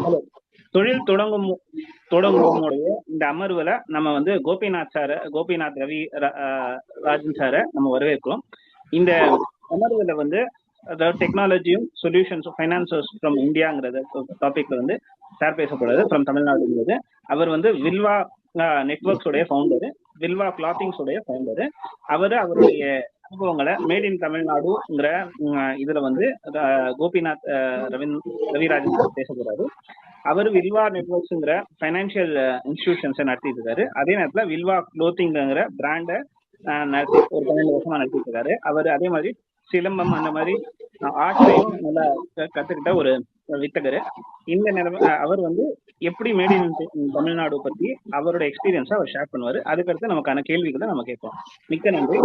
Hello. தொழில் தொடங்குவோமுடைய இந்த அமர்வுல நம்ம வந்து கோபிநாத் ரவி ராஜன் சாரை நம்ம வரவேற்கிறோம். இந்த அமர்வுல வந்து அதாவது டெக்னாலஜியும் சொல்யூஷன்ஸும் ஃபைனான்சர்ஸ் ஃப்ரம் இந்தியாங்கிறத டாபிக்ல வந்து சார் பேசக்கூடாது ஃப்ரம் தமிழ்நாடுங்கிறது. அவர் வந்து வில்வா நெட்வொர்க்ஸ் உடைய ஃபவுண்டரு, வில்வா கிளாத்திங்ஸ் உடைய ஃபவுண்டரு. அவருடைய அனுபவங்களை மேட் இன் தமிழ்நாடுங்கிற இதுல வந்து கோபிநாத் ரவிராஜன் சார் பேசக்கூடாது. அவர் வில்வா நெட்வொர்க்ஸ்ங்கிற ஃபைனான்சியல் இன்ஸ்டிடியூஷன்ஸை நடத்திட்டு இருக்காரு. அதே நேரத்தில் வில்வா க்ளோத்திங்கிற பிராண்டை நடத்தி ஒரு 12 வருஷமா நடத்திட்டு இருக்காரு. அவர் அதே மாதிரி சிலம்பம் அந்த மாதிரி ஆர்ட்ஸையும் நல்லா கத்துக்கிட்ட ஒரு வித்தகர். இந்த நிலைமை அவர் வந்து எப்படி மேட் இன் தமிழ்நாடு பத்தி அவரோட எக்ஸ்பீரியன்ஸை அவர் ஷேர் பண்ணுவார். அதுக்கடுத்து நமக்கான கேள்விகளை நம்ம கேட்போம். மிக்க நன்றி.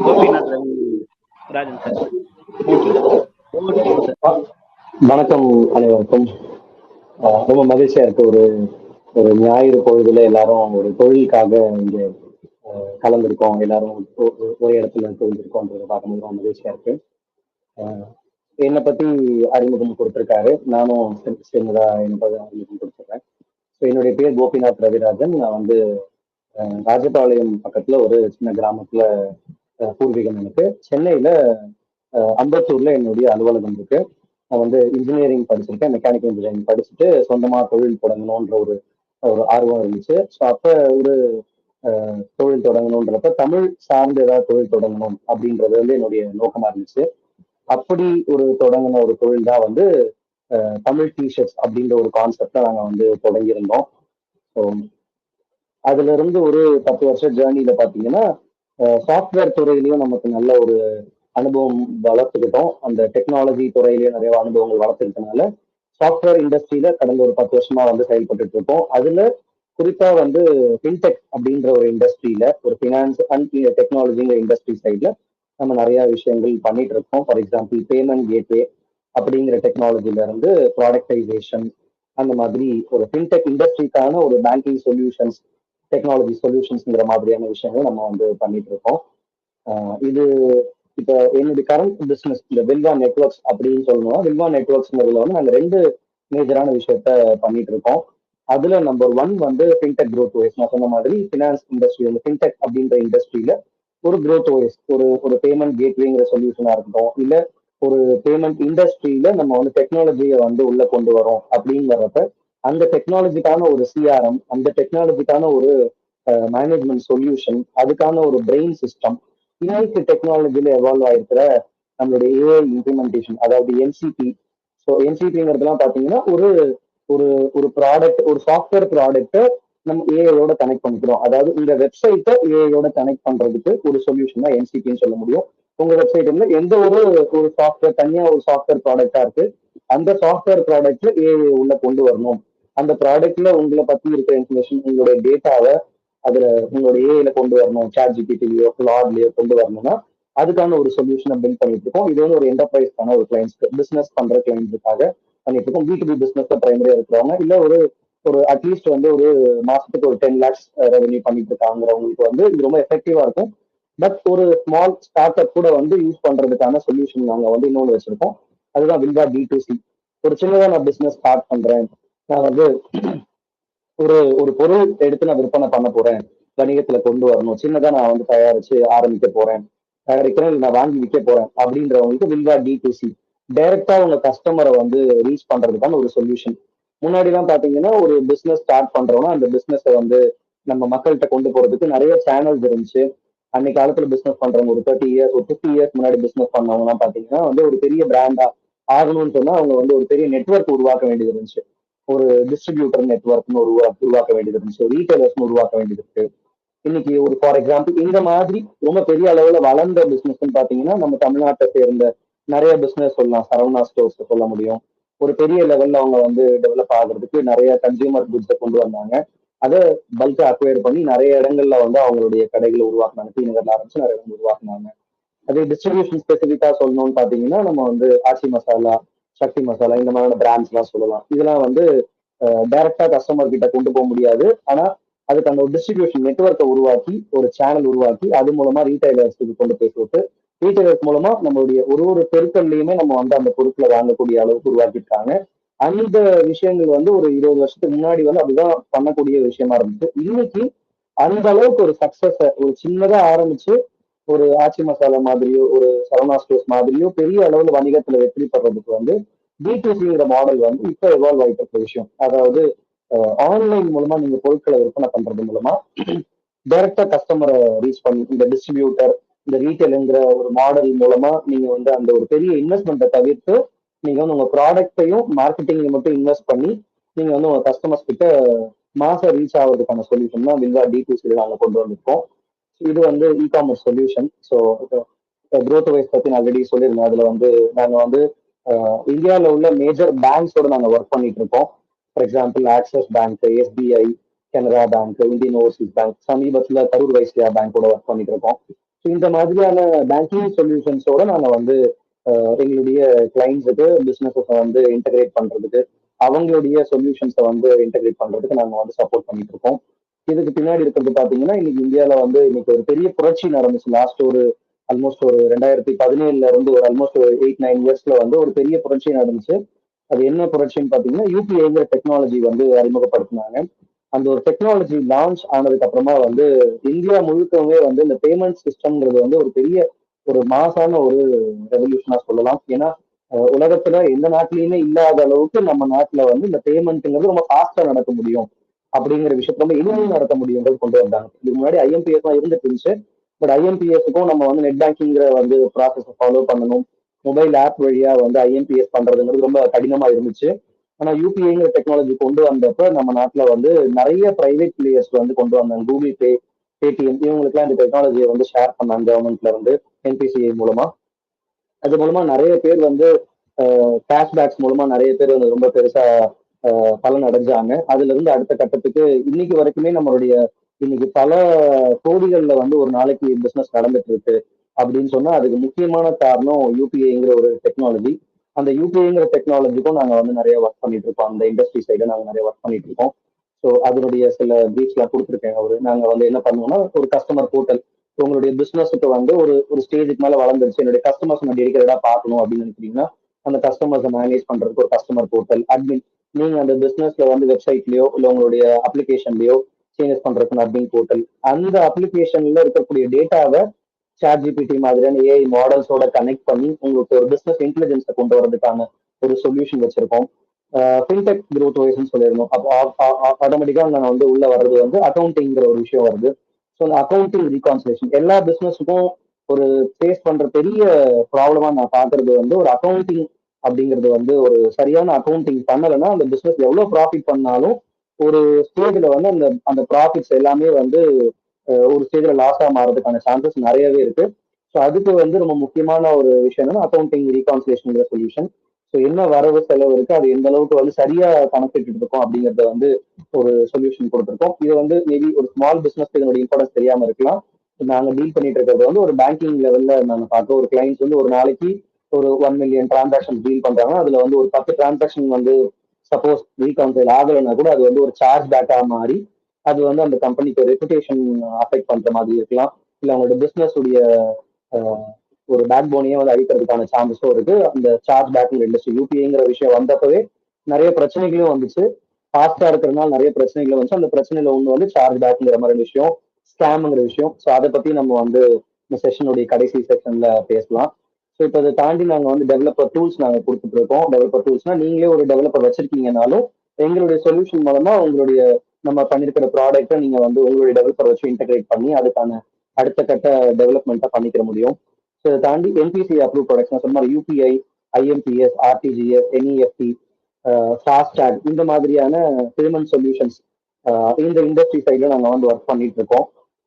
கோபிநாத் ரவி ராஜன் சார். வணக்கம் அனைவருக்கும். ரொம்ப மகிழ்ச்சியா இருக்கு. ஒரு ஞாயிறு பொழுதுல எல்லாரும் ஒரு தொழிலுக்காக இங்க கலந்துருக்கோம். எல்லாரும் ஒரே இடத்துல தொழில்ருக்கோன்றதை பார்க்கும்போது ரொம்ப மகிழ்ச்சியா இருக்கு. என்னை பத்தி அறிமுகம் கொடுத்திருக்காரு. நானும் சின்னதா என்னை அறிமுகம் கொடுத்துருக்கேன். ஸோ என்னுடைய பேர் கோபிநாத் ரவிராஜன். நான் வந்து ராஜபாளையம் பக்கத்துல ஒரு சின்ன கிராமத்துல பூர்வீகம் எனக்கு. சென்னையில அம்பத்தூர்ல என்னுடைய அலுவலகம் இருக்கு. நான் வந்து இன்ஜினியரிங் படிச்சிருக்கேன். மெக்கானிக்கல் இன்ஜினியரிங் படிச்சுட்டு சொந்தமா தொழில் தொடங்கணுன்ற ஒரு ஆர்வம் இருந்துச்சு. ஸோ அப்ப ஒரு தொழில் தொடங்கணுன்றப்ப தமிழ் சார்ந்து ஏதாவது தொழில் தொடங்கணும் அப்படின்றது வந்து என்னுடைய நோக்கமா இருந்துச்சு. அப்படி ஒரு தொடங்கின ஒரு தொழில் தான் வந்து தமிழ் டிஷர்ட்ஸ் அப்படின்ற ஒரு கான்செப்டை நாங்க வந்து தொடங்கியிருந்தோம். ஸோ அதுல இருந்து ஒரு 10 வருஷம் ஜேர்னியில பாத்தீங்கன்னா சாஃப்ட்வேர் துறையிலையும் நமக்கு நல்ல ஒரு அனுபவம் வளர்த்துக்கிட்டோம். அந்த டெக்னாலஜி துறையிலேயே நிறைய அனுபவங்கள் வளர்த்துக்கிட்டனால சாஃப்ட்வேர் இண்டஸ்ட்ரியில கடந்த ஒரு 10 வருஷமா வந்து செயல்பட்டு இருக்கோம். அதுல குறிப்பா வந்து ஃபின்டெக் அப்படின்ற ஒரு இண்டஸ்ட்ரியில ஒரு ஃபினான்ஸ் அண்ட் டெக்னாலஜிங்கிற இண்டஸ்ட்ரி சைட்ல நம்ம நிறைய விஷயங்கள் பண்ணிட்டு இருக்கோம். ஃபார் எக்ஸாம்பிள் பேமெண்ட் கேட்வே அப்படிங்கிற டெக்னாலஜில இருந்து ப்ராடக்டைசேஷன், அந்த மாதிரி ஒரு ஃபின்டெக் இண்டஸ்ட்ரிக்கான ஒரு பேங்கிங் சொல்யூஷன்ஸ், டெக்னாலஜி சொல்யூஷன்ஸ்ங்கிற மாதிரியான விஷயங்கள் நம்ம வந்து பண்ணிட்டு இருக்கோம். இது இப்ப என்னுடைய கரண்ட் பிசினஸ் இந்த வில்வா நெட்வொர்க்ஸ் அப்படின்னு சொல்லணும்னா, வில்வா நெட்வொர்க்ஸ்ங்கிறதுல வந்து நாங்க 2 மேஜரான விஷயத்த பண்ணிட்டு இருக்கோம். அதுல நம்பர் 1 வந்து ஃபின்டெக் க்ரோத் ஓஎஸ். நான் சொன்ன மாதிரி ஃபினான்ஸ் இண்டஸ்ட்ரி, அந்த ஃபின்டெக் அப்படின்ற இண்டஸ்ட்ரியில ஒரு க்ரோத் ஓஎஸ், ஒரு பேமெண்ட் கேட்வேங்கிற சொல்யூஷனா இருக்கட்டும், இல்ல ஒரு பேமெண்ட் இண்டஸ்ட்ரியில நம்ம வந்து டெக்னாலஜியை வந்து உள்ள கொண்டு வரோம் அப்படிங்கிறப்ப அந்த டெக்னாலஜிக்கான ஒரு சிஆர்எம், அந்த டெக்னாலஜிக்கான ஒரு மேனேஜ்மெண்ட் சொல்யூஷன், அதுக்கான ஒரு பிரெயின் சிஸ்டம், இன்னைக்கு டெக்னாலஜியில எவால்வ் ஆயிருக்கிற நம்மளுடைய ஏஐ இம்ப்ளிமெண்டேஷன், அதாவது என்சிபி. ஸோ என்சிபிங்கிறதுலாம் பாத்தீங்கன்னா ஒரு ஒரு ஒரு ப்ராடக்ட், ஒரு சாஃப்ட்வேர் ப்ராடக்ட்டை நம்ம ஏஐயோட கனெக்ட் பண்ணிக்கிறோம். அதாவது இந்த வெப்சைட்டை ஏஐயோட கனெக்ட் பண்றதுக்கு ஒரு சொல்யூஷன் தான் என்சிபின்னு சொல்ல முடியும். உங்க வெப்சைட்ல எந்த ஒரு சாஃப்ட்வேர், தனியா ஒரு சாஃப்ட்வேர் ப்ராடக்டா இருக்கு, அந்த சாஃப்ட்வேர் ப்ராடக்ட்ல ஏஐ உள்ள கொண்டு வரணும். அந்த ப்ராடக்ட்ல உங்களை பத்தி இருக்கிற இன்ஃபர்மேஷன், உங்களுடைய டேட்டாவை அதுல உங்களோட ஏஐல கொண்டு வரணும், சாட் ஜிபிடிலயோ கிளாட்லயோ கொண்டு வரணும்னா அதுக்கான ஒரு சொல்யூஷனை பில்ட் பண்ணிட்டு இருக்கோம். இது வந்து ஒரு என்டர்பிரைஸ்க்கான ஒரு கிளைண்ட்ஸ்க்கு, பிசினஸ் பண்ற கிளைண்ட்ஸுக்காக பண்ணிட்டு இருக்கோம். B2B பிசினஸ்ல பிரைமரியா இருக்கிறவங்க, இல்ல ஒரு அட்லீஸ்ட் வந்து ஒரு மாசத்துக்கு ஒரு 10 lakhs ரெவன்யூ பண்ணிட்டு இருக்காங்கிறவங்களுக்கு வந்து இது ரொம்ப எஃபெக்டிவா இருக்கும். பட் ஒரு ஸ்மால் ஸ்டார்ட் அப் கூட வந்து யூஸ் பண்றதுக்கான சொல்யூஷன் நாங்க வந்து இன்னொன்று வச்சிருக்கோம். அதுதான் வில்வா D2C. ஒரு சின்னதா நான் பிசினஸ் ஸ்டார்ட் பண்றேன், நான் வந்து ஒரு பொருள் எடுத்து நான் விற்பனை பண்ண போறேன், வணிகத்துல கொண்டு வரணும், சின்னதா நான் வந்து தயாரிச்சு ஆரம்பிக்க போறேன், தயாரிக்கிறேன், நான் வாங்கி விற்க போறேன் அப்படின்றவங்களுக்கு வில்வா D2C டைரக்டா உங்க கஸ்டமரை வந்து ரீச் பண்றதுக்கான ஒரு சொல்யூஷன். முன்னாடி எல்லாம் பாத்தீங்கன்னா ஒரு பிசினஸ் ஸ்டார்ட் பண்றோம்னா அந்த பிசினஸை வந்து நம்ம மக்கள்கிட்ட கொண்டு போறதுக்கு நிறைய சேனல்ஸ் இருந்துச்சு. அன்னைக்கு காலத்துல பிசினஸ் பண்றவங்க ஒரு 30 இயர்ஸ், ஒரு 50 இயர்ஸ் முன்னாடி பிசினஸ் பண்ணவங்க எல்லாம் பாத்தீங்கன்னா வந்து ஒரு பெரிய பிராண்டா ஆகணும்னு சொன்னா அவங்க வந்து ஒரு பெரிய நெட்வொர்க் உருவாக்க வேண்டியது இருந்துச்சு. ஒரு டிஸ்ட்ரிபியூட்டர் நெட்வொர்க்னு உருவாக்க வேண்டியது இருந்துச்சு, ரீட்டைலர்ஸ்னு உருவாக்க வேண்டியது இருக்கு. இன்னைக்கு ஒரு ஃபார் எக்ஸாம்பிள் இந்த மாதிரி ரொம்ப பெரிய அளவுல வளர்ந்த பிசினஸ் பாத்தீங்கன்னா நம்ம தமிழ்நாட்டை சேர்ந்த நிறைய பிசினஸ் சொல்லலாம். சரவணா ஸ்டோர்ஸ் சொல்ல முடியும். ஒரு பெரிய லெவல்ல அவங்க வந்து டெவலப் ஆகுறதுக்கு நிறைய கன்சியூமர் குட்ஸை கொண்டு வந்தாங்க. அதை பல்கா அக்வயர் பண்ணி நிறைய இடங்கள்ல வந்து அவங்களுடைய கடைகளை உருவாக்குனாங்க. டி நகர்ல ஆரம்பிச்சு நிறைய இடங்கள் உருவாக்குனாங்க. அதே டிஸ்ட்ரிபியூஷன் ஸ்பெசிஃபிக்கா சொல்லணும்னு பாத்தீங்கன்னா நம்ம வந்து ஆச்சி மசாலா, சக்தி மசாலா, இந்த மாதிரியான பிராண்ட்ஸ் எல்லாம் சொல்லலாம். இதெல்லாம் வந்து டைரக்டா கஸ்டமர் கிட்ட கொண்டு போக முடியாது. ஆனா அதுக்கு அந்த ஒரு டிஸ்ட்ரிபியூஷன் நெட்வொர்க்கை உருவாக்கி, ஒரு சேனல் உருவாக்கி, அது மூலமா ரீட்டைலர்ஸ்க்கு கொண்டு போய் கொடுத்து, ரீட்டைலர்ஸ் மூலமா நம்மளுடைய ஒரு தெருக்கள்லயுமே நம்ம வந்து அந்த பொருட்களை வாங்கக்கூடிய அளவுக்கு உருவாக்கிட்டாங்க. அந்த விஷயங்கள் வந்து ஒரு 20 வருஷத்துக்கு முன்னாடி வந்து அப்படிதான் பண்ணக்கூடிய விஷயமா இருந்துச்சு. இன்னைக்கு அந்த அளவுக்கு ஒரு சக்சஸ் ஒரு சின்னதா ஆரம்பிச்சு ஒரு ஆச்சி மசாலா மாதிரியோ ஒரு சரவணா ஸ்டோர்ஸ் மாதிரியோ பெரிய அளவுல வணிகத்துல வெற்றி பெறதுக்கு வந்து B2Cங்கிற மாடல் வந்து இப்ப எவால்வ் ஆயிட்டு இருக்க விஷயம். அதாவது ஆன்லைன் மூலமா நீங்க பொருட்களை விற்பனை பண்றது மூலமா டைரக்டா கஸ்டமரை ரீச் பண்ணி இந்த டிஸ்ட்ரிபியூட்டர் இந்த ரீட்டைலுங்கிற ஒரு மாடல் மூலமா நீங்க வந்து அந்த ஒரு பெரிய இன்வெஸ்ட்மெண்ட்டை தவிர்த்து நீங்க வந்து உங்க ப்ராடக்ட்டையும் மார்க்கெட்டிங்ல மட்டும் இன்வெஸ்ட் பண்ணி நீங்க வந்து உங்க கஸ்டமர்ஸ் கிட்ட மாசம் ரீச் ஆகிறதுக்கான சொல்யூஷன் தான் வில்வா D2C நாங்க கொண்டு வந்திருக்கோம். இது வந்து e commerce solution. So growth wise பத்தி நான் ஆல்ரெடி சொல்லியிருந்தேன். அதுல வந்து நாங்க வந்து இந்தியாவில் உள்ள மேஜர் பேங்க்ஸோட நாங்க ஒர்க் பண்ணிட்டு இருக்கோம். For example axis bank, SBI, Canara bank, Indian Overseas bank, சமீபத்துல கரூர் வைஸ்யா பேங்கோட ஒர்க் பண்ணிட்டு இருக்கோம். ஸோ இந்த மாதிரியான பேங்கிங் சொல்யூஷன்ஸோட நாங்க வந்து எங்களுடைய கிளைண்ட்ஸுக்கு பிசினஸை வந்து இன்டகிரேட் பண்றதுக்கு அவங்களுடைய சொல்யூஷன்ஸை வந்து இன்டகிரேட் பண்றதுக்கு நாங்க வந்து சப்போர்ட் பண்ணிட்டு இருக்கோம். இதுக்கு பின்னாடி இருக்கிறது பாத்தீங்கன்னா இன்னைக்கு இந்தியாவில வந்து இன்னைக்கு ஒரு பெரிய புரட்சி நடந்துச்சு. லாஸ்ட் ஒரு ஆல்மோஸ்ட் ஒரு 2017 இருந்து ஒரு ஆல்மோஸ்ட் ஒரு 8-9 இயர்ஸ்ல வந்து ஒரு பெரிய புரட்சி நடந்துச்சு. அது என்ன புரட்சின்னு பாத்தீங்கன்னா UPIங்கிற டெக்னாலஜி வந்து அறிமுகப்படுத்தினாங்க. அந்த ஒரு டெக்னாலஜி லான்ச் ஆனதுக்கு அப்புறமா வந்து இந்தியா முழுக்கவே வந்து இந்த பேமெண்ட் சிஸ்டம்ங்கிறது வந்து ஒரு பெரிய ஒரு மாசான ஒரு ரெவல்யூஷனா சொல்லலாம். ஏன்னா உலகத்துல எந்த நாட்டிலயுமே இல்லாத அளவுக்கு நம்ம நாட்டுல வந்து இந்த பேமெண்ட்ங்கிறது ரொம்ப ஃபாஸ்டா நடக்க முடியும் அப்படிங்கிற விஷயத்த ரொம்ப எளிமையும் நடத்த முடியுங்கிறது கொண்டு வந்தாங்க. இதுக்கு முன்னாடி IMPS தான் இருந்துட்டு இருந்துச்சு. பட் IMPSக்கும் நம்ம வந்து நெட் பேங்கிங்கிற வந்து ப்ராசஸ் ஃபாலோ பண்ணணும். மொபைல் ஆப் வழியா வந்து IMPS பண்றதுங்கிறது ரொம்ப கடினமா இருந்துச்சு. ஆனா UPIங்கிற டெக்னாலஜி கொண்டு வந்தப்ப நம்ம நாட்டுல வந்து நிறைய பிரைவேட் பிளேயர்ஸ் வந்து கொண்டு வந்தாங்க. கூகுள் பே, பேடிஎம் இவங்களுக்குலாம் இந்த டெக்னாலஜியை வந்து ஷேர் பண்ணாங்க கவர்மெண்ட்ல இருந்து NPCI மூலமா. அது மூலமா நிறைய பேர் வந்து கேஷ்பேக்ஸ் மூலமா நிறைய பேர் வந்து ரொம்ப பெருசா பலன் அடைஞ்சாங்க. அதுல இருந்து அடுத்த கட்டத்துக்கு இன்னைக்கு வரைக்குமே நம்மளுடைய இன்னைக்கு பல கோடிகள்ல வந்து ஒரு நாளைக்கு பிசினஸ் நடந்துட்டு இருக்கு அப்படின்னு சொன்னா அதுக்கு முக்கியமான காரணம் UPIங்கிற ஒரு டெக்னாலஜி. அந்த UPIங்கிற டெக்னாலஜிக்கும் நாங்க வந்து நிறைய ஒர்க் பண்ணிட்டு இருக்கோம். அந்த இண்டஸ்ட்ரி சைடு நாங்க நிறைய ஒர்க் பண்ணிட்டு இருக்கோம். ஸோ அதனுடைய சில பிரீஃப்ஸ் எல்லாம் கொடுத்துருக்கேன். நாங்க வந்து என்ன பண்ணுவோம்னா ஒரு கஸ்டமர் போர்ட்டல் உங்களுடைய பிசினஸுக்கு வந்து ஒரு ஒரு ஸ்டேஜுக்கு மேல வளர்ந்துருச்சு என்னுடைய கஸ்டமர்ஸ் நான் டெடிக்கேட்டடா பார்க்கணும் அப்படின்னு நினைக்கிறீங்கன்னா அந்த கஸ்டமர்ஸை மேனேஜ் பண்றதுக்கு ஒரு கஸ்டமர் போர்ட்டல் அட்மின் நீங்க அந்த பிசினஸ்ல வந்து வெப்சைட்லயோ இல்ல உங்களுடைய அப்ளிகேஷன்லயோ சேஞ்சஸ் பண்றதுக்கு அட்மின் போர்ட்டல் அந்த அப்ளிகேஷன்ல இருக்கக்கூடிய டேட்டாவை ChatGPT மாதிரியான AI மாடல்ஸோட கனெக்ட் பண்ணி உங்களுக்கு ஒரு பிசினஸ் இன்டெலிஜென்ஸை கொண்டு வரதுக்கான ஒரு சொல்யூஷன் வச்சிருக்கோம். ஃபின்டெக் growth வைஸ்ன்னு சொல்லியிருந்தோம். அப்போ ஆட்டோமேட்டிக்கா நான் வந்து உள்ள வர்றது வந்து அக்கௌண்டிங்கிற ஒரு விஷயம் வருது. ஸோ அந்த அக்கௌண்டிங் ரீகான்சிலேஷன் எல்லா பிசினஸுக்கும் ஒரு ஃபேஸ் பண்ற பெரிய ப்ராப்ளமா நான் பாக்குறது வந்து ஒரு அக்கௌண்டிங் அப்படிங்கிறது வந்து ஒரு சரியான அக்கௌண்டிங் பண்ணலைன்னா அந்த பிசினஸ் எவ்வளவு ப்ராஃபிட் பண்ணாலும் ஒரு ஸ்டேஜ்ல வந்து அந்த அந்த ப்ராஃபிட்ஸ் எல்லாமே வந்து ஒரு ஸ்டேஜ்ல லாஸா மாறதுக்கான சான்சஸ் நிறையவே இருக்கு. ஸோ அதுக்கு வந்து ரொம்ப முக்கியமான ஒரு விஷயம் என்னன்னா அக்கௌண்டிங் ரீகான்சிலேஷன் சொல்யூஷன். ஸோ என்ன வரவு செலவு இருக்கு அது எந்த அளவுக்கு வந்து சரியா கணக்கிட்டு இருக்கோம் அப்படிங்கறத வந்து ஒரு சொல்யூஷன் கொடுத்துருக்கோம். இது வந்து மேபி ஒரு ஸ்மால் பிசினஸ் இதனுடைய இம்பார்ட்டன்ஸ் தெரியாம இருக்கலாம். நாங்க டீல் பண்ணிட்டு இருக்கிறது வந்து ஒரு பேங்கிங் லெவல்ல நாங்க பார்க்க ஒரு கிளைண்ட்ஸ் வந்து ஒரு நாளைக்கு ஒரு 1 மில்லியன் டிரான்சாக்ஷன் டீல் பண்றாங்க. அதுல வந்து ஒரு 10 டிரான்சாக்ஷன் வந்து சப்போஸ் ரீகவுன்சைல் ஆகலைன்னா கூட அது வந்து ஒரு சார்ஜ் பேக்கா மாறி அது வந்து அந்த கம்பெனிக்கு ரெப்புடேஷன் அஃபெக்ட் பண்ற மாதிரி இருக்கலாம். இல்ல அவங்களோட பிசினஸ் உடைய ஒரு பேக் போனையே வந்து அழிக்கிறதுக்கான சான்சஸும் இருக்கு. அந்த சார்ஜ் பேக் இண்டஸ்ட்ரி UPIங்கிற விஷயம் வந்தப்பவே நிறைய பிரச்சனைகளும் வந்துச்சு. ஃபாஸ்டா இருக்கிறதுனால நிறைய பிரச்சனைகள் வந்துச்சு. அந்த பிரச்சனையில ஒண்ணு வந்து சார்ஜ் பேக்ங்கிற மாதிரி விஷயம், ஸ்கேம்ங்கிற விஷயம். ஸோ அதை பத்தி நம்ம வந்து இந்த செஷனுடைய கடைசி செக்ஷன்ல பேசலாம். ஸோ இப்போ அதை தாண்டி நாங்க வந்து டெவலப்பர் டூல்ஸ் நாங்க கொடுத்துட்டு இருக்கோம். டெவலப்பர் டூல்ஸ்னா நீங்களே ஒரு டெவலப்பர் வச்சிருக்கீங்கனாலும் எங்களுடைய சொல்யூஷன் மூலமா உங்களுடைய நம்ம பண்ணிருக்கிற ப்ராடக்ட்டை நீங்க வந்து உங்களுடைய டெவலப்பர் வச்சு இன்டகிரேட் பண்ணி அதுக்கான அடுத்த கட்ட டெவலப்மெண்ட்டை பண்ணிக்கிற முடியும். ஸோ இதை தாண்டி NPCI அப்ரூவ் ப்ராடக்ட்ஸ் சொன்ன மாதிரி UPI, IMPS, RTGS, NEFT, FASTag இந்த மாதிரியான பேமெண்ட் சொல்யூஷன்ஸ் இந்த இண்டஸ்ட்ரி சைட்ல நாங்க வந்து ஒர்க் பண்ணிட்டு இருக்கோம்.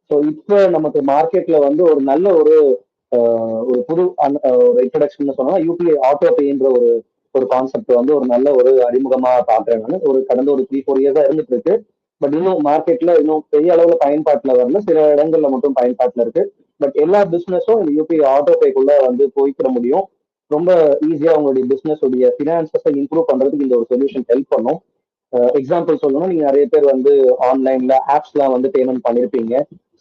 ஸோ இப்போ நமக்கு மார்க்கெட்ல வந்து ஒரு நல்ல ஒரு ஒரு புது ஒரு இன்ட்ரடக்ஷன் சொன்னா UPI ஆட்டோ பேன்ற ஒரு ஒரு கான்செப்ட் வந்து ஒரு நல்ல ஒரு அறிமுகமா பாக்குறேன் நான். ஒரு கடந்த ஒரு 3-4 இயர்ஸா இருந்துட்டு இருக்கு. பட் இன்னும் மார்க்கெட்ல இன்னும் பெரிய அளவுல பயன்பாட்டுல வரல. சில இடங்கள்ல மட்டும் பயன்பாட்டுல இருக்கு. பட் எல்லா பிசினஸும் இந்த UPI ஆட்டோ பேக்குள்ள வந்து போய்க்கிற முடியும். ரொம்ப ஈஸியா உங்களுடைய பிசினஸ் உடைய பினான்சஸை இம்ப்ரூவ் பண்றதுக்கு இந்த ஒரு சொல்யூஷன் ஹெல்ப் பண்ணும். எக்ஸாம்பிள் சொல்லணும் நீங்க நிறைய பேர் வந்து ஆன்லைன்ல ஆப்ஸ்லாம் வந்து பேமெண்ட் பண்ணிருப்பீங்க.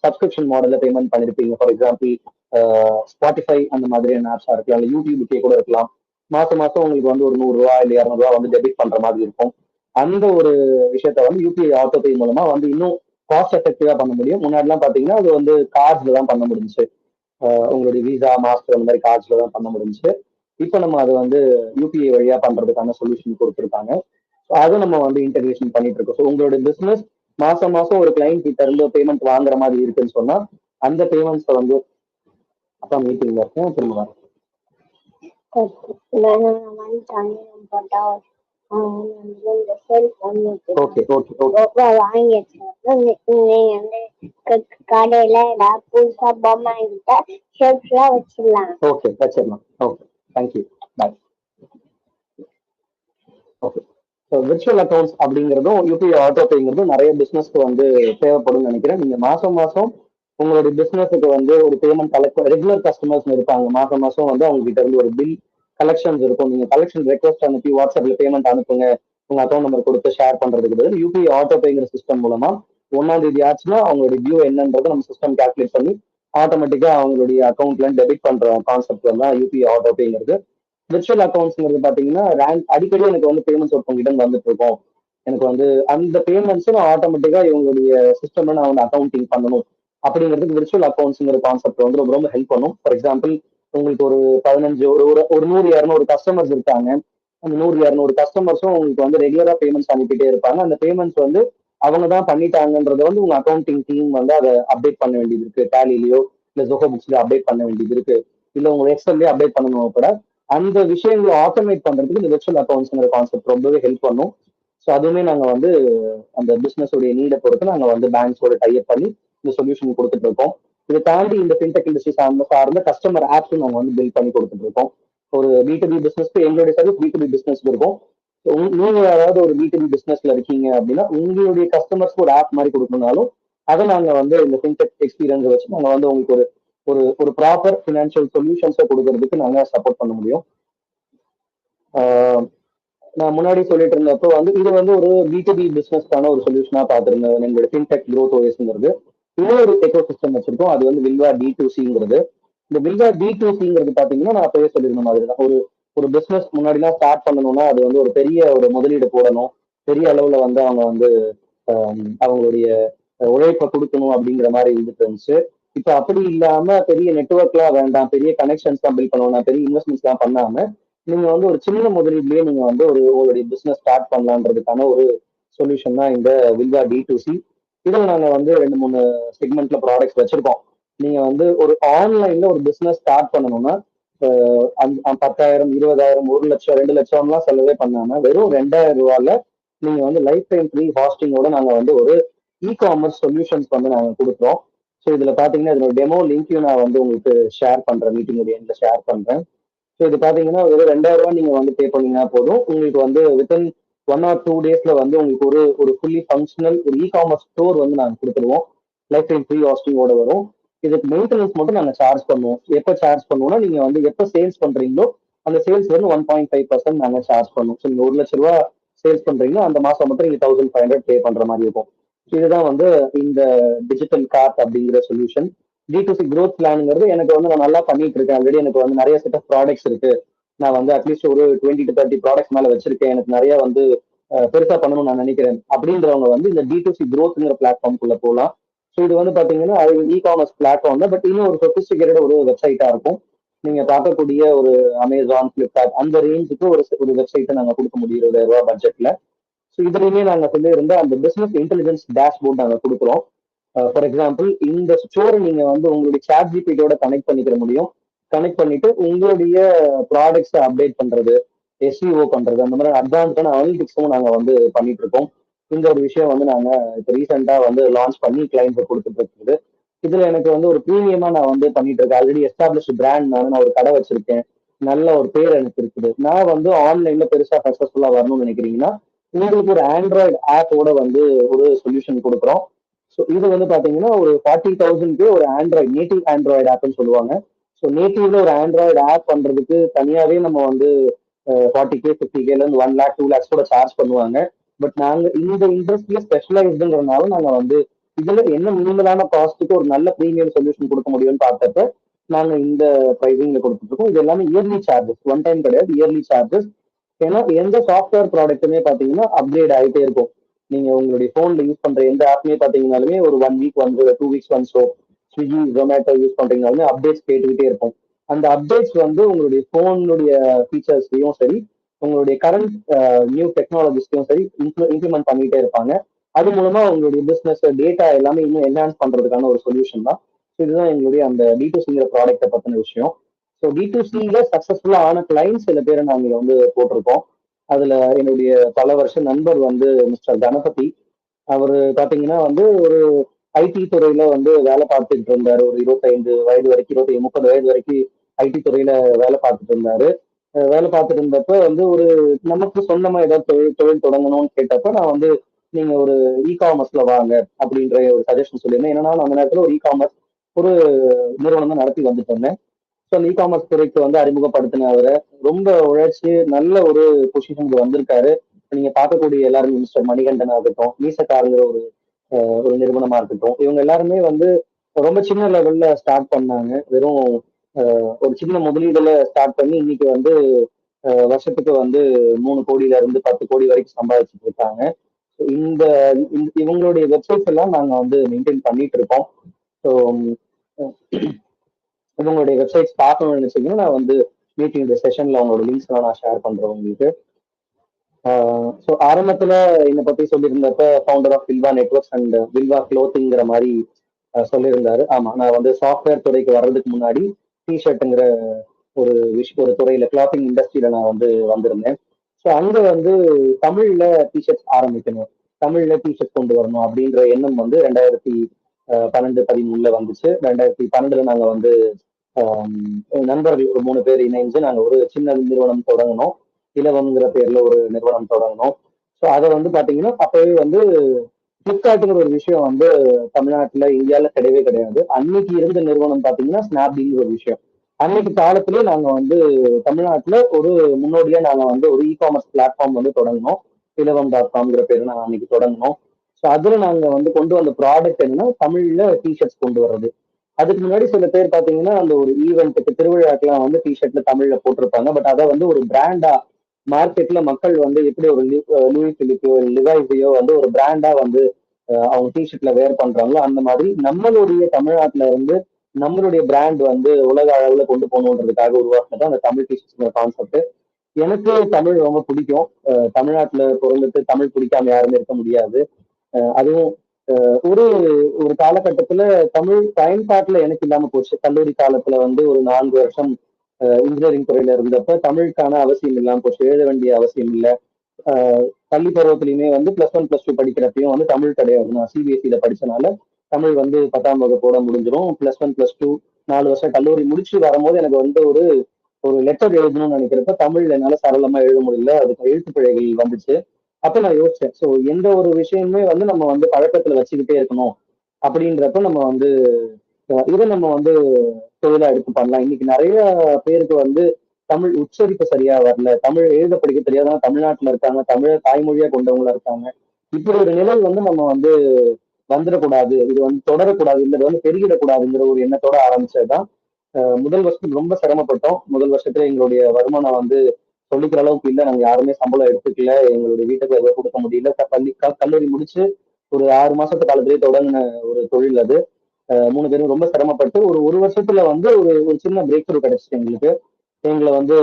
சப்ஸ்கிரிப்ஷன் மாடல்ல பேமெண்ட் பண்ணிருப்பீங்க. ஃபார் எக்ஸாம்பிள் ஸ்பாட்டிஃபை அந்த மாதிரியான ஆப்ஸா இருக்கலாம், இல்ல யூடியூபுக்கே கூட இருக்கலாம். மாசம் மாசம் உங்களுக்கு வந்து ஒரு 100 ரூபா இல்ல 200 ரூபா வந்து டெபிட் பண்ற மாதிரி இருக்கும். அந்த ஒரு விஷயத்த வந்து யூபிஐ ஆட்டோ பே மூலமா வந்து இன்னும் காஸ்ட் எஃபெக்டிவா பண்ண முடியும். முன்னாடி எல்லாம் பாத்தீங்கன்னா அது வந்து கார்ட்ஸ்ல தான் பண்ண முடிஞ்சுச்சு. உங்களுடைய விசா மாஸ்டர் அந்த மாதிரி கார்ட்ஸ்ல தான் பண்ண முடிஞ்சுச்சு. இப்ப நம்ம அதை வந்து யூபிஐ வழியா பண்றதுக்கான சொல்யூஷன் கொடுத்துருக்காங்க. அதை நம்ம வந்து இன்டகிரேஷன் பண்ணிட்டு இருக்கோம். ஸோ உங்களுடைய பிசினஸ் மாசம் மாசம் ஒரு கிளைண்ட் கிட்ட இருந்து பேமெண்ட் வாங்குற மாதிரி இருக்குன்னு சொன்னா அந்த பேமெண்ட்ஸை வந்து அப்பா மீட்டிங்ல இருக்கேன் திரும்ப வரேன். ஓகே ஓகே ஓகே கடையில புதுசா பொம்மை வச்சிடலாம். ஓகே வச்சிடலாம். Okay thank you bye. Okay virtual accounts அப்படிங்கிறதும் யூபிஐ ஆட்டோ பேங்கிறதும் நிறைய பிசினஸ்க்கு வந்து தேவைப்படும் நினைக்கிறேன். நீங்க மாசம் மாசம் உங்களுடைய பிசினஸுக்கு வந்து ஒரு பேமெண்ட் கலெக்ட் ரெகுலர் கஸ்டமர்ஸ் இருப்பாங்க. மாசம் மாசம் வந்து அவங்க கிட்ட இருந்து ஒரு பில் கலெக்ஷன்ஸ் இருக்கும். நீங்க கலெக்ஷன் ரெக்வஸ்ட் அனுப்பி வாட்ஸ்அப்ல பேமெண்ட் அனுப்புங்க உங்க அக்கௌண்ட் நம்பர் கொடுத்து ஷேர் பண்றதுக்கு பதில் யூபிஐ ஆட்டோ பேங்கிற சிஸ்டம் மூலமா 1ஆம் தேதி ஆச்சுன்னா அவங்களுடைய டியூ என்னன்றது நம்ம சிஸ்டம் கால்குலேட் பண்ணி ஆட்டோமேட்டிக்கா அவங்களுடைய அக்கௌண்ட்ல டெபிட் பண்ற கான்செப்ட் தான் யூபிஐ ஆட்டோ பேங்கிறது. விர்ச்சுவல் அக்கௌண்ட்ஸ்ங்கிறது பாத்தீங்கன்னா அடிக்கடி எனக்கு வந்து பேமெண்ட்ஸ் ஒருத்தவங்க வந்துட்டு இருக்கும். எனக்கு வந்து அந்த பேமெண்ட்ஸ் நான் ஆட்டோமேட்டிக்கா இவங்களுடைய சிஸ்டம்ல நான் வந்து அக்கௌண்டிங் பண்ணணும் அப்படிங்கிறதுக்கு விர்ச்சுவல் அக்கௌண்ட்ஸ்ங்கிற கான்செப்ட் வந்து ரொம்ப ரொம்ப ஹெல்ப் பண்ணும். ஃபார் எக்ஸாம்பிள் உங்களுக்கு ஒரு 15 ஒரு 100 200 கஸ்டமர்ஸ் இருக்காங்க. அந்த 100 200 கஸ்டமர்ஸும் உங்களுக்கு வந்து ரெகுலரா பேமெண்ட்ஸ் அனுப்பிட்டே இருப்பாங்க. அந்த பேமெண்ட்ஸ் வந்து அவங்க தான் பண்ணிட்டாங்கன்றத வந்து உங்க அக்கௌண்டிங் டீம் வந்து அதை அப்டேட் பண்ண வேண்டியது இருக்கு. டேலிலயோ இல்ல ஜோஹோ புக்ஸ்லயோ அப்டேட் பண்ண வேண்டியது இருக்கு. இல்ல உங்க எக்ஸல்லயே அப்டேட் பண்ணணும் கூட அந்த விஷயங்களை ஆட்டோமேட் பண்றதுக்கு இந்த விர்ச்சுவல் அக்கௌண்ட்ஸ்ங்கிற கான்செப்ட் ரொம்பவே ஹெல்ப் பண்ணும். ஸோ அதுவுமே நாங்க வந்து அந்த பிசினஸ் உடைய நீடை பொறுத்து நாங்க வந்து பேங்க்ஸோட டைப் பண்ணி இந்த சொல்யூஷன் கொடுத்துட்டு இருக்கோம். இதை தாண்டி இந்த ஃபின்டெக் இண்டஸ்ட்ரி சார்ந்த கஸ்டமர் ஆப்ஸ் நாங்க வந்து பில்ட் பண்ணி கொடுத்துட்டு இருக்கோம். ஒரு B2B பிசினஸ்க்கு எங்களுடைய சர்வீஸ் B2B பிசினஸ் இருக்கும். நீங்க யாராவது ஒரு B2B பிசினஸ்ல இருக்கீங்க அப்படின்னா உங்களுடைய கஸ்டமர்ஸ்க்கு ஒரு ஆப் மாதிரி கொடுக்கணும்னாலும் அதை நாங்க வந்து இந்த ஃபின்டெக் எக்ஸ்பீரியன்ஸை வச்சு நாங்க வந்து உங்களுக்கு ஒரு ஒரு ஒரு ப்ராப்பர் ஃபினான்ஷியல் சொல்யூஷன்ஸை கொடுக்கறதுக்கு நாங்க சப்போர்ட் பண்ண முடியும். நான் முன்னாடி சொல்லிட்டு இருந்தப்போ வந்து இது வந்து ஒரு B2B பிசினஸ்க்கான ஒரு சொல்யூஷனா பார்த்திருந்தேன். எங்களுடைய ஃபின்டெக் க்ரோத் ஓஎஸ்ங்கிறது இன்னொரு எக்கோ சிஸ்டம் வச்சிருக்கோம். அது வந்து வில்வா D2Cங்கிறது. இந்த வில்வா D2Cங்கிறது பாத்தீங்கன்னா நான் அப்பவே சொல்லியிருந்த மாதிரி தான். ஒரு ஒரு பிசினஸ் முன்னாடிலாம் ஸ்டார்ட் பண்ணணும்னா அது வந்து ஒரு பெரிய ஒரு முதலீடு போடணும். பெரிய அளவுல வந்து அவங்க வந்து அவங்களுடைய உழைப்பை கொடுக்கணும் அப்படிங்கிற மாதிரி இருந்துட்டு இருந்துச்சு. இப்ப அப்படி இல்லாம பெரிய நெட்ஒர்க்லாம் வேண்டாம், பெரிய கனெக்ஷன்ஸ் தான் பில்ட் பண்ணுவோம், பெரிய இன்வெஸ்ட்மெண்ட்ஸ் எல்லாம் பண்ணாம நீங்க வந்து ஒரு சின்ன முதலீட்லயே நீங்க வந்து உங்களுடைய பிசினஸ் ஸ்டார்ட் பண்ணலான்றதுக்கான ஒரு சொல்யூஷன் தான் இந்த வில்வா D2C. இதுல நாங்க வந்து 2 3 செக்மெண்ட்ல ப்ராடக்ட்ஸ் வச்சிருக்கோம். நீங்க வந்து ஒரு ஆன்லைன்ல ஒரு பிசினஸ் ஸ்டார்ட் பண்ணணும்னா 10,000 20,000 1 லட்சம் 2 லட்சம்லாம் செலவே பண்ணாம வெறும் 2,000 ரூபாயில நீங்க வந்து லைஃப் டைம் ஃப்ரீ ஹாஸ்டிங்கோட நாங்க வந்து ஒரு காமர்ஸ் சொல்யூஷன்ஸ் வந்து நாங்க கொடுக்குறோம். ஸோ இதுல பாத்தீங்கன்னா இதோட டெமோ லிங்கையும் நான் வந்து உங்களுக்கு ஷேர் பண்றேன், மீட்டிங் எண்ட்ல ஷேர் பண்றேன். ஸோ இது பாத்தீங்கன்னா ஒரு 2,000 நீங்க வந்து பே பண்ணீங்கன்னா போதும். உங்களுக்கு வந்து வித்தின் 1 or 2 டேஸ்ல வந்து உங்களுக்கு ஒரு ஒரு ஃபுல்லி ஃபங்க்ஷனல் ஒரு காமர்ஸ் ஸ்டோர் வந்து நாங்க கொடுத்துருவோம். லைஃப் டைம் ஃப்ரீ ஹாஸ்டிங்கோட வரும். இதுக்கு மெயின்டெனன்ஸ் மட்டும் நாங்க சார்ஜ் பண்ணுவோம். எப்ப சார்ஜ் பண்ணுவோம்னா நீங்க வந்து எப்ப சேல்ஸ் பண்றீங்களோ அந்த சேல்ஸ் வந்து 1.5% நாங்க சார்ஜ் பண்ணுவோம். ஸோ நீங்க 1 லட்ச ரூபா சேல்ஸ் பண்றீங்கன்னா அந்த மாசம் மட்டும் நீங்க 1,500 பே பண்ற மாதிரி இருக்கும். இதுதான் வந்து இந்த டிஜிட்டல் கார்ட் அப்படிங்கிற சொல்யூஷன். D2C க்ரோத் பிளான்ங்கிறது எனக்கு வந்து நான் நல்லா பண்ணிட்டு இருக்கேன். ஆல்ரெடி எனக்கு வந்து நிறைய செட் ஆஃப் ப்ராடக்ட்ஸ் இருக்கு. நான் வந்து அட்லீஸ்ட் ஒரு 20 to 30 ப்ராடக்ட்ஸ் மேல வச்சிருக்கேன். எனக்கு நிறைய வந்து பெருசா பண்ணணும்னு நான் நினைக்கிறேன் அப்படின்றவங்க வந்து இந்த D2C க்ரோத்ங்கிற பிளாட்ஃபார்ம்குள்ள போகலாம். ஸோ இது வந்து பாத்தீங்கன்னா அது காமர்ஸ் பிளாட்ஃபார்ம் தான், பட் இன்னும் ஒரு சொபிஸ்டிகேட்டட் ஒரு வெப்சைட்டா இருக்கும். நீங்க பார்க்கக்கூடிய ஒரு அமேசான், பிளிப்கார்ட் அந்த ரேஞ்சுக்கு ஒரு வெப்சைட்டை நாங்க கொடுக்க முடியும் 20,000 பட்ஜெட்ல. ஸோ இதுலயுமே நாங்க சொல்லி இருந்த அந்த பிசினஸ் இன்டெலிஜென்ஸ் டேஷ்போர்ட் நாங்க கொடுக்குறோம். ஃபார் எக்ஸாம்பிள் இந்த ஸ்டோரை நீங்க வந்து உங்களுடைய சாட் ஜிபிடியோட கனெக்ட் பண்ணிக்கிற முடியும். கனெக்ட் பண்ணிட்டு உங்களுடைய ப்ராடக்ட்ஸை அப்டேட் பண்றது, SEO பண்றது, அந்த மாதிரி அட்வான்ஸான அனலிட்டிக்ஸும் நாங்க வந்து பண்ணிட்டு இருக்கோம். இந்த ஒரு விஷயம் வந்து நாங்க இப்போ ரீசெண்டா வந்து லான்ச் பண்ணி கிளைண்ட்ஸ் கொடுத்துட்டு இருக்குது. இதுல எனக்கு வந்து ஒரு ப்ரீமியமா நான் வந்து பண்ணிட்டு இருக்கேன். ஆல்ரெடி எஸ்டாப்ளிஷ் பிராண்ட் நான் ஒரு கடை வச்சிருக்கேன். நல்ல ஒரு பேர் எனக்கு இருக்குது. நான் வந்து ஆன்லைன்ல பெருசா சக்சஸ்ஃபுல்லா வரணும்னு நினைக்கிறீங்கன்னா உங்களுக்கு ஒரு ஆண்ட்ராய்டு ஆப்போட வந்து ஒரு சொல்யூஷன் கொடுக்குறோம். ஸோ இது வந்து பாத்தீங்கன்னா ஒரு 40,000க்கு ஒரு ஆண்ட்ராய்டு நேட்டிவ் ஆண்ட்ராய்டு ஆப்னு சொல்லுவாங்க. ஸோ நேட்டிவ்ல ஒரு ஆண்ட்ராய்டு ஆப் பண்றதுக்கு தனியாவே நம்ம வந்து 40K 50Kல இருந்து 1 lakh 2 lakhs கூட சார்ஜ் பண்ணுவாங்க. பட் நாங்க இந்த இண்டஸ்ட்ரியில ஸ்பெஷலைஸ்டுங்கிறதுனால நாங்க வந்து இதுல என்ன மினிமலான காஸ்ட்டுக்கு ஒரு நல்ல ப்ரீமியம் சொல்யூஷன் கொடுக்க முடியும்னு பார்த்தப்ப நாங்க இந்த ப்ரைஸிங்ல கொடுத்துட்டு இருக்கோம். இது எல்லாமே இயர்லி சார்ஜஸ், ஒன் டைம் கிடையாது, இயர்லி சார்ஜஸ். ஏன்னா எந்த சாஃப்ட்வேர் ப்ராடக்ட்டுமே பாத்தீங்கன்னா அப்கிரேட் ஆகிட்டே இருக்கும். நீங்க உங்களுடைய போன்ல யூஸ் பண்ற எந்த ஆப்மே பாத்தீங்கன்னாலுமே ஒரு 1 வீக் ஒன்ஸ், 2 வீக்ஸ் ஒன்ஸோ, ஸ்விக்கி ஜொமேட்டோ யூஸ் பண்றீங்கனாலுமே அப்டேட்ஸ் கேட்டுக்கிட்டே இருக்கும். அந்த அப்டேட்ஸ் வந்து உங்களுடைய போனுடைய ஃபீச்சர்ஸ்லயும் சரி, உங்களுடைய கரண்ட் நியூ டெக்னாலஜிஸ்லயும் சரி இம்ப்ளிமெண்ட் பண்ணிட்டே இருப்பாங்க. அது மூலமா உங்களுடைய பிசினஸ் டேட்டா எல்லாமே இன்னும் என்ஹான்ஸ் பண்றதுக்கான ஒரு சொல்யூஷன் தான். இதுதான் எங்களுடைய அந்த D2Cங்கிற ப்ராடக்ட்டை பத்தின விஷயம். ஸோ D2Cல சக்சஸ்ஃபுல்லா ஆன கிளைண்ட்ஸ் சில பேரை நாங்க இங்க வந்து போட்டிருக்கோம். அதுல என்னுடைய பல வருஷ நண்பர் வந்து மிஸ்டர் கணபதி. அவரு பாத்தீங்கன்னா வந்து ஒரு ஐடி துறையில வந்து வேலை பார்த்துட்டு இருந்தாரு. ஒரு 25 வயது வரைக்கும், 30 வயது வரைக்கும் ஐடி துறையில வேலை பார்த்துட்டு இருந்தாரு. வேலை பார்த்துட்டு இருந்தப்ப வந்து ஒரு நமக்கு சொந்தமா ஏதாவது தொழில் தொழில் தொடங்கணும்னு கேட்டப்ப நான் வந்து நீங்க ஒரு காமர்ஸ்ல வாங்க அப்படின்ற ஒரு சஜஷன் சொல்லியிருந்தேன். ஏன்னா நான் அந்த நேரத்துல ஒரு காமர்ஸ் ஒரு நிறுவனம் தான் நடத்தி வந்துட்டு இருந்தேன். ஸோ அந்த காமர்ஸ் துறைக்கு வந்து அறிமுகப்படுத்தின அவரை ரொம்ப உழைச்சி நல்ல ஒரு பொசிஷனுக்கு வந்திருக்காரு. நீங்க பார்க்கக்கூடிய எல்லாருமே மிஸ்டர் மணிகண்டன் ஆகட்டும், மீசக்காரங்கிற ஒரு ஒரு நிறுவனமா இருக்கட்டும், இவங்க எல்லாருமே வந்து ரொம்ப சின்ன லெவல்ல ஸ்டார்ட் பண்ணாங்க. வெறும் ஒரு சின்ன முதலீடுல ஸ்டார்ட் பண்ணி இன்னைக்கு வந்து வருஷத்துக்கு வந்து 3 கோடியில இருந்து 10 கோடி வரைக்கும் சம்பாதிச்சுட்டு இருக்காங்க. So இந்த இவங்களுடைய வெப்சைட்ஸ் எல்லாம் நாங்க வந்து மெயின்டைன் பண்ணிட்டு இருக்கோம். ஸோ இவங்களுடைய வெப்சைட்ஸ் பார்க்கணும்னு நினைச்சீங்கன்னா நான் வந்து மீட்டிங் இந்த செஷன்ல அவங்களோட லிங்க்ஸ் எல்லாம் நான் ஷேர் பண்றேன் உங்களுக்கு. ஸோ ஆரம்பத்துல என்னை பத்தி சொல்லியிருந்தப்ப founder of Vilva networks and Vilva க்ளோத்திங்கிற மாதிரி சொல்லியிருந்தாரு. ஆமா, நான் வந்து சாஃப்ட்வேர் துறைக்கு வர்றதுக்கு முன்னாடி டிஷர்ட்டுங்கிற ஒரு துறையில கிளாத்திங் இண்டஸ்ட்ரியில நான் வந்து வந்திருந்தேன். ஸோ அங்க வந்து தமிழ்ல டிஷர்ட்ஸ் ஆரம்பிக்கணும், தமிழ்ல டிஷர்ட் கொண்டு வரணும் அப்படின்ற எண்ணம் வந்து 2012-13 வந்துச்சு. 2012 நாங்க வந்து நண்பர்கள் ஒரு 3 பேர் இணைஞ்சு நாங்க ஒரு சின்ன நிறுவனம் தொடங்கினோம். இலவம்ங்கிற பேர்ல ஒரு நிறுவனம் தொடங்கினோம். ஸோ அதை வந்து பாத்தீங்கன்னா அப்பவே வந்து பிளிப்கார்ட்டுங்கிற ஒரு விஷயம் வந்து தமிழ்நாட்டுல இந்தியால கிடையவே கிடையாது. அன்னைக்கு இருந்த நிறுவனம் பாத்தீங்கன்னா ஸ்னாப்டீல்ங்கிற ஒரு விஷயம். அன்னைக்கு காலத்திலேயே நாங்க வந்து தமிழ்நாட்டுல ஒரு முன்னோடியா நாங்க வந்து ஒரு காமர்ஸ் பிளாட்ஃபார்ம் வந்து தொடங்கினோம். இலவம்.comங்கிற பேரு நாங்க அன்னைக்கு தொடங்கினோம். ஸோ அதுல நாங்க வந்து கொண்டு வந்த ப்ராடக்ட் என்னன்னா தமிழ்ல டிஷர்ட்ஸ் கொண்டு வர்றது. அதுக்கு முன்னாடி சில பேர் பாத்தீங்கன்னா அந்த ஒரு ஈவெண்ட்டுக்கு திருவிழாக்கெல்லாம் வந்து டிஷர்ட்ல தமிழ்ல போட்டிருப்பாங்க. பட் அதை வந்து ஒரு பிராண்டா மார்க்கெட்ல மக்கள் வந்து எப்படி ஒரு லூயி பிலிப்போ லிவைஸையோ வந்து ஒரு பிராண்டா வந்து அவங்க டிஷர்ட்ல வேர் பண்றாங்களோ அந்த மாதிரி நம்மளுடைய தமிழ்நாட்டுல இருந்து நம்மளுடைய பிராண்ட் வந்து உலக அளவுல கொண்டு போகணுன்றதுக்காக உருவாக்குனது அந்த தமிழ் டிஷர்ட்ஸ்ங்கிற கான்செப்ட். எனக்கு தமிழ் ரொம்ப பிடிக்கும். தமிழ்நாட்டுல பிறந்துட்டு தமிழ் பிடிக்காம யாருமே இருக்க முடியாது. அதுவும் ஒரு ஒரு காலகட்டத்துல தமிழ் பயன்பாட்டுல எனக்கு இல்லாம போச்சு. கல்லூரி காலத்துல வந்து ஒரு 4 வருஷம் இன்ஜினியரிங் துறையில இருந்தப்ப தமிழுக்கான அவசியம் இல்லாம போச்சு, எழுத வேண்டிய அவசியம் இல்லை. பள்ளி பருவத்திலயுமே வந்து +1 +2 படிக்கிறப்பையும் வந்து தமிழ் கிடையாது. நான் சிபிஎஸ்சியில படிச்சனால தமிழ் வந்து 10ஆம் வகுப்போட முடிஞ்சிடும். +1 +2 4 வருஷம் கல்லூரி முடிச்சு வரும்போது எனக்கு வந்து ஒரு ஒரு லெட்டர் எழுதணும்னு நினைக்கிறப்ப தமிழ் என்னால சரளமா எழுத முடியல, அதுக்கு எழுத்து பிழைகள் வந்துச்சு. அப்ப நான் யோசிச்சேன், ஸோ எந்த ஒரு விஷயமே வந்து நம்ம வந்து பழக்கத்துல வச்சுக்கிட்டே இருக்கணும் அப்படின்றப்ப நம்ம வந்து இதை நம்ம வந்து தொழிலா எடுத்து பண்ணலாம். இன்னைக்கு நிறைய பேருக்கு வந்து தமிழ் உச்சரிப்பு சரியா வரல, தமிழ் எழுத படிக்க தெரியாதவங்க தமிழ்நாட்டுல இருக்காங்க, தமிழை தாய்மொழியா கொண்டவங்களா இருக்காங்க. இப்படி ஒரு நிலை வந்து நம்ம வந்து வந்துடக்கூடாது, இது வந்து தொடரக்கூடாது, இல்லை இது வந்து பெருகிடக்கூடாதுங்கிற ஒரு எண்ணத்தோட ஆரம்பிச்சதுதான். முதல் வருஷத்துக்கு ரொம்ப சிரமப்பட்டோம். முதல் வருஷத்துல எங்களுடைய வருமானம் வந்து சொல்லிக்கிற அளவுக்கு இல்லை, நாங்க யாருமே சம்பளம் எடுத்துக்கல, எங்களுடைய வீட்டுக்கு எதுவும் கொடுக்க முடியல. கல்லூரி முடிச்சு ஒரு 6 மாசத்து காலத்திலேயே தொடங்கின ஒரு தொழில் அது. 3 பேரும் ரொம்ப சிரமப்பட்டு ஒரு வருஷத்துல வந்து ஒரு ஒரு சின்ன பிரேக் த்ரூ கிடைச்சிட்டு எங்களுக்கு. எங்களை வந்து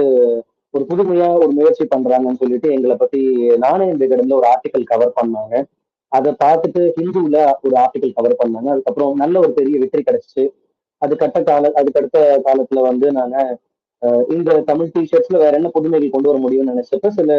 ஒரு புதுமையா ஒரு முயற்சி பண்றாங்கன்னு சொல்லிட்டு எங்களை பத்தி நாணயம் விகடன்ல ஒரு ஆர்டிக்கல் கவர் பண்ணாங்க. அதை பார்த்துட்டு ஹிந்துல ஒரு ஆர்டிக்கல் கவர் பண்ணாங்க. அதுக்கப்புறம் நல்ல ஒரு பெரிய வெற்றி கிடைச்சிச்சு. அதுக்கடுத்த காலத்துல வந்து நாங்க இந்த தமிழ் டிஷர்ட்ஸ்ல வேற என்ன புதுமைகள் கொண்டு வர முடியும்னு நினைச்சப்ப சில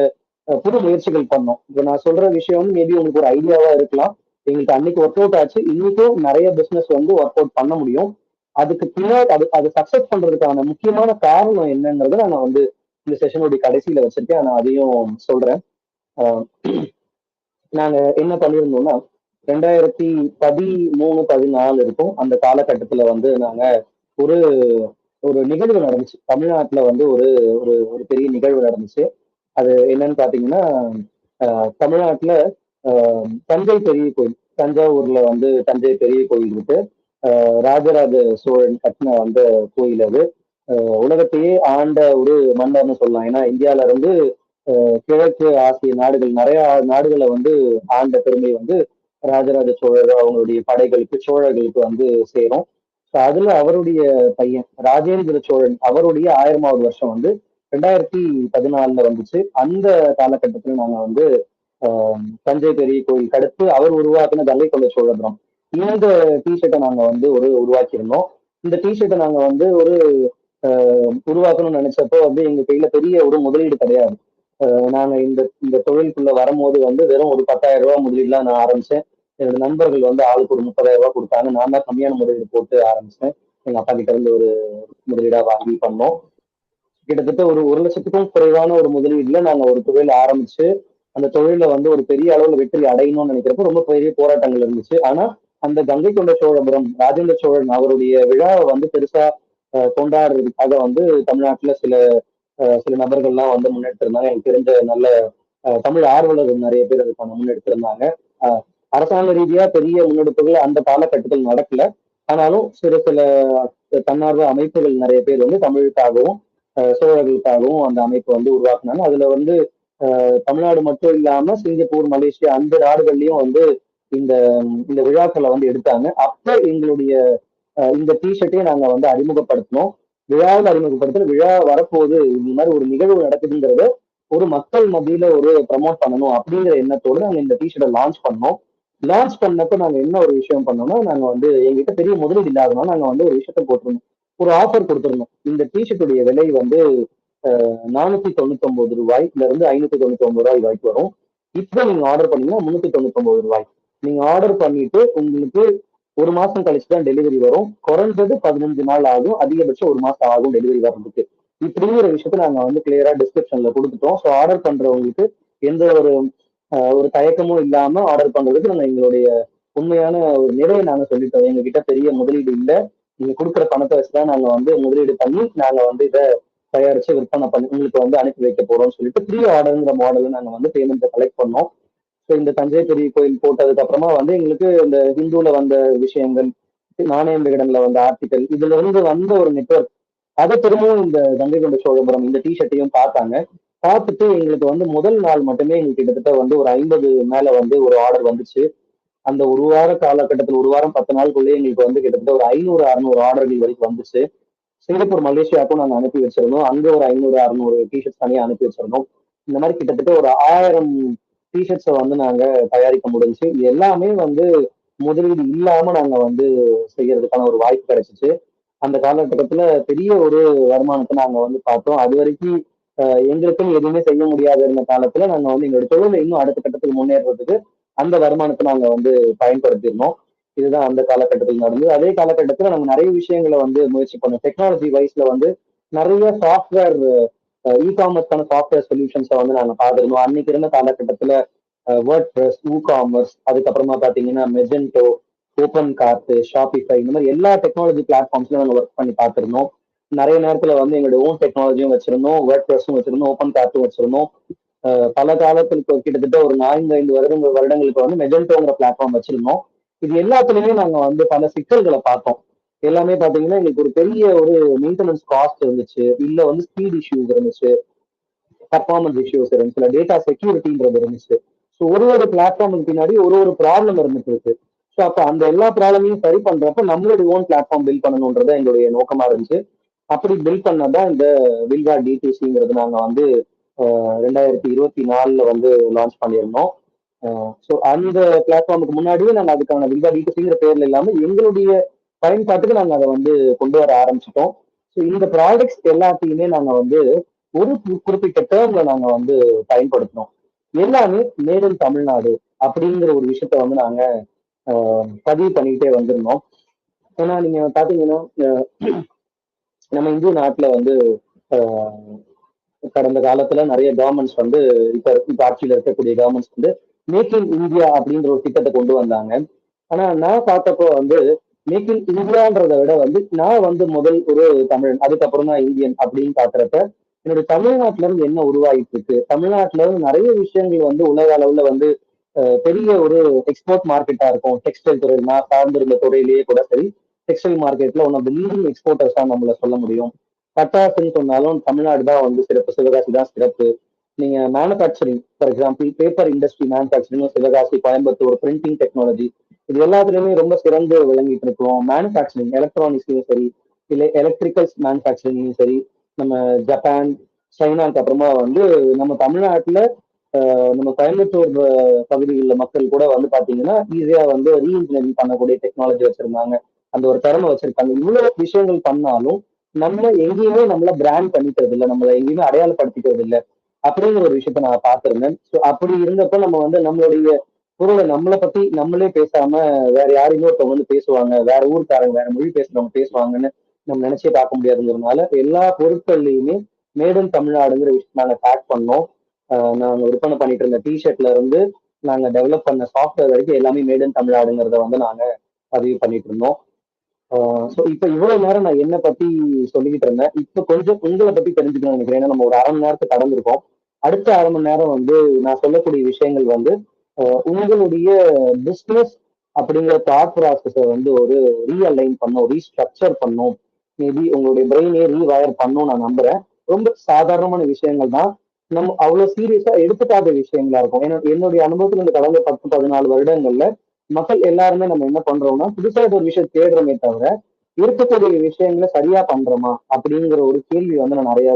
புது முயற்சிகள் பண்ணோம். இப்ப நான் சொல்ற விஷயம் வந்து மேபி உங்களுக்கு ஒரு ஐடியாவா இருக்கலாம். எங்களுக்கு அன்னைக்கு ஒர்க் அவுட் ஆச்சு, இன்னைக்கும் நிறைய பிசினஸ் வந்து ஒர்க் அவுட் பண்ண முடியும். அதுக்கு பின்னாடி அது சக்சஸ் பண்றதுக்கான முக்கியமான காரணம் என்னன்றதை நான் வந்து இந்த செஷனுடைய கடைசியில வச்சிருக்கேன், நான் அதையும் சொல்றேன். நாங்க என்ன பண்ணிருந்தோம்னா 2013-14 இருக்கும். அந்த காலகட்டத்துல வந்து நாங்க ஒரு ஒரு நிகழ்வு நடந்துச்சு தமிழ்நாட்டுல வந்து ஒரு ஒரு ஒரு பெரிய நிகழ்வு நடந்துச்சு. அது என்னன்னு பாத்தீங்கன்னா தமிழ்நாட்டுல தஞ்சை பெரிய கோயில், தஞ்சாவூர்ல வந்து தஞ்சை பெரிய கோயில் இருக்கு. ராஜராஜ சோழன் கட்டின அந்த கோயில் அது. உலகத்தையே ஆண்ட ஒரு மன்னர்னு சொல்லலாம். ஏன்னா இந்தியால இருந்து கிழக்கு ஆசிய நாடுகள் நிறைய நாடுகளை வந்து ஆண்ட பெருமை வந்து ராஜராஜ சோழர் அவங்களுடைய படைகளுக்கு சோழர்களுக்கு வந்து சேரும். அதுல அவருடைய பையன் ராஜேந்திர சோழன் அவருடைய 1000வது வருஷம் வந்து 2014 வந்துச்சு. அந்த காலகட்டத்துல நாங்க வந்து தஞ்சை பெரிய கோயிலுக்கு அடுத்து அவர் உருவாக்கின கங்கை கொண்ட சோழபுரம் இந்த டிஷர்ட்டை நாங்க வந்து உருவாக்கியிருந்தோம். இந்த டிஷர்ட்டை நாங்க வந்து உருவாக்கணும்னு நினைச்சப்போ வந்து எங்க கையில பெரிய ஒரு முதலீடு கிடையாது. நாங்க இந்த இந்த தொழிலுக்குள்ள வரும்போது வந்து வெறும் ஒரு 10,000 ரூபாய் முதலீடுலாம் நான் ஆரம்பிச்சேன். என்னோட நண்பர்கள் வந்து ஆளுக்கு ஒரு 30,000 ரூபாய் கொடுத்தாங்க. நான் தான் கம்மியான முதலீடு போட்டு ஆரம்பிச்சேன். எங்க அப்பா கிட்ட இருந்து ஒரு முதலீடா வாங்கி பண்ணோம். கிட்டத்தட்ட ஒரு 1,00,000க்கும் குறைவான ஒரு முதலீடுல நாங்க ஒரு தொழில் ஆரம்பிச்சு அந்த தொழில வந்து ஒரு பெரிய அளவுல வெற்றி அடையணும்னு நினைக்கிறப்ப ரொம்ப பெரிய போராட்டங்கள் இருந்துச்சு. ஆனா அந்த கங்கை கொண்ட சோழபுரம் ராஜேந்திர சோழன் அவருடைய விழாவை வந்து பெருசா கொண்டாடுறதுக்காக வந்து தமிழ்நாட்டுல சில சில நபர்கள்லாம் வந்து முன்னெடுத்திருந்தாங்க. எனக்கு தெரிஞ்ச நல்ல தமிழ் ஆர்வலர்கள் நிறைய பேர் அதுக்கான முன்னெடுத்திருந்தாங்க. அரசாங்க ரீதியா பெரிய முன்னெடுப்புகள் அந்த காலகட்டத்தில் நடக்கல. ஆனாலும் சில சில தன்னார்வ அமைப்புகள் நிறைய பேர் வந்து தமிழுக்காகவும் சோழர்களுக்காகவும் அந்த அமைப்பு வந்து உருவாக்குனாங்க. அதுல வந்து தமிழ்நாடு மட்டும் இல்லாம சிங்கப்பூர், மலேசியா அந்த நாடுகள்லயும் வந்து இந்த இந்த விழாக்களை வந்து எடுத்தாங்க. அப்ப எங்களுடைய இந்த டிஷர்ட்டையும் நாங்க வந்து அறிமுகப்படுத்தினோம். விழாவில் அறிமுகப்படுத்த விழா வரப்போகுது, இந்த மாதிரி ஒரு நிகழ்வு நடக்குதுங்கிறத ஒரு மக்கள் மத்தியில ஒரு ப்ரமோட் பண்ணணும் அப்படிங்கிற எண்ணத்தோடு நாங்க இந்த டிஷர்ட்டை லான்ச் பண்ணோம். லான்ச் பண்ணப்ப நாங்க என்ன ஒரு விஷயம் பண்ணோம்னா, நாங்க வந்து எங்கிட்ட பெரிய முதலீடு இல்லாதனால நாங்க வந்து ஒரு விஷயத்த போட்டிருந்தோம். ஒரு ஆஃபர் கொடுத்திருந்தோம். இந்த டிஷர்ட்டுடைய விலை வந்து 499 ரூபாய்ல இருந்து 599 ரூபாய் வரைக்கும் வரும். இப்போ நீங்க ஆர்டர் பண்ணீங்கன்னா 399 ரூபாய். நீங்க ஆர்டர் பண்ணிட்டு உங்களுக்கு ஒரு மாசம் கழிச்சு தான் டெலிவரி வரும். குறைஞ்சது 15 நாள் ஆகும், அதிகபட்சம் ஒரு மாசம் ஆகும் டெலிவரி வர்றதுக்கு. இப்படிங்கிற விஷயத்த நாங்க வந்து கிளியரா டிஸ்கிரிப்ஷன்ல கொடுத்துட்டோம். ஸோ ஆர்டர் பண்றவங்களுக்கு எந்த ஒரு தயக்கமும் இல்லாம ஆர்டர் பண்றதுக்கு நாங்க எங்களுடைய உண்மையான ஒரு நிறைய நாங்க சொல்லிட்டோம். எங்க கிட்ட பெரிய முதலீடு இல்லை, நீங்க கொடுக்குற பணத்தை வச்சுதான் நாங்க வந்து முதலீடு பண்ணி நாங்க வந்து இதை தயாரிச்சு விற்பனை பண்ணி உங்களுக்கு வந்து அனுப்பி வைக்க போறோம்னு சொல்லிட்டு ப்ரீ ஆர்டர்ங்கிற மாடல்ல நாங்க வந்து பேமெண்ட்டை கலெக்ட் பண்ணோம். ஸோ இந்த தஞ்சை பெரிய கோயில் போட்டதுக்கு அப்புறமா வந்து எங்களுக்கு இந்த ஹிந்துல வந்த விஷயங்கள், நாணயம் விகடன்ல வந்த ஆர்டிக்கல், இதுல இருந்து வந்த ஒரு நெட்வொர்க் அதை திரும்பவும் இந்த கங்கை கொண்ட சோழபுரம் இந்த டிஷர்ட்டையும் பார்த்தாங்க. பார்த்துட்டு எங்களுக்கு வந்து முதல் நாள் மட்டுமே எங்களுக்கு கிட்டத்தட்ட வந்து ஒரு 50 மேல வந்து ஒரு ஆர்டர் வந்துச்சு. அந்த ஒரு வார காலகட்டத்தில் ஒரு வாரம் 10 நாளுக்குள்ளேயே எங்களுக்கு வந்து கிட்டத்தட்ட ஒரு 500 600 ஆர்டர்கள் வரைக்கும் வந்துச்சு. சிங்கப்பூர், மலேசியாவுக்கும் நாங்க அனுப்பி வச்சிருந்தோம். அங்க ஒரு 500 600 டிஷர்ட்ஸ் தனியா அனுப்பி வச்சிருந்தோம். இந்த மாதிரி கிட்டத்தட்ட ஒரு 1000 டிஷர்ட்ஸை வந்து நாங்க தயாரிக்க முடிஞ்சுச்சு. இது எல்லாமே வந்து முதலீடு இல்லாம நாங்க வந்து செய்யறதுக்கான ஒரு வாய்ப்பு கிடைச்சிச்சு. அந்த காலகட்டத்துல பெரிய ஒரு வருமானத்தை நாங்க வந்து பார்த்தோம். அது வரைக்கும் எங்களுக்குன்னு எதுவுமே செய்ய முடியாத இருந்த காலத்துல நாங்க வந்து எங்களோட தொழிலை இன்னும் அடுத்த கட்டத்துக்கு முன்னேறதுக்கு அந்த வருமானத்தை நாங்க வந்து பயன்படுத்தியிருந்தோம். இதுதான் அந்த காலகட்டத்தில் நடந்தது. அதே காலகட்டத்துல நம்ம நிறைய விஷயங்களை வந்து முயற்சி பண்ணோம். டெக்னாலஜி வைஸ்ல வந்து நிறைய சாஃப்ட்வேர் இ-காமர்ஸ்க்கான சாஃப்ட்வேர் சொல்யூஷன்ஸை வந்து நாங்க பார்த்துருந்தோம். அன்னைக்கு இருந்த காலகட்டத்துல வேர்ட் ப்ரெஸ், காமர்ஸ், அதுக்கப்புறமா பாத்தீங்கன்னா மெஜென்டோ, ஓப்பன் கார்ட், ஷாப்பிஃபை, இந்த மாதிரி எல்லா டெக்னாலஜி பிளாட்ஃபார்ம்ஸ்ல நாங்க ஒர்க் பண்ணி பார்த்திருந்தோம். நிறைய நேரத்துல வந்து எங்களோட ஓன் டெக்னாலஜியும் வச்சிருந்தோம், வேர்ட் ப்ரெஸும் வச்சிருந்தோம், ஓப்பன் கார்ட்டும் வச்சிருந்தோம். பல காலத்துக்கு கிட்டத்தட்ட ஒரு 4-5 வருடங்களுக்கு வந்து மெஜென்டோங்கிற பிளாட்ஃபார்ம் வச்சிருந்தோம். இது எல்லாத்துலயுமே நாங்க வந்து பல சிக்கல்களை பார்த்தோம். எல்லாமே பாத்தீங்கன்னா எங்களுக்கு ஒரு பெரிய ஒரு மெயின்டெனன்ஸ் காஸ்ட் இருந்துச்சு, இல்ல வந்து ஸ்பீட் இஷ்யூஸ் இருந்துச்சு, பர்ஃபார்மன்ஸ் இஷ்யூஸ் இருந்துச்சு, இல்ல டேட்டா செக்யூரிட்டின்றது இருந்துச்சு. ஸோ ஒரு பிளாட்ஃபார்முக்கு பின்னாடி ஒரு ப்ராப்ளம் இருந்துட்டு இருக்கு. ஸோ அப்ப அந்த எல்லா ப்ராப்ளமையும் சரி பண்றப்ப நம்மளுடைய ஓன் பிளாட்ஃபார்ம் பில்ட் பண்ணணும்ன்றத எங்களுடைய நோக்கமா இருந்துச்சு. அப்படி பில்ட் பண்ணதான் இந்த வில்கா D2C நாங்க வந்து 2024 வந்து லான்ச் பண்ணியிருந்தோம். ஸோ அந்த பிளாட்ஃபார்முக்கு முன்னாடியே நாங்க அதுக்கான வில்கா D2C பேர்ல இல்லாம எங்களுடைய பயன்பாட்டுக்கு நாங்க அதை வந்து கொண்டு வர ஆரம்பிச்சிட்டோம். ஸோ இந்த ப்ராடக்ட்ஸ் எல்லாத்தையுமே நாங்க வந்து ஒரு குறிப்பிட்ட டேர்ம்ல நாங்க வந்து பயன்படுத்தினோம். எல்லாமே மேட் இன் தமிழ்நாடு அப்படிங்கிற ஒரு விஷயத்த வந்து நாங்க பதிவு பண்ணிக்கிட்டே வந்திருந்தோம். ஏன்னா நீங்க பாத்தீங்கன்னா நம்ம இந்திய நாட்டுல வந்து கடந்த காலத்துல நிறைய கவர்மெண்ட்ஸ் வந்து இப்ப ஆட்சியில இருக்கக்கூடிய கவர்மெண்ட்ஸ் வந்து மேக் இன் இந்தியா அப்படின்ற ஒரு திட்டத்தை கொண்டு வந்தாங்க. ஆனா நான் பார்த்தப்போ வந்து மேக் இன் இந்தியான்றதை விட வந்து நான் வந்து முதல் ஒரு தமிழன், அதுக்கப்புறம் தான் இந்தியன் அப்படின்னு பாக்குறப்ப என்னுடைய தமிழ்நாட்டுல இருந்து என்ன உருவாகிட்டு இருக்கு, தமிழ்நாட்டுல இருந்து நிறைய விஷயங்கள் வந்து உலக அளவுல வந்து பெரிய ஒரு எக்ஸ்போர்ட் மார்க்கெட்டா இருக்கும். டெக்ஸ்டைல் துறை நான் சார்ந்திருந்த துறையிலேயே கூட சரி, டெக்ஸ்டைல் மார்க்கெட்ல ஒன் ஆஃப் த லீடிங் எக்ஸ்போர்ட்டர்ஸா நம்மள சொல்ல முடியும். பட்டாசுன்னு சொன்னாலும் தமிழ்நாடு தான் வந்து சிறப்பு, சிவகாசி தான் சிறப்பு. நீங்க manufacturing for example paper industry manufacturing Sivakasi, Coimbatore, printing technology இது எல்லாத்துலயுமே ரொம்ப சிறந்து விளங்கிட்டு இருக்கோம். மேனுஃபேக்சரிங் எலக்ட்ரானிக்ஸ்லயும் சரி, இல்லை எலக்ட்ரிக்கல்ஸ் மேனுஃபேக்சரிங்லயும் சரி, நம்ம ஜப்பான், சைனாக்கு அப்புறமா வந்து நம்ம தமிழ்நாட்டுல நம்ம கோயம்புத்தூர் பகுதிகளில் மக்கள் கூட வந்து பாத்தீங்கன்னா ஈஸியா வந்து ரீஇன்ஜினியரிங் பண்ணக்கூடிய டெக்னாலஜி வச்சிருந்தாங்க. அந்த ஒரு திறமை வச்சிருக்காங்க. இவ்வளவு விஷயங்கள் பண்ணாலும் நம்ம எங்கேயுமே நம்மள பிராண்ட் பண்ணிக்கிறது இல்லை, நம்மள எங்கேயுமே அடையாளப்படுத்திக்கிறது இல்லை அப்படிங்கிற ஒரு விஷயத்த நான் பார்த்திருந்தேன். ஸோ அப்படி இருந்தப்ப நம்ம வந்து நம்மளுடைய பொருளை நம்மளை பத்தி நம்மளே பேசாம வேற யாரையுமே ஒருத்தவங்க வந்து பேசுவாங்க, வேற ஊருக்காரங்க வேற மொழி பேசுறவங்க பேசுவாங்கன்னு நம்ம நினைச்சே பார்க்க முடியாதுங்கிறதுனால எல்லா பொருட்கள்லையுமே மேட் இன் தமிழ்நாடுங்கிற விஷயம் நாங்க பேக் பண்ணோம். நாங்க விற்பனை பண்ணிட்டு இருந்த டிஷர்ட்ல இருந்து நாங்க டெவலப் பண்ண சாஃப்ட்வேர் வரைக்கும் எல்லாமே மேட் இன் தமிழ்நாடுங்கிறத வந்து நாங்க பதிவு பண்ணிட்டு இருந்தோம். ஸோ இப்ப இவ்வளவு நேரம் நான் என்ன பத்தி சொல்லிக்கிட்டு இருந்தேன். இப்ப கொஞ்சம் உங்களை பத்தி தெரிஞ்சுக்கணும்னு நினைக்கிறேன். ஏன்னா நம்ம ஒரு அரை மணி நேரத்துக்கு கடந்திருக்கோம். அடுத்த அரை மணி நேரம் வந்து நான் சொல்லக்கூடிய விஷயங்கள் வந்து உங்களுடைய பிசினஸ் அப்படிங்கிற தாட் ப்ராசஸை வந்து ஒரு ரீஅலைன் பண்ணும், ரீஸ்ட்ரக்சர் பண்ணும், மேபி உங்களுடைய பிரெயினே ரீவயர் பண்ணும் நான் நம்புறேன். ரொம்ப சாதாரணமான விஷயங்கள் தான், நம்ம அவ்வளவு சீரியஸா எடுத்துக்காத விஷயங்களா இருக்கும். ஏன்னா என்னுடைய அனுபவத்துல இந்த கடந்த 10-14 வருடங்கள்ல மக்கள் எல்லாருமே நம்ம என்ன பண்றோம்னா புதுசா ஒரு விஷயம் தேடுறோமே தவிர இருக்கக்கூடிய விஷயங்களை சரியா பண்றோமா அப்படிங்கிற ஒரு கேள்வி வந்து நான் நிறைய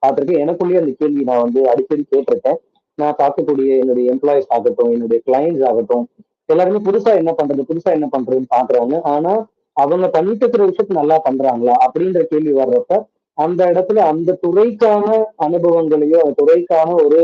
பார்த்திருக்கேன். எனக்குள்ளேயே அந்த கேள்வி நான் வந்து அடிக்கடி கேட்டிருக்கேன். நான் பார்க்கக்கூடிய என்னுடைய எம்ப்ளாயிஸ் ஆகட்டும், என்னுடைய கிளைண்ட்ஸ் ஆகட்டும், எல்லாருமே புதுசா என்ன பண்றதுன்னு பாக்குறாங்க. ஆனா அவங்க பண்ணிட்டு இருக்கிற விஷயத்த நல்லா பண்றாங்களா அப்படின்ற கேள்வி வர்றப்ப அந்த இடத்துல அந்த துறைக்கான அனுபவங்களையோ அந்த துறைக்கான ஒரு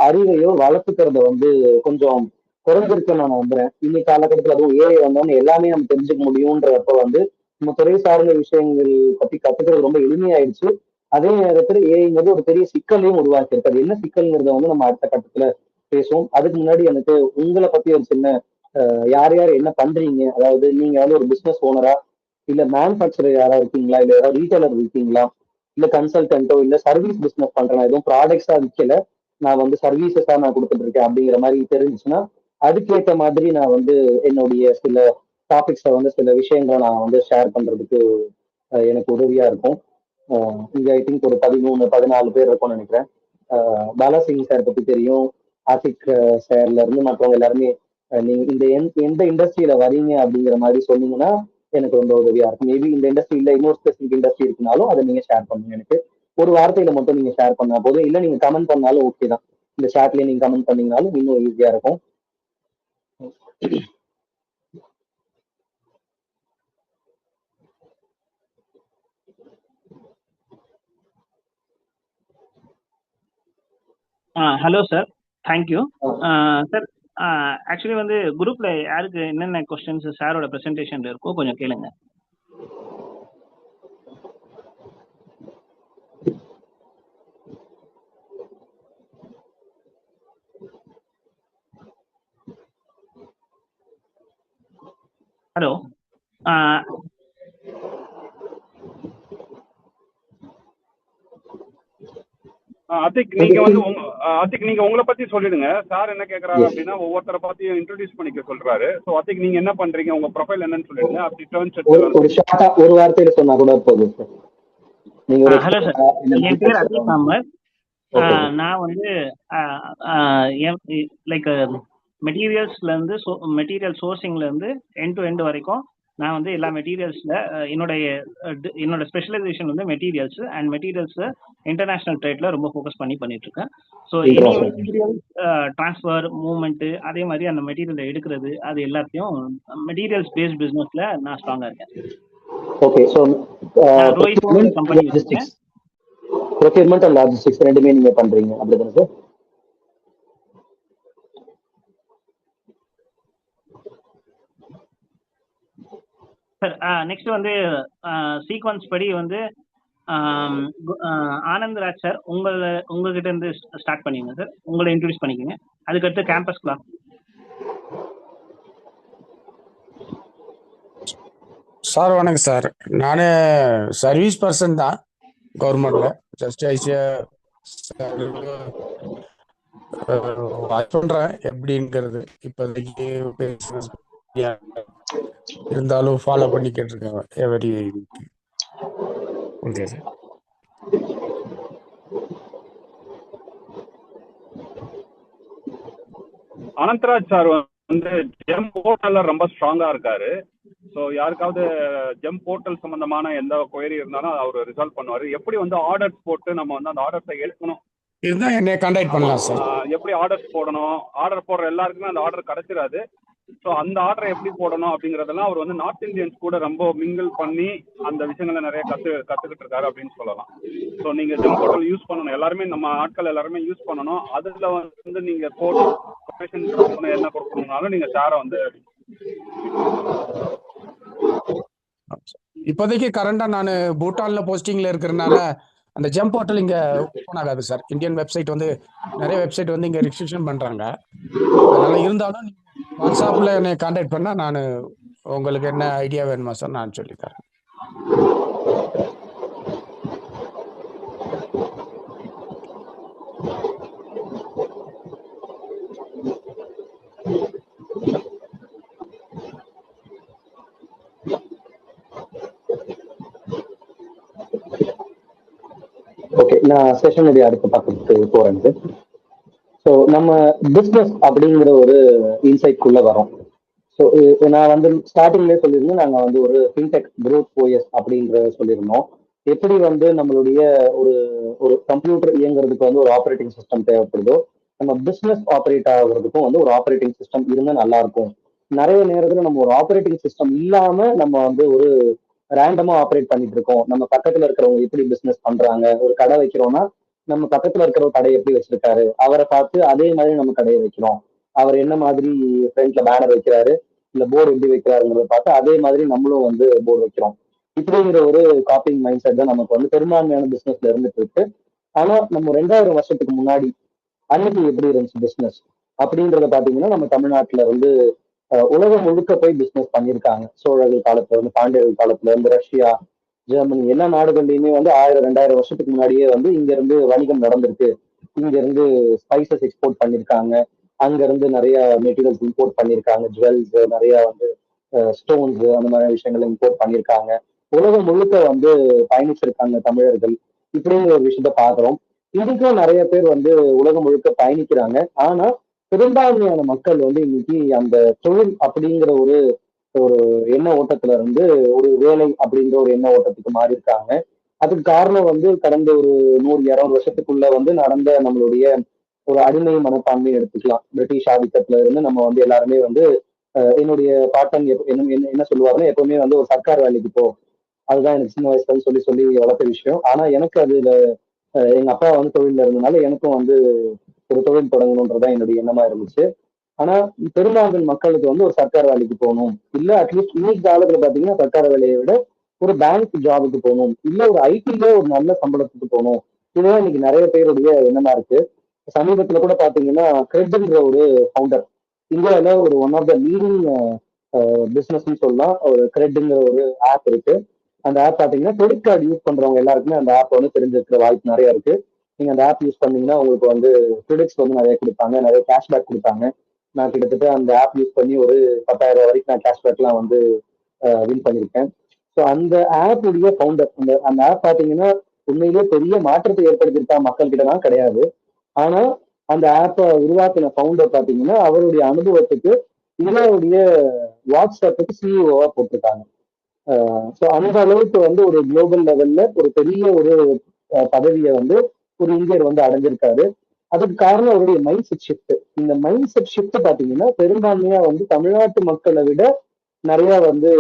அறிவையோ வளர்த்துக்கிறத வந்து கொஞ்சம் குறைஞ்சிருக்குன்னு நான் நம்புறேன். இன்னைக்கு காலகட்டத்துல அதுவும் ஏஐ வந்தோன்னு எல்லாமே நம்ம தெரிஞ்சுக்க முடியும்ன்றப்ப வந்து நம்ம துறை சார்ந்த விஷயங்கள் பத்தி கத்துக்கிறது ரொம்ப எளிமையாயிடுச்சு. அதே நேரத்துல ஏஐங்கிறது ஒரு பெரிய சிக்கலையும் உருவாக்கி இருக்கு. அது என்ன சிக்கல்ங்கிறத வந்து நம்ம அடுத்த கட்டத்துல பேசுவோம். அதுக்கு முன்னாடி எனக்கு உங்களை பத்தி ஒரு சின்ன யார் யார் என்ன பண்றீங்க, அதாவது நீங்க வந்து ஒரு பிசினஸ் ஓனரா, இல்ல மேனுஃபேக்சரர் யாரா இருக்கீங்களா, இல்ல ஏதாவது ரீட்டைலர் இருக்கீங்களா, இல்ல கன்சல்டன்ட்டோ இல்ல சர்வீஸ் பிசினஸ் பண்றேன், எதுவும் ப்ராடக்ட்ஸா விற்கல, நான் வந்து சர்வீசஸா நான் கொடுத்துட்டு இருக்கேன் அப்படிங்கிற மாதிரி தெரிஞ்சுச்சுன்னா அதுக்கேற்ற மாதிரி நான் வந்து என்னுடைய சில டாபிக்ஸை வந்து சில விஷயங்களை நான் வந்து ஷேர் பண்றதுக்கு எனக்கு உதவியா இருக்கும். இங்க ஐ திங்க் ஒரு 13-14 பேர் இருக்கும்னு நினைக்கிறேன். பாலாசிங் சார் பத்தி தெரியும், ஆசிக் சார்ல இருந்து மற்றவங்க எல்லாருமே நீங்க இந்த எந்த இண்டஸ்ட்ரியில வரீங்க அப்படிங்கிற மாதிரி சொன்னீங்கன்னா எனக்கு ரொம்ப உதவியா இருக்கும். மேபி இந்த இண்டஸ்ட்ரி இல்ல இன்னொரு ஸ்பெசிபிக் இண்டஸ்ட்ரி இருக்குனாலும் அதை நீங்க ஷேர் பண்ணுங்க. எனக்கு ஒரு வார்த்தையில மட்டும் நீங்க ஷேர் பண்ணா போதும், இல்ல நீங்க கமெண்ட் பண்ணாலும் ஓகே தான். இந்த சாட்லயே நீங்க கமெண்ட் பண்ணீங்கனாலும் இன்னும் ஈஸியா இருக்கும். Hello sir, thank you sir. Actually வந்து குரூப்ல யாருக்கு என்னென்ன கொஸ்டின்ஸ் சாரோட ப்ரெசன்டேஷன்ல இருக்கோ கொஞ்சம் கேளுங்க. ஹலோ, அத்திக் நீங்க வந்து அத்திக் நீங்க உங்களை பத்தி சொல்லிடுங்க. சார் என்ன கேக்குறாரு அப்படின்னா ஒவ்வொருத்தரை பத்தி இன்ட்ரோடியூஸ் பண்ணிக்க சொல்றாரு. சோ அத்திக் நீங்க என்ன பண்றீங்க, உங்க ப்ரொஃபைல் என்னன்னு சொல்லிடுங்க. அப்படி டர்ன்ஸ் ஒரு ஷார்ட்டா ஒரு வார்த்தையில சொன்னா கூட போதும் சார். நீங்க ஹலோ சார், என் பேர் அத்திக் அஹமத். நான் வந்து லைக் மெட்டீரியல்ஸ்ல இருந்து மெட்டீரியல் சோர்சிங்ல இருந்து எண்ட் டு எண்ட் வரைக்கும் நான் வந்து எல்லா மெட்டீரியல்ஸ்ல என்னோட ஸ்பெஷலைசேஷன் வந்து மெட்டீரியல்ஸ் அண்ட் மெட்டீரியல்ஸ் இன்டர்நேஷனல் ட்ரேட்ல ரொம்ப ஃபோக்கஸ் பண்ணிட்டு இருக்கேன். So any material transfer movement, அதே மாதிரி அந்த மெட்டீரியல் எடுக்கிறது, அது எல்லாத்தையும் மெட்டீரியல்ஸ் பேஸ்ட் பிசினஸ்ல நான் ஸ்ட்ராங்கா இருக்கேன். Okay, so company procurement and logistics ரெண்டுமே நீங்க பண்றீங்க அப்படிதானே சார்? சார் நெக்ஸ்ட் வந்து சீக்வன்ஸ் படி வந்து ஆனந்த்ராஜ் சார் உங்ககிட்ட இருந்து ஸ்டார்ட் பண்ணிங்க சார். உங்களை இன்ட்ரோடியூஸ் பண்ணிக்கோங்க. அதுக்கடுத்து கேம்பஸ் கிளாஸ். சார் வணக்கம் சார். நான் சர்வீஸ் பர்சன் தான் கவர்மெண்ட்ல. ஜஸ்ட் ஐசியா வாட்ச் பண்றேன் எப்படிங்கிறது இப்போதைக்கு. இருந்தாலும் ஃபாலோ பண்ணிக்கிட்டு இருக்கேன் every week. Okay sir. Anandraj sir வந்து ஜெம் போர்ட்டல்ல ரொம்ப ஸ்ட்ராங்கா இருக்காரு. ஸோ யாருக்காவது ஜெம் போர்ட்டல் சம்பந்தமான எந்த கொயரி இருந்தாலும் அவர் ரிசால்வ் பண்ணுவாரு. எப்படி வந்து ஆர்டர்ஸ் போட்டு நம்ம வந்து அந்த ஆர்டர்ஸை எடுக்கணும், இருந்தால் என்னை கான்டாக்ட் பண்ணலாம் சார். எப்படி ஆர்டர்ஸ் போடணும், ஆர்டர் போடுற எல்லாருக்குமே அந்த ஆர்டர் கிடைச்சிடாது. ஸோ அந்த ஆர்டரை எப்படி போடணும் அப்படிங்கறதெல்லாம் அவர் வந்து நார்த் இந்தியன்ஸ் கூட ரொம்ப மிங்கிள் பண்ணி அந்த விஷயங்களை நிறைய கத்துக்கிட்டு இருக்காரு அப்படின்னு சொல்லலாம். ஸோ நீங்க ஜெம் போர்ட்டல் யூஸ் பண்ணணும், எல்லாருமே நம்ம ஆட்கள் எல்லாருமே யூஸ் பண்ணணும். அதுல வந்து நீங்க கோட் என்ன கொடுக்கணும்னாலும் நீங்க சாரை வந்து இப்போதைக்கு கரண்டா நான் பூட்டான்ல போஸ்டிங்ல இருக்கிறதுனால அந்த ஜெம் போர்ட்டல் இங்க ஓப்பன் ஆகாது சார். இந்தியன் வெப்சைட் வந்து நிறைய வெப்சைட் வந்து இங்க ரெஸ்ட்ரிக்ஷன் பண்றாங்க. அதனால இருந்தாலும் வாட்ஸ்அப்ல என்னை கான்டாக்ட் பண்ணா நான் உங்களுக்கு என்ன ஐடியா வேணுமா சார் நான் சொல்லித்தரேன். ஓகே, நான் செஷனுடைய அடுத்த பக்கத்துக்கு போறேன். ஸோ நம்ம பிஸ்னஸ் அப்படிங்கிற ஒரு இன்சைட்குள்ள வரோம். ஸோ நான் வந்து ஸ்டார்டிங்லேயே சொல்லியிருந்தோம், நாங்கள் வந்து ஒரு ஃபின்டெக் க்ரோத் ஓஎஸ் அப்படிங்கிற சொல்லியிருந்தோம். எப்படி வந்து நம்மளுடைய ஒரு ஒரு கம்ப்யூட்டர் இயங்குறதுக்கு வந்து ஒரு ஆப்ரேட்டிங் சிஸ்டம் தேவைப்படுதோ, நம்ம பிஸ்னஸ் ஆப்ரேட் ஆகுறதுக்கும் வந்து ஒரு ஆப்ரேட்டிங் சிஸ்டம் இருந்தால் நல்லா இருக்கும். நிறைய நேரத்தில் நம்ம ஒரு ஆப்ரேட்டிங் சிஸ்டம் இல்லாம நம்ம வந்து ஒரு ரேண்டமா ஆப்ரேட் பண்ணிட்டு இருக்கோம். நம்ம பக்கத்துல இருக்கிறவங்க எப்படி பிசினஸ் பண்றாங்க, ஒரு கடை வைக்கிறோம்னா நம்ம பக்கத்துல இருக்கிற ஒரு கடை எப்படி வச்சிருக்காரு அவரை பார்த்து அதே மாதிரி நம்ம கடையை வைக்கிறோம். அவர் என்ன மாதிரி ஃப்ரண்ட்ல பேனர் வைக்கிறாரு, இல்ல போர்டு எப்படி வைக்கிறாருங்கிறத பார்த்து அதே மாதிரி நம்மளும் வந்து போர்டு வைக்கிறோம். இப்படிங்கிற ஒரு காப்பிங் மைண்ட் செட் தான் நமக்கு வந்து பெரும்பான்மையான பிசினஸ்ல இருந்துட்டு இருக்கு. ஆனா நம்ம 2000 வருஷத்துக்கு முன்னாடி அன்னைக்கு எப்படி இருந்துச்சு பிசினஸ் அப்படின்றத பாத்தீங்கன்னா, நம்ம தமிழ்நாட்டுல வந்து உலகம் முழுக்க போய் பிசினஸ் பண்ணியிருக்காங்க. சோழர்கள் காலத்துல இருந்து, பாண்டியர்கள் காலத்துல இருந்து, ரஷ்யா, ஜெர்மனி எல்லா நாடுகள்லயுமே வந்து 1000 2000 வருஷத்துக்கு முன்னாடியே வந்து இங்க இருந்து வணிகம் நடந்திருக்கு. இங்க இருந்து ஸ்பைசஸ் எக்ஸ்போர்ட் பண்ணிருக்காங்க, அங்க இருந்து நிறைய மெட்டீரியல்ஸ் இம்போர்ட் பண்ணிருக்காங்க, ஜுவல்ஸ் நிறைய வந்து ஸ்டோன்ஸ் அந்த மாதிரி விஷயங்கள் இம்போர்ட் பண்ணிருக்காங்க. உலகம் முழுக்க வந்து பயணிச்சிருக்காங்க தமிழர்கள். இப்படிங்கிற ஒரு விஷயத்த பாக்குறோம். இதுக்கும் நிறைய பேர் வந்து உலகம் முழுக்க பயணிக்கிறாங்க. ஆனா பெரும்பான்மையான மக்கள் வந்து இன்னைக்கு அந்த தொழில் அப்படிங்கிற ஒரு ஒரு எண்ண ஓட்டத்துல இருந்து ஒரு வேலை அப்படின்ற ஒரு எண்ண ஓட்டத்துக்கு மாறி இருக்காங்க. அதுக்கு காரணம் வந்து கடந்த ஒரு 100 200 வருஷத்துக்குள்ள வந்து நடந்த நம்மளுடைய ஒரு அடிமை மனப்பான்மை எடுத்துக்கலாம். பிரிட்டிஷ் ஆதிக்கத்துல இருந்து நம்ம வந்து எல்லாருமே வந்து என்னுடைய பாட்டன் என்ன என்ன என்ன சொல்லுவாருன்னா, எப்பவுமே வந்து ஒரு சர்க்கார் வேலைக்கு போ, அதுதான் எனக்கு சின்ன வயசுல இருந்து சொல்லி சொல்லி வளர்த்த விஷயம். ஆனா எனக்கு அதுல எங்க அப்பா வந்து தொழில இருந்ததுனால எனக்கும் வந்து ஒரு தொழில் தொடங்கணுன்றதுதான் என்னுடைய எண்ணமா இருந்துச்சு. ஆனா பெரும்பான்மை மக்களுக்கு வந்து ஒரு சர்க்கார் வேலைக்கு போகணும், இல்ல அட்லீஸ்ட் இன்னைக்கு காலத்துல பாத்தீங்கன்னா சர்க்கார் வேலையை விட ஒரு பேங்க் ஜாபுக்கு போகணும், இல்ல ஒரு ஐடில ஒரு நல்ல சம்பளத்துக்கு போகணும். இதுதான் இன்னைக்கு நிறைய பேருடைய எண்ணமா இருக்கு. சமீபத்துல கூட பாத்தீங்கன்னா கிரெட்ன்ற ஒரு ஃபவுண்டர், இந்தியாவில ஒரு ஒன் ஆஃப் த லீடிங் பிசினஸ்ன்னு சொல்லலாம். ஒரு கிரெட்ங்கிற ஒரு ஆப் இருக்கு. அந்த ஆப் பாத்தீங்கன்னா கிரெடிட் கார்டு யூஸ் பண்றவங்க எல்லாருக்குமே அந்த ஆப் வந்து தெரிஞ்சிருக்கிற வாய்ப்பு நிறைய இருக்கு. நீங்க அந்த ஆப் யூஸ் பண்ணீங்கன்னா உங்களுக்கு வந்து கிரெடிட்ஸ் வந்து நிறைய கொடுப்பாங்க, நிறைய கேஷ்பேக் கொடுப்பாங்க. நான் கிட்டத்தட்ட அந்த ஆப் யூஸ் பண்ணி ஒரு 10,000 வரைக்கும் நான் கேஷ்பேக்லாம் வந்து வின் பண்ணியிருக்கேன். ஸோ அந்த ஆப் உடைய ஃபவுண்டர், அந்த அந்த ஆப் பாத்தீங்கன்னா உண்மையிலேயே பெரிய மாற்றத்தை ஏற்படுத்தியிருக்கா மக்கள் கிட்டலாம் கிடையாது. ஆனா அந்த ஆப்பை உருவாக்கின ஃபவுண்டர் பாத்தீங்கன்னா அவருடைய அனுபவத்துக்கு இந்தியாவுடைய வாட்ஸ்அப்புக்கு சிஇஓவா போட்டிருக்காங்க. ஸோ அந்த அளவுக்கு வந்து ஒரு குளோபல் லெவல்ல ஒரு பெரிய ஒரு பதவியை வந்து ஒரு இந்தியர் வந்து அடைஞ்சிருக்காரு. அதுக்கு காரணம் அவருடைய மைண்ட் செட் ஷிஃப்ட். இந்த மைண்ட் செட் ஷிஃப்ட் பாத்தீங்கன்னா பெரும்பான்மையா வந்து தமிழ்நாட்டு மக்களை விட நிறைய வந்து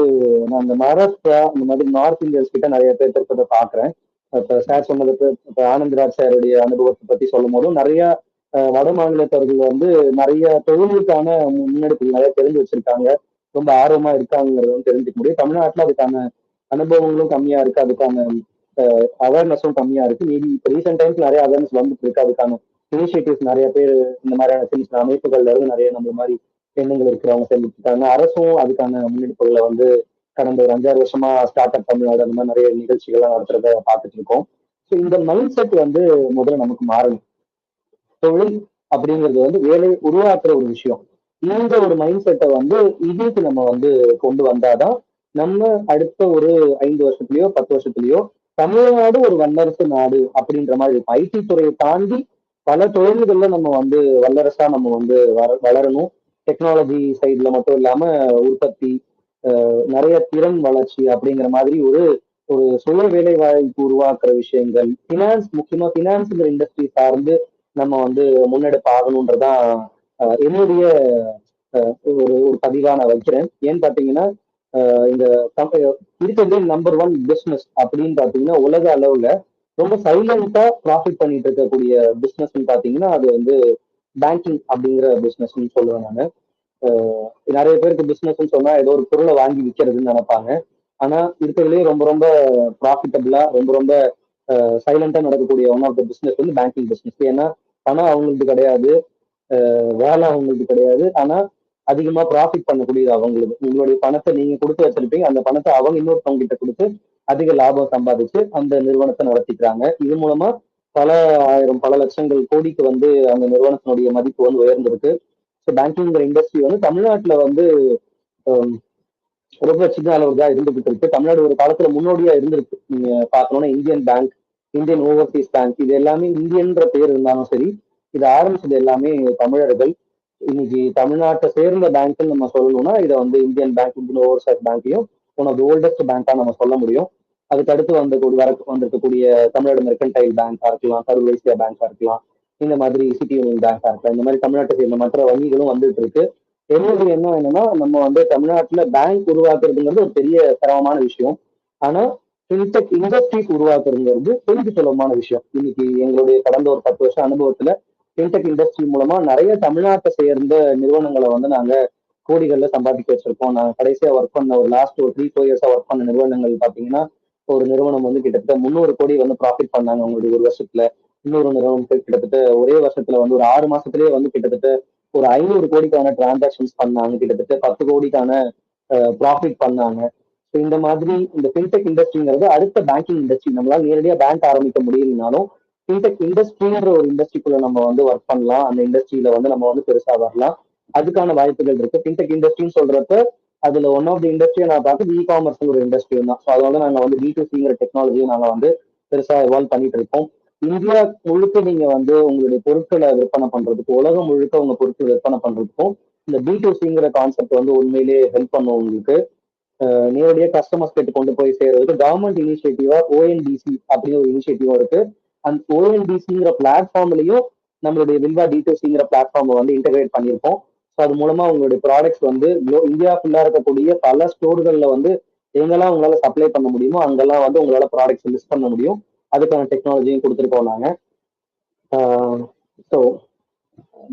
நான் இந்த மகாராஷ்டிரா இந்த மாதிரி நார்த் இந்தியன்ஸ் கிட்ட நிறைய பேர் இருக்கிறத பாக்குறேன். இப்ப சார் சொன்னதுக்கு இப்ப ஆனந்த்ராஜ் சாருடைய அனுபவத்தை பத்தி சொல்லும் போதும் நிறைய வட மாநிலத்தவர்கள் வந்து நிறைய தொழிலுக்கான முன்னெடுப்புகள் நிறைய தெரிஞ்சு வச்சிருக்காங்க, ரொம்ப ஆர்வமா இருக்காங்கிறத வந்து தெரிஞ்சுக்க முடியும். தமிழ்நாட்டுல அதுக்கான அனுபவங்களும் கம்மியா இருக்கு, அதுக்கான அவேர்னஸும் கம்மியா இருக்கு. மேபி இப்போ ரீசெண்ட் டைம்ஸ் நிறைய அவேர்னஸ் வந்துட்டு இருக்கு, அதுக்கான இனிஷியேட்டிவ்ஸ் நிறைய பேர் இந்த மாதிரியான சின்ன சின்ன அமைப்புகள்ல இருந்து நிறைய நம்ம மாதிரி எண்ணங்கள் இருக்கிறவங்க செஞ்சுட்டு இருக்காங்க. அரசும் அதுக்கான முன்னெடுப்புகளை வந்து கடந்த ஒரு 5-6 வருஷமா ஸ்டார்ட் அப் தமிழ்நாடு அந்த மாதிரி நிறைய நிகழ்ச்சிகள்லாம் நடத்துறத பார்த்துட்டு இருக்கோம். ஸோ இந்த மைண்ட் செட் வந்து முதல்ல நமக்கு மாறணும். தொழில் அப்படிங்கிறது வந்து வேலையை உருவாக்குற ஒரு விஷயம். இந்த ஒரு மைண்ட் செட்டை வந்து இதுக்கு நம்ம வந்து கொண்டு வந்தாதான் நம்ம அடுத்த ஒரு 5 வருஷத்துலயோ 10 வருஷத்துலயோ தமிழ்நாடு ஒரு வல்லரசு நாடு அப்படின்ற மாதிரி இருக்கும். ஐடி துறையை தாண்டி பல தொழில்கள்ல நம்ம வந்து வல்லரசா நம்ம வந்து வளரணும். டெக்னாலஜி சைட்ல மட்டும் இல்லாம உற்பத்தி, நிறைய திறன் வளர்ச்சி அப்படிங்கிற மாதிரி ஒரு ஒரு சுய வேலை வாய்ப்பு உருவாக்குற விஷயங்கள், பினான்ஸ், முக்கியமா பினான்ஸ் இண்டஸ்ட்ரி சார்ந்து நம்ம வந்து முன்னெடுப்பு ஆகணுன்றதான் என்னுடைய ஒரு ஒரு பதிவா நான் வைக்கிறேன். ஏன்னு பாத்தீங்கன்னா இந்த இருக்கிறது நம்பர் 1 பிசினஸ் அப்படின்னு பாத்தீங்கன்னா உலக அளவுல ரொம்ப சைலண்டா ப்ராஃபிட் பண்ணிட்டு இருக்கக்கூடிய பிசினஸ் பாத்தீங்கன்னா அது வந்து பேங்கிங் அப்படிங்கிற பிசினஸ் சொல்லுவேன் நான். நிறைய பேருக்கு பிசினஸ் சொன்னா ஏதோ ஒரு பொருளை வாங்கி விற்கிறதுன்னு நினைப்பாங்க. ஆனா இருக்கிறதுலயே ரொம்ப ரொம்ப ப்ராஃபிட்டபிளா ரொம்ப ரொம்ப சைலண்டா நடக்கக்கூடிய ஒன் ஆஃப் த பிசினஸ் வந்து பேங்கிங் பிசினஸ். ஏன்னா பணம் அவங்களுக்கு கிடையாது, வேலை அவங்களுக்கு கிடையாது, ஆனா அதிகமா ப்ராஃபிட் பண்ணக்கூடியது அவங்களுக்கு. உங்களுடைய பணத்தை நீங்க கொடுத்து வச்சிருப்பீங்க, அந்த பணத்தை அவங்க இன்னொருத்தவங்க கிட்ட கொடுத்து அதிக லாபம் சம்பாதிச்சு அந்த நிறுவனத்தை நடத்திக்கிறாங்க. இது மூலமா பல ஆயிரம் பல லட்சங்கள் கோடிக்கு வந்து அந்த நிறுவனத்தினுடைய மதிப்பு வந்து உயர்ந்திருக்கு. ஸோ பேங்கிங் இண்டஸ்ட்ரி வந்து தமிழ்நாட்டுல வந்து ரொம்ப சின்ன அளவு தான் இருந்துகிட்டு இருக்கு. தமிழ்நாடு ஒரு காலத்துல முன்னோடியா இருந்திருக்கு. நீங்க பார்க்கணும்னா Indian bank, Indian Overseas bank, இது எல்லாமே இந்தியன்ற பேர் இருந்தாலும் சரி, இது ஆரம்பிச்சது எல்லாமே தமிழர்கள். இன்னைக்கு தமிழ்நாட்டை சேர்ந்த பேங்க்னு நம்ம சொல்லணும்னா இதை வந்து இந்தியன் பேங்க், இந்தியன் ஓவர்சீஸ் பேங்கையும் ஒன் ஆஃப் த ஓல்டஸ்ட் பேங்கா நம்ம சொல்ல முடியும். அதுக்கு அடுத்து வந்திருக்கக்கூடிய தமிழ்நாடு மெர்கன்டைல் பேங்கா இருக்கலாம், கரூர் வைசியா பேங்கா இருக்கலாம், இந்த மாதிரி சிட்டி யூனியன் பேங்கா இருக்கலாம், இந்த மாதிரி தமிழ்நாட்டை சேர்ந்த மற்ற வங்கிகளும் வந்துட்டு இருக்கு. என்னுடைய எண்ணம் என்னன்னா நம்ம வந்து தமிழ்நாட்டுல பேங்க் உருவாக்குறதுங்கிறது ஒரு பெரிய சிரமமான விஷயம். ஆனா ஃபின்டெக் இண்டஸ்ட்ரீஸ் உருவாக்குறதுங்கிறது கொஞ்சம் சுலபமான விஷயம். இன்னைக்கு எங்களுடைய கடந்த ஒரு 10 வருஷம் அனுபவத்துல ஃபின்டெக் இண்டஸ்ட்ரி மூலமா நிறைய தமிழ்நாட்டை சேர்ந்த நிறுவனங்களை வந்து நாங்க கோடிகள்ல சம்பாதிக்க வச்சிருக்கோம். நான் கடைசியா ஒர்க் பண்ண ஒரு லாஸ்ட் ஒரு 3-4 இயர்ஸா ஒர்க் பண்ண நிறுவனங்கள் பாத்தீங்கன்னா ஒரு நிறுவனம் வந்து கிட்டத்தட்ட 300 கோடி வந்து ப்ராஃபிட் பண்ணாங்க அவங்களுடைய ஒரு வருஷத்துல. இன்னொரு நிறுவனம் கிட்டத்தட்ட ஒரே வருஷத்துல வந்து ஒரு 6 மாசத்துலயே வந்து கிட்டத்தட்ட ஒரு 500 கோடிக்கான டிரான்சாக்ஷன்ஸ் பண்ணாங்க, கிட்டத்தட்ட 10 கோடிக்கான ப்ராஃபிட் பண்ணாங்க. ஸோ இந்த மாதிரி இந்த ஃபின்டெக் இண்டஸ்ட்ரிங்கிறது அடுத்த பேங்கிங் இண்டஸ்ட்ரி. நம்மளால நேரடியாக பேங்க் ஆரம்பிக்க முடியலனாலும் ஃபின்டெக் இண்டஸ்ட்ரின்ற ஒரு இண்டஸ்ட்ரிக்குள்ள நம்ம வந்து ஒர்க் பண்ணலாம். அந்த இண்டஸ்ட்ரியில வந்து நம்ம வந்து பெருசா வரலாம். அதுக்கான வாய்ப்புகள் இருக்கு. ஃபின்டெக் இண்டஸ்ட்ரின்னு சொல்றப்ப அதுல ஒன் ஆஃப் த இண்டஸ்ட்ரியை நான் பார்த்து இ காமர்ஸ் ஒரு இண்டஸ்ட்ரி தான். ஸோ அதோட நாங்க வந்து B2Cங்கிற டெக்னாலஜியை நாங்க வந்து பெருசா எவால்வ் பண்ணிட்டு இருக்கோம். இந்தியா முழுக்க நீங்க வந்து உங்களுடைய பொருட்களை விற்பனை பண்றதுக்கு, உலகம் முழுக்க உங்க பொருட்களை விற்பனை பண்றதுக்கும் இந்த B2Cங்கிற கான்செப்ட் வந்து உண்மையிலேயே ஹெல்ப் பண்ணும் உங்களுக்கு. நேரடியாக கஸ்டமர்ஸ் கிட்ட கொண்டு போய் சேர்றதுக்கு கவர்மெண்ட் இனிஷியேட்டிவா ONDC அப்படின்னு ஒரு இனிஷியேட்டிவா இருக்கு. அந்த ONDCங்கிற பிளாட்ஃபார்ம்லயும் நம்மளுடைய வில்வா D2Cங்கிற பிளாட்ஃபார்மை வந்து இன்டகிரேட் பண்ணியிருக்கோம். ஸோ அது மூலமா உங்களுடைய ப்ராடக்ட்ஸ் வந்து இந்தியா ஃபுல்லா இருக்கக்கூடிய பல ஸ்டோர்கள்ல வந்து எங்கெல்லாம் உங்களால சப்ளை பண்ண முடியுமோ அங்கெல்லாம் வந்து உங்களால ப்ராடக்ட்ஸ் லிஸ்ட் பண்ண முடியும். அதுக்கான டெக்னாலஜியும் கொடுத்துருக்கோம் நாங்க. ஸோ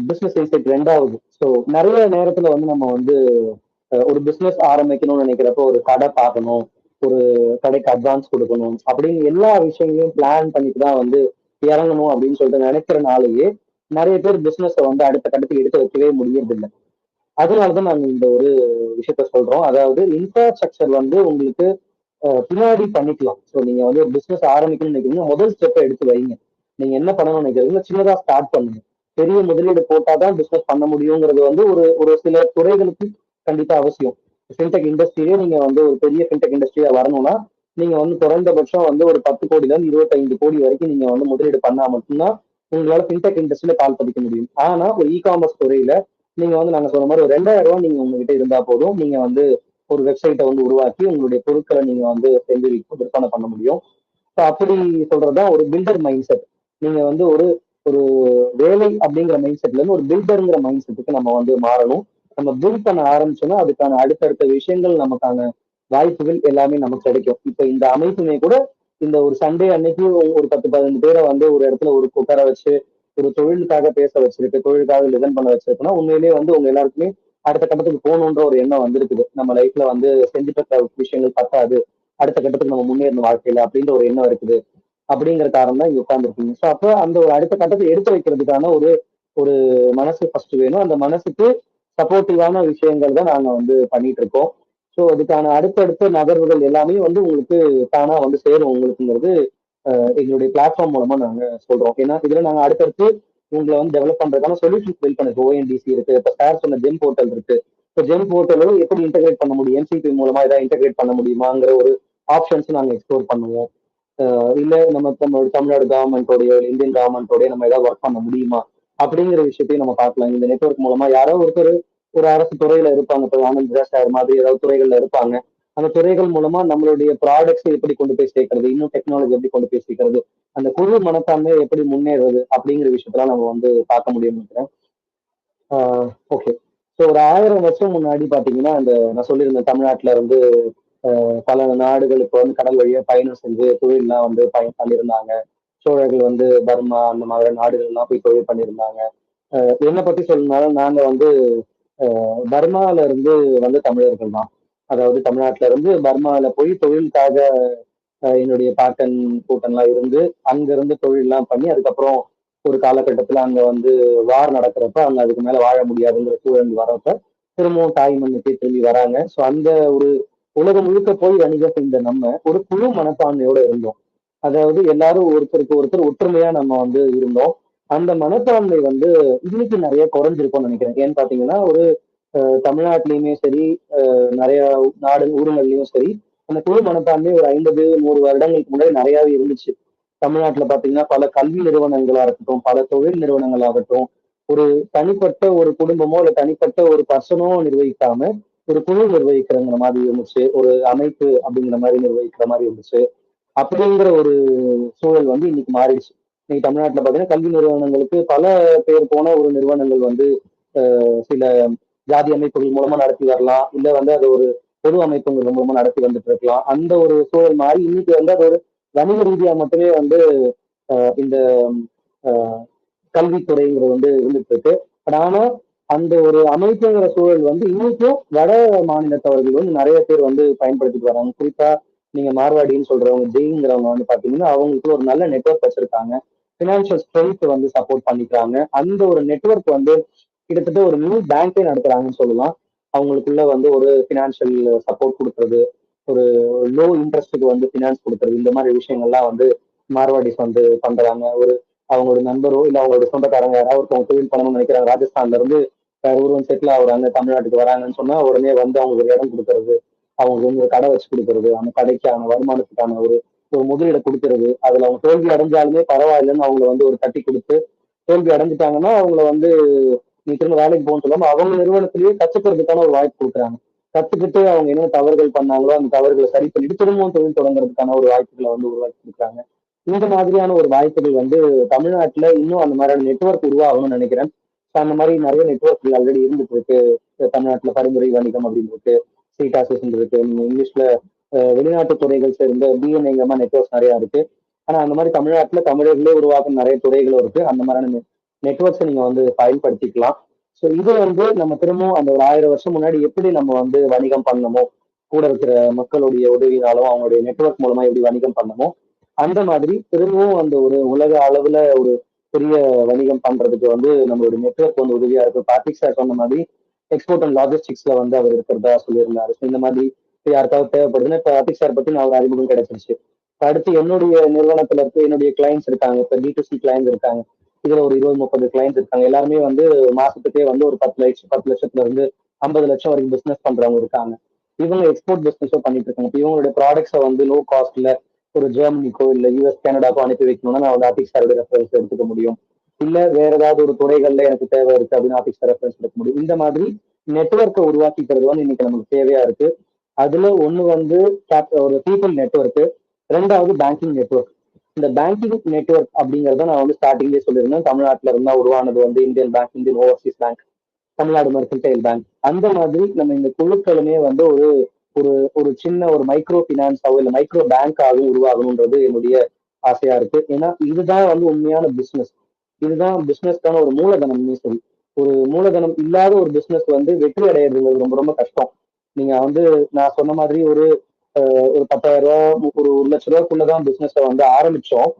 பிசினஸ் இன்சைட் 2வது. ஸோ நிறைய நேரத்துல வந்து நம்ம வந்து ஒரு பிசினஸ் ஆரம்பிக்கணும்னு நினைக்கிறப்ப ஒரு கடை பார்க்கணும், ஒரு கடைக்கு அட்வான்ஸ் கொடுக்கணும் அப்படின்னு எல்லா விஷயங்களையும் பிளான் பண்ணிட்டு தான் வந்து இறங்கணும் அப்படின்னு சொல்லிட்டு நினைக்கிறனாலேயே நிறைய பேர் பிசினஸை வந்து அடுத்த கட்டத்துக்கு எடுத்து வைக்கவே முடியறதில்லை. அதனாலதான் நாங்க இந்த ஒரு விஷயத்த சொல்றோம். அதாவது இன்ஃப்ராஸ்ட்ரக்சர் வந்து உங்களுக்கு பின்னாடி பண்ணிக்கலாம். ஸோ நீங்க வந்து ஒரு பிசினஸ் ஆரம்பிக்கணும்னு நினைக்கிறீங்கன்னா முதல் ஸ்டெப்பை எடுத்து வைங்க. நீங்க என்ன பண்ணணும்னு நினைக்கிறீங்க, சின்னதா ஸ்டார்ட் பண்ணுங்க. பெரிய முதலீடு போட்டாதான் பிசினஸ் பண்ண முடியுங்கிறது வந்து ஒரு ஒரு சில துறைகளுக்கு கண்டிப்பா அவசியம். ஃபின்டெக் இண்டஸ்ட்ரியே நீங்க வந்து ஒரு பெரிய ஃபின்டெக் இண்டஸ்ட்ரியா வரணும்னா நீங்க வந்து குறைந்தபட்சம் வந்து ஒரு 10 கோடில இருந்து 25 கோடி வரைக்கும் நீங்க வந்து முதலீடு பண்ணா மட்டும்தான் உங்களால ஃபின்டெக் இண்டஸ்ட்ரியில கால் பதிக்க முடியும். ஆனா ஒரு காமர்ஸ் துறையில நீங்க வந்து நாங்க சொன்ன மாதிரி ஒரு 2000 ரூபாய் நீங்க உங்ககிட்ட இருந்தா போதும், நீங்க வந்து ஒரு வெப்சைட்டை வந்து உருவாக்கி உங்களுடைய பொருட்களை நீங்க வந்து செஞ்சு விற்பனை பண்ண முடியும். ஸோ அப்படி சொல்றதுதான் ஒரு பில்டர் மைண்ட் செட். நீங்க வந்து ஒரு ஒரு வேலை அப்படிங்கிற மைண்ட் செட்ல இருந்து ஒரு பில்டருங்கிற மைண்ட் செட்டுக்கு நம்ம வந்து மாறணும். நம்ம பில்ட் பண்ண ஆரம்பிச்சோம்னா அதுக்கான அடுத்தடுத்த விஷயங்கள் நமக்கான வாய்ப்புகள் எல்லாமே நமக்கு கிடைக்கும். இப்ப இந்த அமைப்புமே கூட இந்த ஒரு சண்டே அன்னைக்கு ஒரு 10-15 பேரை வந்து ஒரு இடத்துல ஒரு உட்கார வச்சு ஒரு தொழிலுக்காக பேச வச்சிருக்கு, தொழிலுக்காக லிசன் பண்ண வச்சிருக்குன்னா உண்மையிலேயே வந்து உங்க எல்லாருக்குமே அடுத்த கட்டத்துக்கு போகணுன்ற ஒரு எண்ணம் வந்திருக்குது. நம்ம லைஃப்ல வந்து செஞ்சுட்டு விஷயங்கள் பத்தாது, அடுத்த கட்டத்துக்கு நம்ம முன்னேறணும் வாழ்க்கையில அப்படின்ற ஒரு எண்ணம் இருக்குது. அப்படிங்கிற காரணம் தான் இங்க உட்கார்ந்துருக்கீங்க. ஸோ அப்போ அந்த ஒரு அடுத்த கட்டத்தை எடுத்து வைக்கிறதுக்கான ஒரு ஒரு மனசு ஃபர்ஸ்ட் வேணும். அந்த மனசுக்கு சப்போர்ட்டிவான விஷயங்கள் தான் நாங்க வந்து பண்ணிட்டு இருக்கோம். ஸோ அதுக்கான அடுத்தடுத்த நகர்வுகள் எல்லாமே வந்து உங்களுக்கு தானா வந்து சேரும் உங்களுக்குங்கிறது எங்களுடைய பிளாட்ஃபார்ம் மூலமா நாங்க சொல்றோம். ஏன்னா இதுல நாங்க அடுத்தடுத்து உங்களை வந்து டெவலப் பண்றதுக்கான சொல்யூஷன்ஸ் பில்ட் பண்ணிருக்கு. ஓஎன்டிசி இருக்கு, இப்போ சார் சொன்ன ஜெம் போர்ட்டல் இருக்கு. இப்போ ஜெம் போர்ட்டலும் எப்படி இன்டெகிரேட் பண்ண முடியும், எம்சிபி மூலமா ஏதாவது இன்டெகிரேட் பண்ண முடியுமாங்கிற ஒரு ஆப்ஷன்ஸ் நாங்க எக்ஸ்ப்ளோர் பண்ணுவோம். இல்ல நம்மளோட தமிழ்நாடு கவர்மெண்டோடைய இந்தியன் கவர்மெண்டோடைய நம்ம ஏதாவது ஒர்க் பண்ண முடியுமா அப்படிங்கிற விஷயத்தையும் நம்ம பார்க்கலாம். இந்த நெட்வொர்க் மூலமா யாரோ ஒருத்தர் ஒரு அரசு துறையில இருப்பாங்க, இப்போ ஆனந்த் சார் மாதிரி ஏதாவது துறைகள்ல இருப்பாங்க. அந்த துறைகள் மூலமா நம்மளுடைய ப்ராடக்ட்ஸ் எப்படி கொண்டு போய் சேர்க்கறது, இன்னும் டெக்னாலஜி எப்படி கொண்டு போய் சேர்க்கறது, அந்த குழு மனப்பான்மையை எப்படி முன்னேறது அப்படிங்கிற விஷயத்தெல்லாம் நம்ம வந்து பார்க்க முடியும்னு நினைக்கிறேன். ஓகே. ஸோ ஒரு 1000 வருஷம் முன்னாடி பாத்தீங்கன்னா அந்த நான் சொல்லியிருந்தேன் தமிழ்நாட்டுல இருந்து பல நாடுகளுக்கு வந்து கடல் வழியா பயணம் செஞ்சு தொழில்லாம் வந்து பயன் பண்ணியிருந்தாங்க. சோழர்கள் வந்து பர்மா அந்த மாதிரி நாடுகள்லாம் போய் தொழில் பண்ணியிருந்தாங்க. என்னை பத்தி சொல்லணும்னாலும் நாங்க வந்து பர்மால இருந்து வந்து தமிழர்கள் தான். அதாவது தமிழ்நாட்டுல இருந்து பர்மால போய் தொழிலுக்காக என்னுடைய பாட்டன் கூட்டன்லாம் இருந்து அங்க இருந்து தொழில்லாம் பண்ணி அதுக்கப்புறம் ஒரு காலகட்டத்துல அங்க வந்து வார் நடக்கிறப்ப அங்க அதுக்கு மேல வாழ முடியாதுங்கிற சூழல் வரப்ப திரும்பவும் தாய் மண்ணுக்கே திரும்பி வராங்க. ஸோ அந்த ஒரு உலகம் முழுக்க போய் வணிகம் செஞ்ச நம்ம ஒரு குழு மனப்பான்மையோட இருந்தோம். அதாவது எல்லாரும் ஒருத்தருக்கு ஒருத்தர் ஒற்றுமையா நம்ம வந்து இருந்தோம். அந்த மனப்பான்மை வந்து இன்னைக்கு நிறைய குறைஞ்சிருக்கும்னு நினைக்கிறேன். ஏன்னு பாத்தீங்கன்னா ஒரு தமிழ்நாட்டிலயுமே சரி, நிறைய ஊருங்கள்லயும் சரி, அந்த குழு மனப்பான்மை ஒரு 50-100 வருடங்களுக்கு முன்னாடி நிறையவே இருந்துச்சு. தமிழ்நாட்டுல பாத்தீங்கன்னா பல கல்வி நிறுவனங்களா இருக்கட்டும், பல தொழில் நிறுவனங்களாகட்டும், ஒரு தனிப்பட்ட ஒரு குடும்பமோ இல்ல தனிப்பட்ட ஒரு பர்சனோ நிர்வகிக்காம ஒரு குழு நிர்வகிக்கிறங்கிற மாதிரி இருந்துச்சு, ஒரு அமைப்பு அப்படிங்கிற மாதிரி நிர்வகிக்கிற மாதிரி இருந்துச்சு. அப்படிங்கிற ஒரு சூழல் வந்து இன்னைக்கு மாறிடுச்சு. இன்னைக்கு தமிழ்நாட்டுல பாத்தீங்கன்னா கல்வி நிறுவனங்களுக்கு பல பேர் போன ஒரு நிறுவனங்கள் வந்து சில ஜாதி அமைப்புகள் மூலமா நடத்தி வரலாம், இல்ல வந்து அது ஒரு பொது அமைப்புகள் மூலமா நடத்தி வந்துட்டு இருக்கலாம். அந்த ஒரு சூழல் மாறி இன்னைக்கு வந்து அது ஒரு வணிக ரீதியா மட்டுமே வந்து இந்த கல்வித்துறைங்கிறது வந்து இருந்துட்டு இருக்கு. பட் ஆனா அந்த ஒரு அமைப்புங்கிற சூழல் வந்து இன்னைக்கும் வட மாநிலத்தவர்கள் வந்து நிறைய பேர் வந்து பயன்படுத்திட்டு வராங்க. குறிப்பா நீங்க மார்வாடின்னு சொல்றவங்க ஜெயிங்கிறவங்க வந்து பாத்தீங்கன்னா அவங்களுக்கு ஒரு நல்ல நெட்வொர்க் வச்சிருக்காங்க, பினான்சியல் ஸ்ட்ரென்த் வந்து சப்போர்ட் பண்ணிக்கிறாங்க. அந்த ஒரு நெட்வொர்க் வந்து கிட்டத்தட்ட ஒரு நியூ பேங்கே நடத்துறாங்கன்னு சொல்லலாம். அவங்களுக்குள்ள வந்து ஒரு பினான்சியல் சப்போர்ட் கொடுக்கறது, ஒரு லோ இன்ட்ரெஸ்ட்டுக்கு வந்து பினான்ஸ் கொடுக்கறது, இந்த மாதிரி விஷயங்கள்லாம் வந்து மார்வாடிஸ் வந்து பண்றாங்க. ஒரு அவங்களோட நண்பரோ இல்ல அவங்களோட சொந்தக்காரங்க யாராவது ஒருத்தவங்க தொழில் பண்ணணும்னு நினைக்கிறாங்க, ராஜஸ்தான்ல இருந்து வேற ஊரும் செட்டில் ஆகுறாங்க, தமிழ்நாட்டுக்கு வராங்கன்னு சொன்னா உடனே வந்து அவங்களுக்கு ஒரு இடம் கொடுக்கறது, அவங்களுக்கு வந்து ஒரு கடை வச்சு கொடுக்கறது, அந்த கடைக்கான வருமானத்துக்கான ஒரு ஒரு முதலீடை கொடுக்கறது, அதுல அவங்க தோல்வி அடைஞ்சாலுமே பரவாயில்லைன்னு அவங்களை வந்து ஒரு தட்டி கொடுத்து, தோல்வி அடைஞ்சிட்டாங்கன்னா அவங்கள வந்து நீ திரும்ப வேலைக்கு போகணும்னு சொல்லாம அவங்க நிறுவனத்திலேயே கத்துக்கிறதுக்கான ஒரு வாய்ப்பு கொடுக்குறாங்க. கத்துக்கிட்டு அவங்க என்ன தவறுகள் பண்ணாங்களோ அந்த தவறுகளை சரி பண்ணிட்டு திரும்பவும் தொழில் தொடங்குறதுக்கான ஒரு வாய்ப்புகளை வந்து உருவாக்கி கொடுக்குறாங்க. இந்த மாதிரியான ஒரு வாய்ப்புகள் வந்து தமிழ்நாட்டுல இன்னும் அந்த மாதிரியான நெட்வொர்க் உருவாகணும்னு நினைக்கிறேன். அந்த மாதிரி நிறைய நெட்வொர்க் ஆல்ரெடி இருந்துட்டு இருக்கு. தமிழ்நாட்டுல பரிந்துரை வணிகம் அப்படின்னு இருக்கு, சீட்டாசஸ் இருக்கு, இங்கிலீஷ்ல வெளிநாட்டு துறைகள் சேர்ந்த பிஎன்ஐங்கமா நெட்வொர்க்ஸ் நிறைய இருக்கு. ஆனா அந்த மாதிரி தமிழ்நாட்டுல தமிழர்களே உருவாக்கும் நிறைய துறைகளும் இருக்கு. அந்த மாதிரியான நெட்வொர்க்ஸை நீங்க வந்து பயன்படுத்திக்கலாம். ஸோ இது வந்து நம்ம திரும்பவும் அந்த ஒரு 1000 வருஷம் முன்னாடி எப்படி நம்ம வந்து வணிகம் பண்ணமோ, கூட இருக்கிற மக்களுடைய உதவினாலும் அவங்களுடைய நெட்வொர்க் மூலமா எப்படி வணிகம் பண்ணமோ அந்த மாதிரி திரும்பவும் அந்த ஒரு உலக அளவுல ஒரு பெரிய வணிகம் பண்றதுக்கு வந்து நம்மளுடைய நெட்வொர்க் வந்து உதவியா இருக்கு. கார்த்திக் சார் சொன்ன மாதிரி எக்ஸ்போர்ட் அண்ட் லாஜிஸ்டிக்ஸ்ல வந்து அவர் இருக்கிறதா சொல்லியிருந்தாரு. இந்த மாதிரி யாருக்காவது தேவைப்படுதுன்னா இப்ப கார்த்திக் சார் பத்தி நான் ஒரு அறிமுகம் கிடைச்சிருச்சு. அடுத்து என்னுடைய நிறுவனத்துல இருக்க என்னுடைய கிளைண்ட்ஸ் இருக்காங்க, இப்ப B2C கிளைண்ட்ஸ் இருக்காங்க, இதுல ஒரு 20-30 கிளைண்ட்ஸ் இருக்காங்க. எல்லாருமே வந்து மாசத்துக்கே வந்து ஒரு 10 லட்சத்துல இருந்து 50 லட்சம் வரைக்கும் பிசினஸ் பண்றவங்க இருக்காங்க. இவங்க எக்ஸ்போர்ட் பிசினஸோ பண்ணிட்டு இருக்காங்க. இப்போ இவங்களுடைய ப்ராடக்ட்ஸை வந்து லோ காஸ்ட்ல ஒரு ஜெர்மனிக்கோ இல்ல US கனடாக்கோ அனுப்பி வைக்கணும்னா நான் வந்து ஆர்டிக் சாரோட ரெஃபரன்ஸ் எடுத்துக்க முடியும். இல்ல வேற ஏதாவது ஒரு துறைகள்ல எனக்கு தேவை இருக்கு அப்படின்னு ஆர்டிக் சார் ரெஃபரன்ஸ் எடுக்க முடியும். இந்த மாதிரி நெட்வொர்க்கை உருவாக்கிக்கிறது வந்து இன்னைக்கு நமக்கு தேவையா இருக்கு. அதுல ஒண்ணு வந்து ஒரு பீப்புள் நெட்வொர்க், ரெண்டாவது பேங்கிங் நெட்வொர்க். இந்த பேங்கிங் நெட்வொர்க் அப்படிங்கறத நான் வந்து ஸ்டார்டிங்லேயே சொல்லியிருந்தேன். தமிழ்நாட்டுல இருந்தா உருவானது வந்து Indian bank, Indian Overseas bank, Tamil Nadu mercantile bank. அந்த மாதிரி நம்ம இந்த குழுக்களுமே வந்து ஒரு ஒரு ஒரு சின்ன ஒரு மைக்ரோ பினான்ஸாவோ இல்ல மைக்ரோ பேங்காகவும் உருவாகணுன்றது என்னுடைய ஆசையா இருக்கு. ஏன்னா இதுதான் வந்து உண்மையான பிசினஸ். இதுதான் பிசினஸ்க்கான ஒரு மூலதனம்னே சரி. ஒரு மூலதனம் இல்லாத ஒரு பிசினஸ் வந்து வெற்றி அடையிறது ரொம்ப ரொம்ப கஷ்டம். நீங்க வந்து நான் சொன்ன மாதிரி ஒரு 10,000 ரூபாய் ஒரு 1 லட்ச ரூபாய்க்குள்ளதான் பிசினஸை வந்து ஆரம்பிச்சோம்.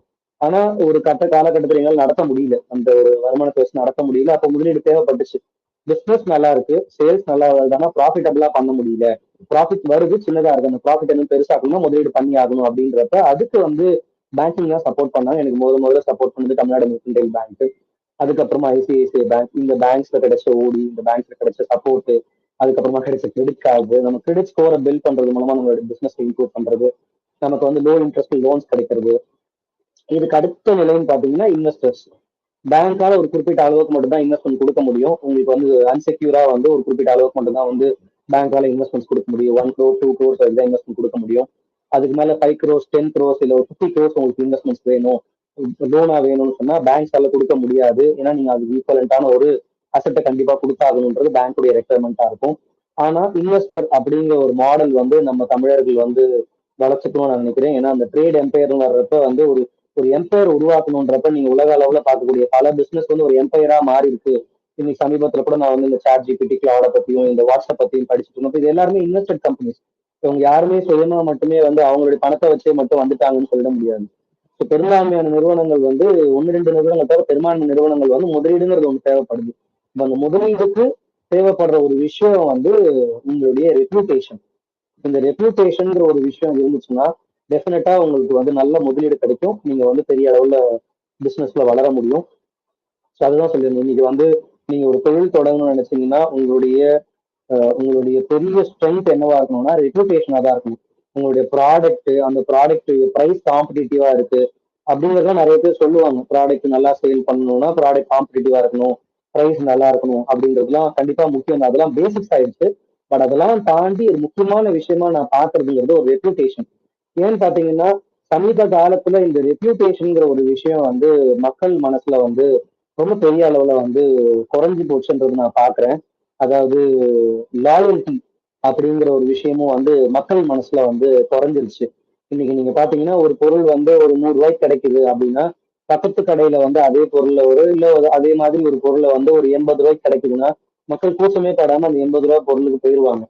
ஆனா ஒரு காலகட்டத்தில் எங்களால் நடத்த முடியல, அந்த ஒரு வருமானத்தை வச்சு நடத்த முடியல. அப்போ முதலீடு தேவைப்பட்டுச்சு. பிசினஸ் நல்லா இருக்கு, சேல்ஸ் நல்லா வருது, ஆனா ப்ராஃபிட்டபிளா பண்ண முடியல. ப்ராஃபிட் வருது, சின்னதா இருக்கு, அந்த ப்ராஃபிட் இன்னும் பெருசாக்கணும், முதலீடு பண்ணி ஆகணும் அப்படின்றப்ப அதுக்கு வந்து பேங்கிங் தான் சப்போர்ட் பண்ணாங்க. எனக்கு முதல்ல சப்போர்ட் பண்ணது தமிழ்நாடு மெர்கன்டைல் பேங்க். அதுக்கப்புறமா ஐசிஐசிஐ பேங்க், இந்த பேங்க்ஸ்ல கிடைச்ச ஓடி, இந்த பேங்க்ஸ்ல கிடைச்ச சப்போர்ட், அதுக்கப்புறமா கிடைச்ச கிரெடிட் கார்டு, நம்ம கிரெடிட் ஸ்கோரை பில்ட் பண்றது மூலமா நம்மளோட பிசினஸ் இம்ப்ரூவ் பண்றது, நமக்கு வந்து லோ இன்ட்ரெஸ்ட் லோன்ஸ் கிடைக்கிறது. இதுக்கு அடுத்த நிலைன்னு பாத்தீங்கன்னா இன்வெஸ்டர்ஸ். பேங்கால ஒரு குறிப்பிட்ட அளவுக்கு மட்டும் தான் இன்வெஸ்ட்மெண்ட் கொடுக்க முடியும். உங்களுக்கு வந்து அன்செக்யூரா வந்து ஒரு குறிப்பிட்ட அளவுக்கு மட்டும் தான் வந்து பேங்கால இன்வெஸ்ட்மெண்ட் கொடுக்க முடியும். 1 crore 2 crores வரைக்கும் இன்வெஸ்ட்மெண்ட் கொடுக்க முடியும். அதுக்கு மேல 5 crores 10 crores இல்ல ஒரு 50 crores உங்களுக்கு இன்வெஸ்ட்மெண்ட்ஸ் வேணும், லோனா வேணும்னு சொன்னா பேங்க்ஸால கொடுக்க முடியாது. ஏன்னா நீங்க அதுக்கு ஈக்குவலண்டான ஒரு அசட்டை கண்டிப்பா கொடுத்தாகணுன்றது பேங்க்குடைய ரெக்குயர்மெண்டா இருக்கும். ஆனா இன்வெஸ்டர் அப்படிங்கிற ஒரு மாடல் வந்து நம்ம தமிழர்கள் வந்து வளர்த்துக்கணும்னு நான் நினைக்கிறேன். ஏன்னா அந்த ட்ரேட் எம்பையர் வர்றப்ப வந்து ஒரு ஒரு எம்பையர் உருவாக்கணுன்றப்ப நீங்க உலக அளவுல பார்க்கக்கூடிய பல பிசினஸ் வந்து ஒரு எம்பையரா மாறி இருக்கு. இன்னைக்கு சமீபத்துல கூட நான் வந்து இந்த சாட் ஜிபிடி கிளவுட பத்தியும் இந்த வாட்ஸ்அப் பத்தியும் படிச்சுட்டு இருந்தோம். இது எல்லாருமே இன்வெஸ்டட் கம்பெனிஸ். இவங்க யாருமே சுயமா மட்டுமே வந்து அவங்களுடைய பணத்தை வச்சே மட்டும் வந்துட்டாங்கன்னு சொல்லிட முடியாது. ஸோ பெரும்பான்மையான நிறுவனங்கள் வந்து ஒன்னு ரெண்டு நிறுவனங்கள் தவிர பெரும்பான்மை நிறுவனங்கள் வந்து முதலீடுங்கிறது ஒன்று தேவைப்படுது. அந்த முதலீடுக்கு தேவைப்படுற ஒரு விஷயம் வந்து உங்களுடைய ரெப்யூட்டேஷன். இந்த ரெப்யூட்டேஷன்ங்கிற ஒரு விஷயம் இருந்துச்சுன்னா டெஃபினட்டா உங்களுக்கு வந்து நல்ல முதலீடு கிடைக்கும். நீங்க வந்து பெரிய அளவுல பிசினஸ்ல வளர முடியும். ஸோ அதுதான் சொல்லியிருந்தேன். இன்னைக்கு வந்து நீங்க ஒரு தொழில் தொடங்கணும்னு நினைச்சீங்கன்னா உங்களுடைய பெரிய ஸ்ட்ரென்த் என்னவா இருக்கணும்னா ரெப்யூட்டேஷனா தான் இருக்கணும். உங்களுடைய ப்ராடக்ட், அந்த ப்ராடக்ட் பிரைஸ் காம்படிட்டிவா இருக்கு அப்படிங்கறத நிறைய பேர் சொல்லுவாங்க. ப்ராடக்ட் நல்லா சேல் பண்ணணும்னா ப்ராடக்ட் காம்படிட்டிவா இருக்கணும், பிரைஸ் நல்லா இருக்கணும் அப்படின்றதுலாம் கண்டிப்பா முக்கியம் தான். அதெல்லாம் பேசிக்ஸ் ஆயிடுச்சு. பட் அதெல்லாம் தாண்டி ஒரு முக்கியமான விஷயமா நான் பாக்குறதுங்கிறது ஒரு ரெப்யூட்டேஷன். ஏன்னு பாத்தீங்கன்னா சமீப காலத்துல இந்த ரெப்யூட்டேஷன்ங்கிற ஒரு விஷயம் வந்து மக்கள் மனசுல வந்து ரொம்ப பெரிய அளவுல வந்து குறைஞ்சு போச்சுன்றது நான் பாக்குறேன். அதாவது லாயல்டி அப்படிங்கிற ஒரு விஷயமும் வந்து மக்கள் மனசுல வந்து குறைஞ்சிருச்சு. இன்னைக்கு நீங்க பாத்தீங்கன்னா ஒரு பொருள் வந்து ஒரு 100 ரூபாய்க்கு கிடைக்குது அப்படின்னா பக்கத்து கடையில வந்து அதே பொருள்ல அதே மாதிரி ஒரு பொருளை வந்து ஒரு 80 ரூபாய்க்கு கிடைக்குதுன்னா மக்கள் கூச்சமே படாம அந்த 80 ரூபாய் பொருளுக்கு போயிடுவாங்க.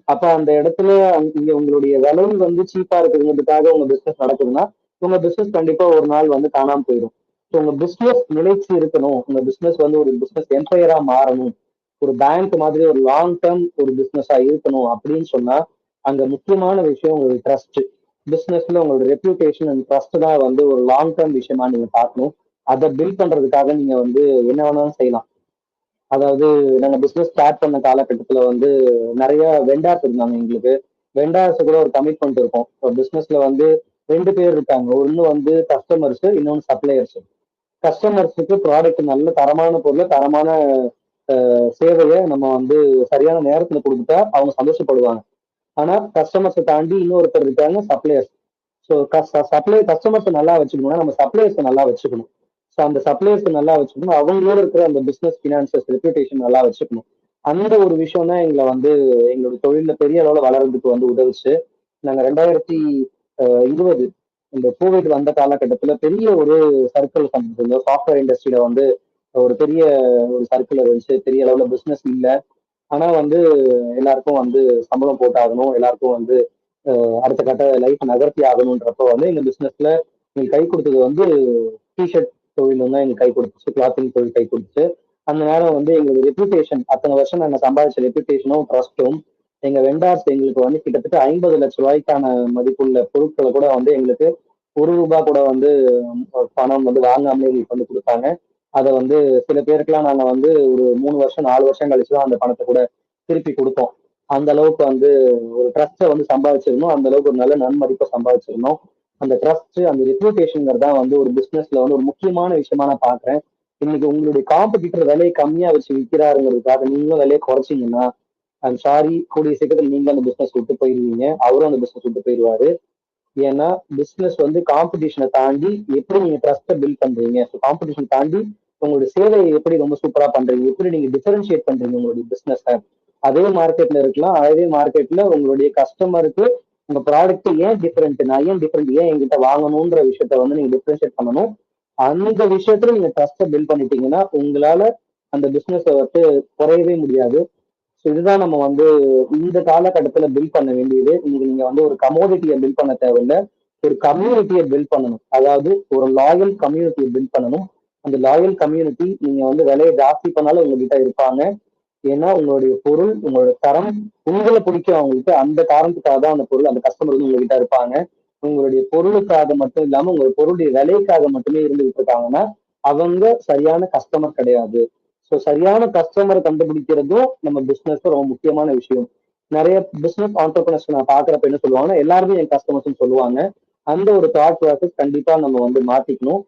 அப்ப அந்த இடத்துல இங்க உங்களுடைய விலை வந்து சீப்பா இருக்குங்கிறதுக்காக உங்க பிசினஸ் நடக்குதுன்னா உங்க பிசினஸ் கண்டிப்பா ஒரு நாள் வந்து காணாம போயிடும். ஸோ உங்க பிசினஸ் நிலைச்சு இருக்கணும், உங்க பிசினஸ் வந்து ஒரு பிசினஸ் எம்பையரா மாறணும், ஒரு பேங்க் மாதிரி ஒரு லாங் டேர்ம் ஒரு பிசினஸா இருக்கணும் அப்படின்னு சொன்னா அங்க முக்கியமான விஷயம் உங்களுக்கு ட்ரஸ்ட். பிசினஸ்ல உங்களோட ரெப்யூட்டேஷன் அண்ட் ட்ரஸ்ட் தான் வந்து ஒரு லாங் டேர்ம் விஷயமா நீங்க பார்க்கணும். அதை பில்ட் பண்றதுக்காக நீங்க வந்து என்ன வேணாலும் செய்யலாம். அதாவது நாங்க பிசினஸ் ஸ்டார்ட் பண்ண காலகட்டத்துல வந்து நிறைய வெண்டார்ஸ் இருந்தாங்க எங்களுக்கு. வெண்டார்ஸ் கூட ஒரு கமிட்மெண்ட் இருக்கும். இப்போ பிசினஸ்ல வந்து ரெண்டு பேர் இருக்காங்க. ஒன்னு வந்து கஸ்டமர்ஸ், இன்னொன்னு சப்ளையர்ஸ். கஸ்டமர்ஸுக்கு ப்ராடக்ட் நல்ல தரமான பொருளை தரமான சேவையை நம்ம வந்து சரியான நேரத்துல கொடுத்துட்டா அவங்க சந்தோஷப்படுவாங்க. ஆனா கஸ்டமர்ஸை தாண்டி இன்னொருத்தர் இருக்காங்க சப்ளையர்ஸ். ஸோ கஸ்டமர்ஸை நல்லா வச்சுக்கணும்னா நம்ம சப்ளையர்ஸை நல்லா வச்சுக்கணும். ஸோ அந்த சப்ளையர்ஸ் நல்லா வச்சுக்கணும், அவங்களோட இருக்கிற அந்த பிசினஸ் பினான்சஸ் ரெப்யூட்டேஷன் நல்லா வச்சுக்கணும். அந்த ஒரு விஷயம் தான் எங்களை வந்து எங்களோட தொழில பெரிய அளவுல வளர்றதுக்கு வந்து உதவுச்சு. நாங்க 2020 இந்த கோவிட் வந்த காலகட்டத்துல பெரிய ஒரு சர்க்கிள் சந்திச்சிருந்தோம். சாஃப்ட்வேர் இண்டஸ்ட்ரியில வந்து ஒரு பெரிய ஒரு சர்க்கிள் இருந்துச்சு. பெரிய அளவுல பிசினஸ் இல்லை. ஆனா வந்து எல்லாருக்கும் வந்து சம்பளம் போட்டாகணும், எல்லாருக்கும் வந்து அடுத்த கட்ட லைஃப் நகர்த்தி ஆகணும்ன்றப்ப வந்து எங்க பிசினஸ்ல எங்களுக்கு கை கொடுத்தது வந்து டிஷர்ட் தொழில் தான் எங்களுக்கு கை கொடுத்துச்சு, கிளாத்திங் தொழில் கை கொடுத்துச்சு. அந்த நேரம் வந்து எங்களுக்கு ரெப்யூட்டேஷன், அத்தனை வருஷம் நாங்க சம்பாதிச்ச ரெப்யூட்டேஷனும் ட்ரஸ்ட்டும் எங்க வெண்டார்ஸ் எங்களுக்கு வந்து கிட்டத்தட்ட 50 லட்சம் ரூபாய்க்கான மதிப்புள்ள பொருட்களை கூட வந்து எங்களுக்கு ₹1 கூட வந்து பணம் வந்து வாங்காமலே எங்களுக்கு வந்து கொடுத்தாங்க. அதை வந்து சில பேருக்குலாம் நாங்க வந்து ஒரு 3 வருஷம் 4 வருஷம் கழிச்சுதான் அந்த பணத்தை கூட திருப்பி கொடுத்தோம். அந்த அளவுக்கு வந்து ஒரு ட்ரஸ்ட்டை வந்து சம்பாதிச்சிருந்தோம். அந்த அளவுக்கு ஒரு நல்ல நன்மதிப்பை சம்பாதிச்சிருந்தோம். அந்த ட்ரஸ்ட், அந்த ரெப்யூட்டேஷன் தான் வந்து ஒரு பிசினஸ்ல வந்து ஒரு முக்கியமான விஷயமா நான் பாக்குறேன். இன்னைக்கு உங்களுடைய காம்படிட்டர் விலையை கம்மியா வச்சு விற்கிறாருங்கிறதுக்காக நீங்களும் விலையை குறைச்சிங்கன்னா ஐம் சாரி, கூடிய சீக்கிரத்தில் நீங்க அந்த பிசினஸ் விட்டு போயிருவீங்க, அவரும் அந்த பிசினஸ் விட்டு போயிடுவாரு. ஏன்னா பிசினஸ் வந்து காம்படிஷனை தாண்டி எப்படி நீங்க ட்ரஸ்ட்டை பில்ட் பண்றீங்க, காம்படிஷன் தாண்டி உங்களுடைய சேவையை எப்படி ரொம்ப சூப்பரா பண்றீங்க, எப்படி நீங்க டிஃபரன்ஷியேட் பண்றீங்க உங்களுடைய பிசினஸ். அதே மார்க்கெட்ல இருக்கலாம், அதே மார்க்கெட்ல உங்களுடைய கஸ்டமருக்கு உங்க ப்ராடக்ட் ஏன் டிஃபரெண்ட், நான் ஏன் டிஃபரெண்ட், ஏன் என்கிட்ட வாங்கணும்ன்ற விஷயத்த வந்து நீங்க டிஃபரன்ஷியேட் பண்ணணும். அந்த விஷயத்துல நீங்க ட்ரஸ்ட்டை பில்ட் பண்ணிட்டீங்கன்னா உங்களால அந்த பிசினஸ் வந்து குறையவே முடியாது. ஸோ இதுதான் நம்ம வந்து இந்த காலகட்டத்துல பில்ட் பண்ண வேண்டியது. இன்னைக்கு நீங்க வந்து ஒரு கமோடிட்டியை பில்ட் பண்ண தேவையில்லை, ஒரு கம்யூனிட்டியை பில்ட் பண்ணணும். அதாவது ஒரு லாயல் கம்யூனிட்டியை பில்ட் பண்ணணும். அந்த லாயல் கம்யூனிட்டி நீங்க வந்து விலையை ஜாஸ்தி பண்ணாலும் உங்ககிட்ட இருப்பாங்க. ஏன்னா உங்களுடைய பொருள், உங்களோட தரம் உங்களை பிடிக்கும் அவங்களுக்கு. அந்த காரணத்துக்காக தான் அந்த பொருள், அந்த கஸ்டமர் வந்து உங்ககிட்ட இருப்பாங்க. உங்களுடைய பொருளுக்காக மட்டும் இல்லாம உங்களுடைய பொருளுடைய விலைக்காக மட்டுமே இருந்துகிட்டு இருக்காங்கன்னா அவங்க சரியான கஸ்டமர் கிடையாது. ஸோ சரியான கஸ்டமரை கண்டுபிடிக்கிறதும் நம்ம பிசினஸ் ரொம்ப முக்கியமான விஷயம். நிறைய பிசினஸ் ஆண்டர்பிரினர்ஸ் நான் பாக்குறப்ப என்ன சொல்லுவாங்கன்னா, எல்லாருமே என் கஸ்டமர்ஸ் சொல்லுவாங்க. அந்த ஒரு தாட் ப்ராசஸ் கண்டிப்பா நம்ம வந்து மாத்திக்கணும்.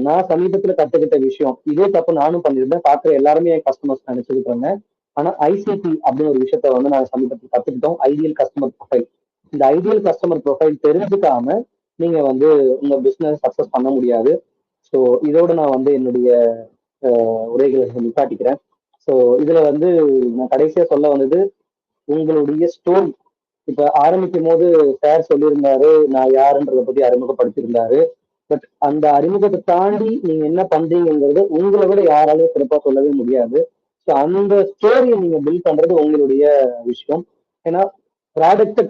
நான் சமீபத்துல கத்துக்கிட்ட விஷயம், இதே தப்பு நானும் பண்ணியிருந்தேன். பாக்குற எல்லாருமே என் கஸ்டமர்ஸ் நினைச்சுக்கிட்டு இருந்தேன். ஆனா ஐசிபி அப்படின்னு ஒரு விஷயத்த வந்து நாங்க சமீபத்தில் கத்துக்கிட்டோம். Ideal customer profile. இந்த ஐடியல் கஸ்டமர் ப்ரொஃபைல் தெரிஞ்சுக்காம நீங்க வந்து உங்க பிசினஸ் சக்சஸ் பண்ண முடியாது. ஸோ இதோட நான் வந்து என்னுடைய உரைகளை நிப்பாட்டிக்கிறேன். ஸோ இதுல வந்து நான் கடைசியா சொல்ல வந்தது உங்களுடைய ஸ்டோரி. இப்ப ஆரம்பிக்கும் போது சார் சொல்லியிருந்தாரு, நான் யாருன்றத பத்தி அறிமுகப்படுத்தியிருந்தாரு. பட் அந்த அறிமுகத்தை தாண்டி நீங்க என்ன பண்றீங்கிறது உங்களை விட யாராலையும் சிறப்பா சொல்லவே முடியாது. ஸோ அந்த ஸ்டோரியை நீங்க பில்ட் பண்றது உங்களுடைய விஷயம். ஏன்னா ப்ராடக்ட்டை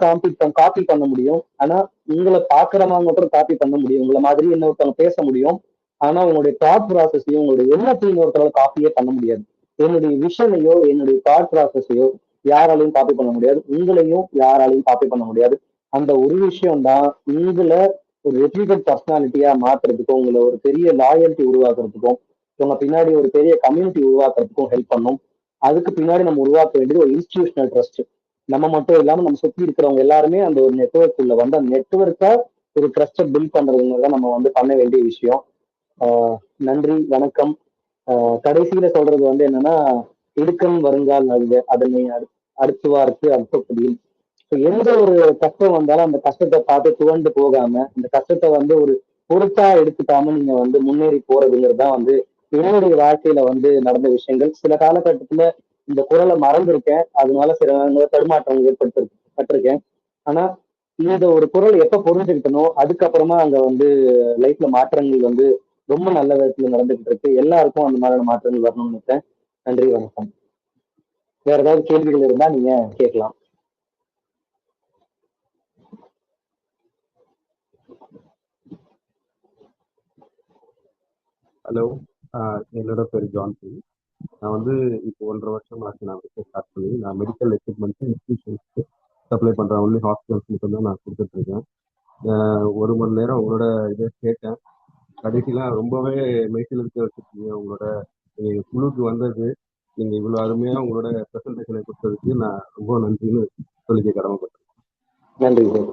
காப்பி பண்ண முடியும். ஆனா உங்களை பாக்குறவங்க மட்டும் காப்பி பண்ண முடியும். உங்களை மாதிரி இன்னொருத்தவங்க பேச முடியும். ஆனா உங்களுடைய தாட் ப்ராசஸையும் உங்களுடைய எண்ணத்தையும் ஒருத்தரால காப்பியே பண்ண முடியாது. என்னுடைய விஷனையோ என்னுடைய தாட் ப்ராசஸையோ யாராலையும் காப்பி பண்ண முடியாது. உங்களையும் யாராலையும் காப்பி பண்ண முடியாது. அந்த ஒரு விஷயம் தான் உங்களை ஒரு ரெப்யூட்டட் பர்சனாலிட்டியா மாத்துறதுக்கும், உங்களை ஒரு பெரிய லாயல்ட்டி உருவாக்குறதுக்கும், உங்க பின்னாடி ஒரு பெரிய கம்யூனிட்டி உருவாக்குறதுக்கும் ஹெல்ப் பண்ணும். அதுக்கு பின்னாடி நம்ம உருவாக்க வேண்டியது ஒரு இன்ஸ்டிடியூஷனல் ட்ரஸ்ட். நம்ம மட்டும் இல்லாம நம்ம சுத்தி இருக்கிறவங்க எல்லாருமே அந்த ஒரு நெட்வொர்க் உள்ள வந்து அந்த நெட்வொர்க்கா ஒரு ட்ரஸ்ட்டை பில்ட் பண்றதுங்கிறத நம்ம வந்து பண்ண வேண்டிய விஷயம். நன்றி, வணக்கம். கடைசியில சொல்றது வந்து என்னன்னா, இடுக்கண் வருங்கால் நல்க அதனை அடுத்துவார்க்கு அடுத்தபடியில். எந்த ஒரு கஷ்டம் வந்தாலும் அந்த கஷ்டத்தை பார்த்து துவண்டு போகாம, அந்த கஷ்டத்தை வந்து ஒரு பொருட்டா எடுத்துக்காம நீங்க வந்து முன்னேறி போறதுங்கிறது தான் வந்து என்னுடைய வாழ்க்கையில வந்து நடந்த விஷயங்கள். சில காலகட்டத்துல இந்த குரலை மறந்திருக்கேன். அதனால சில தடுமாற்றம் ஏற்பட்டிருக்கேன். ஆனா இந்த ஒரு குரல் எப்ப புரிஞ்சுக்கிட்டனோ அதுக்கப்புறமா அங்க வந்து லைஃப்ல மாற்றங்கள் வந்து ரொம்ப நல்ல விதத்துல நடந்துகிட்டு இருக்கு. எல்லாருக்கும் அந்த மாதிரியான மாற்றங்கள் வரணும்னு நினைச்சேன். நன்றி, வணக்கம். வேற ஏதாவது கேள்விகள் இருந்தா நீங்க கேட்கலாம். ஹலோ, என்னோட பேர் ஜான்சி. நான் வந்து இப்போ 1.5 வருஷம் ஆச்சு நான் பிஸ்னஸ் ஸ்டார்ட் பண்ணி. நான் மெடிக்கல் எக்யூப்மெண்ட்ஸ் இன்ஸ்டியூஷன்ஸ்க்கு சப்ளை பண்ணுறேன். ஒன்லி ஹாஸ்பிட்டல்ஸ் மட்டும் தான் நான் கொடுத்துட்ருக்கேன். 1 மணி நேரம் உங்களோட இதை கேட்டேன். கடைசியில் ரொம்பவே மெய்சில் இருக்க வச்சுருக்கீங்க. உங்களோட குழுக்கு வந்தது நீங்கள் இவ்வளோ அருமையாக உங்களோட ப்ரெசன்டேஷனை கொடுத்ததுக்கு நான் ரொம்ப நன்றின்னு சொல்லிக்க கடமைப்பட்டேன். நன்றி சார்.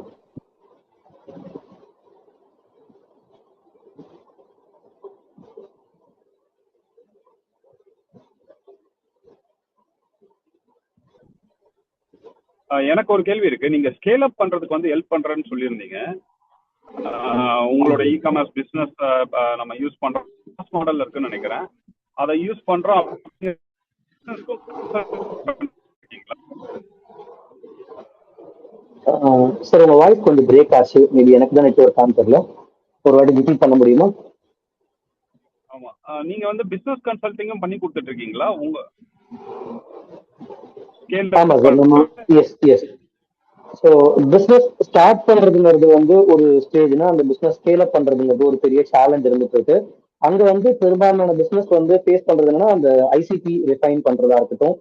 எனக்கு ஒரு கேள்வி இருக்கு. நீங்க ஸ்கேல் அப் பண்றதுக்கு வந்து ஹெல்ப் பண்றேன்னு சொல்லியிருந்தீங்க. உங்களோட இ காமர்ஸ் பிசினஸ் நம்ம யூஸ் பண்றோம், மாடல்ல இருக்குன்னு நினைக்கிறேன். அதை யூஸ் பண்றோம். சார் உங்க வாய்ஸ் கொஞ்சம் பிரேக் ஆச்சு. மேபி எனக்கு தான் நெட்வொர்க் தெரியல. ஒரு வாட்டி ரிப்பீட் பண்ண முடியுமா? ஆமா, நீங்க வந்து பிசினஸ் கன்சல்டிங்கும் பண்ணி கொடுத்துட்டு இருக்கீங்களா? உங்க ஆமா சார். நம்ம எஸ். ஸோ பிசினஸ் ஸ்டார்ட் பண்றதுங்கிறது வந்து ஒரு ஸ்டேஜ்னா, அந்த பிசினஸ் ஸ்கேல் அப் பண்றதுங்கிறது ஒரு பெரிய சேலஞ்ச் இருந்துட்டு இருக்கு. அங்க வந்து பெரும்பாலான பிசினஸ் வந்து ஃபேஸ் பண்றதுன்னா அந்த ஐசிபி ரிஃபைன் பண்றதா இருக்கட்டும்,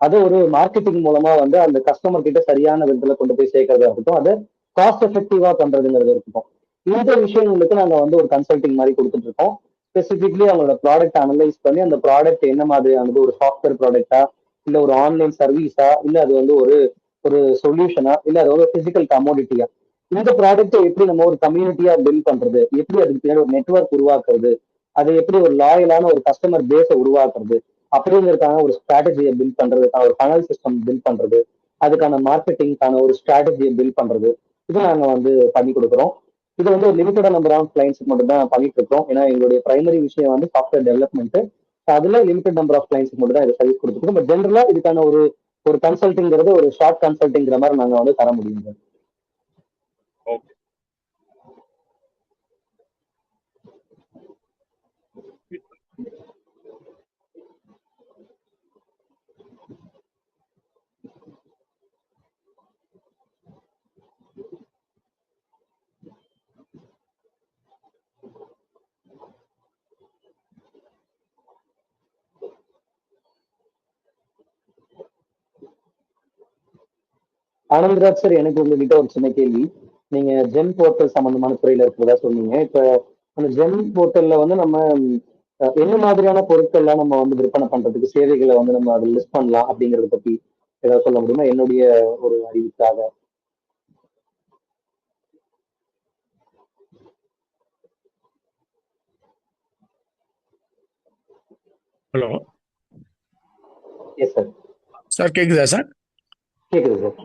அது ஒரு மார்க்கெட்டிங் மூலமா வந்து அந்த கஸ்டமர் கிட்ட சரியான விதத்துல கொண்டு போய் சேர்க்கறதா இருக்கட்டும், அதை காஸ்ட் எஃபெக்டிவா பண்றதுங்கிறது இருக்கட்டும். இந்த விஷயங்களுக்கு நாங்க வந்து ஒரு கன்சல்டிங் மாதிரி கொடுத்துட்டு இருக்கோம். ஸ்பெசிபிக்லி அவங்களோட ப்ராடக்ட் அனலைஸ் பண்ணி அந்த ப்ராடக்ட் என்ன மாதிரியானது, ஒரு சாஃப்ட்வேர் ப்ராடக்டா, இல்ல ஒரு ஆன்லைன் சர்வீஸா, இல்ல அது வந்து ஒரு ஒரு சொல்யூஷனா, இல்ல அது ஒரு பிசிக்கல் கமோடிட்டியா, இந்த ப்ராடக்ட்டை எப்படி நம்ம ஒரு கம்யூனிட்டியா பில்ட் பண்றது, எப்படி அதுக்கு பின்னாடி ஒரு நெட்வொர்க் உருவாக்குறது, அதை எப்படி ஒரு லாயலான ஒரு கஸ்டமர் பேஸை உருவாக்குறது அப்படிங்கிறதுக்கான ஒரு ஸ்ட்ராட்டஜியை பில்ட் பண்றதுக்கான ஒரு ஃபனல் சிஸ்டம் பில்ட் பண்றது, அதுக்கான மார்க்கெட்டிங்கான ஒரு ஸ்ட்ராட்டஜியை பில்ட் பண்றது, இது நாங்க வந்து பண்ணி கொடுக்குறோம். இது வந்து ஒரு லிமிட்டட் நம்பர் ஆஃப் கிளைண்ட்ஸ்க்கு மட்டும் தான் பண்ணிட்டு இருக்கோம். ஏன்னா எங்களுடைய பிரைமரி விஷயம் வந்து சாஃப்ட்வேர் டெவலப்மெண்ட். அதுல லிமிடெட் நம்பர் ஆஃப் கிளைண்ட்ஸ்க்கு மட்டும் தான் இதை சர்வீஸ் கொடுத்துருக்கோம். பட் ஜென்ரலா இதுக்கான ஒரு ஒரு கன்சல்டிங்கிறது ஒரு ஷார்ட் கன்சல்டிங்கிற மாதிரி நாங்க வந்து தர முடியும். ஓகே. ஆனந்த்ராஜ் சார், எனக்கு உங்ககிட்ட ஒரு சின்ன கேள்வி. நீங்க ஜெம் போர்ட்டல் சம்பந்தமான துறையில இருக்கிறதா சொன்னீங்க. இப்ப அந்த ஜெம் போர்ட்டல்ல வந்து நம்ம என்ன மாதிரியான பொருட்கள்லாம் நம்ம வந்து விற்பனை பண்றதுக்கு சேவைகளை வந்து நம்ம அதை லிஸ்ட் பண்ணலாம் அப்படிங்கறத பத்தி ஏதாவது சொல்ல முடியுமா? என்னுடைய ஒரு அறிவுக்காக. Hello yes sir. சார், கேக்குதா சார்? கேக்குது சார்.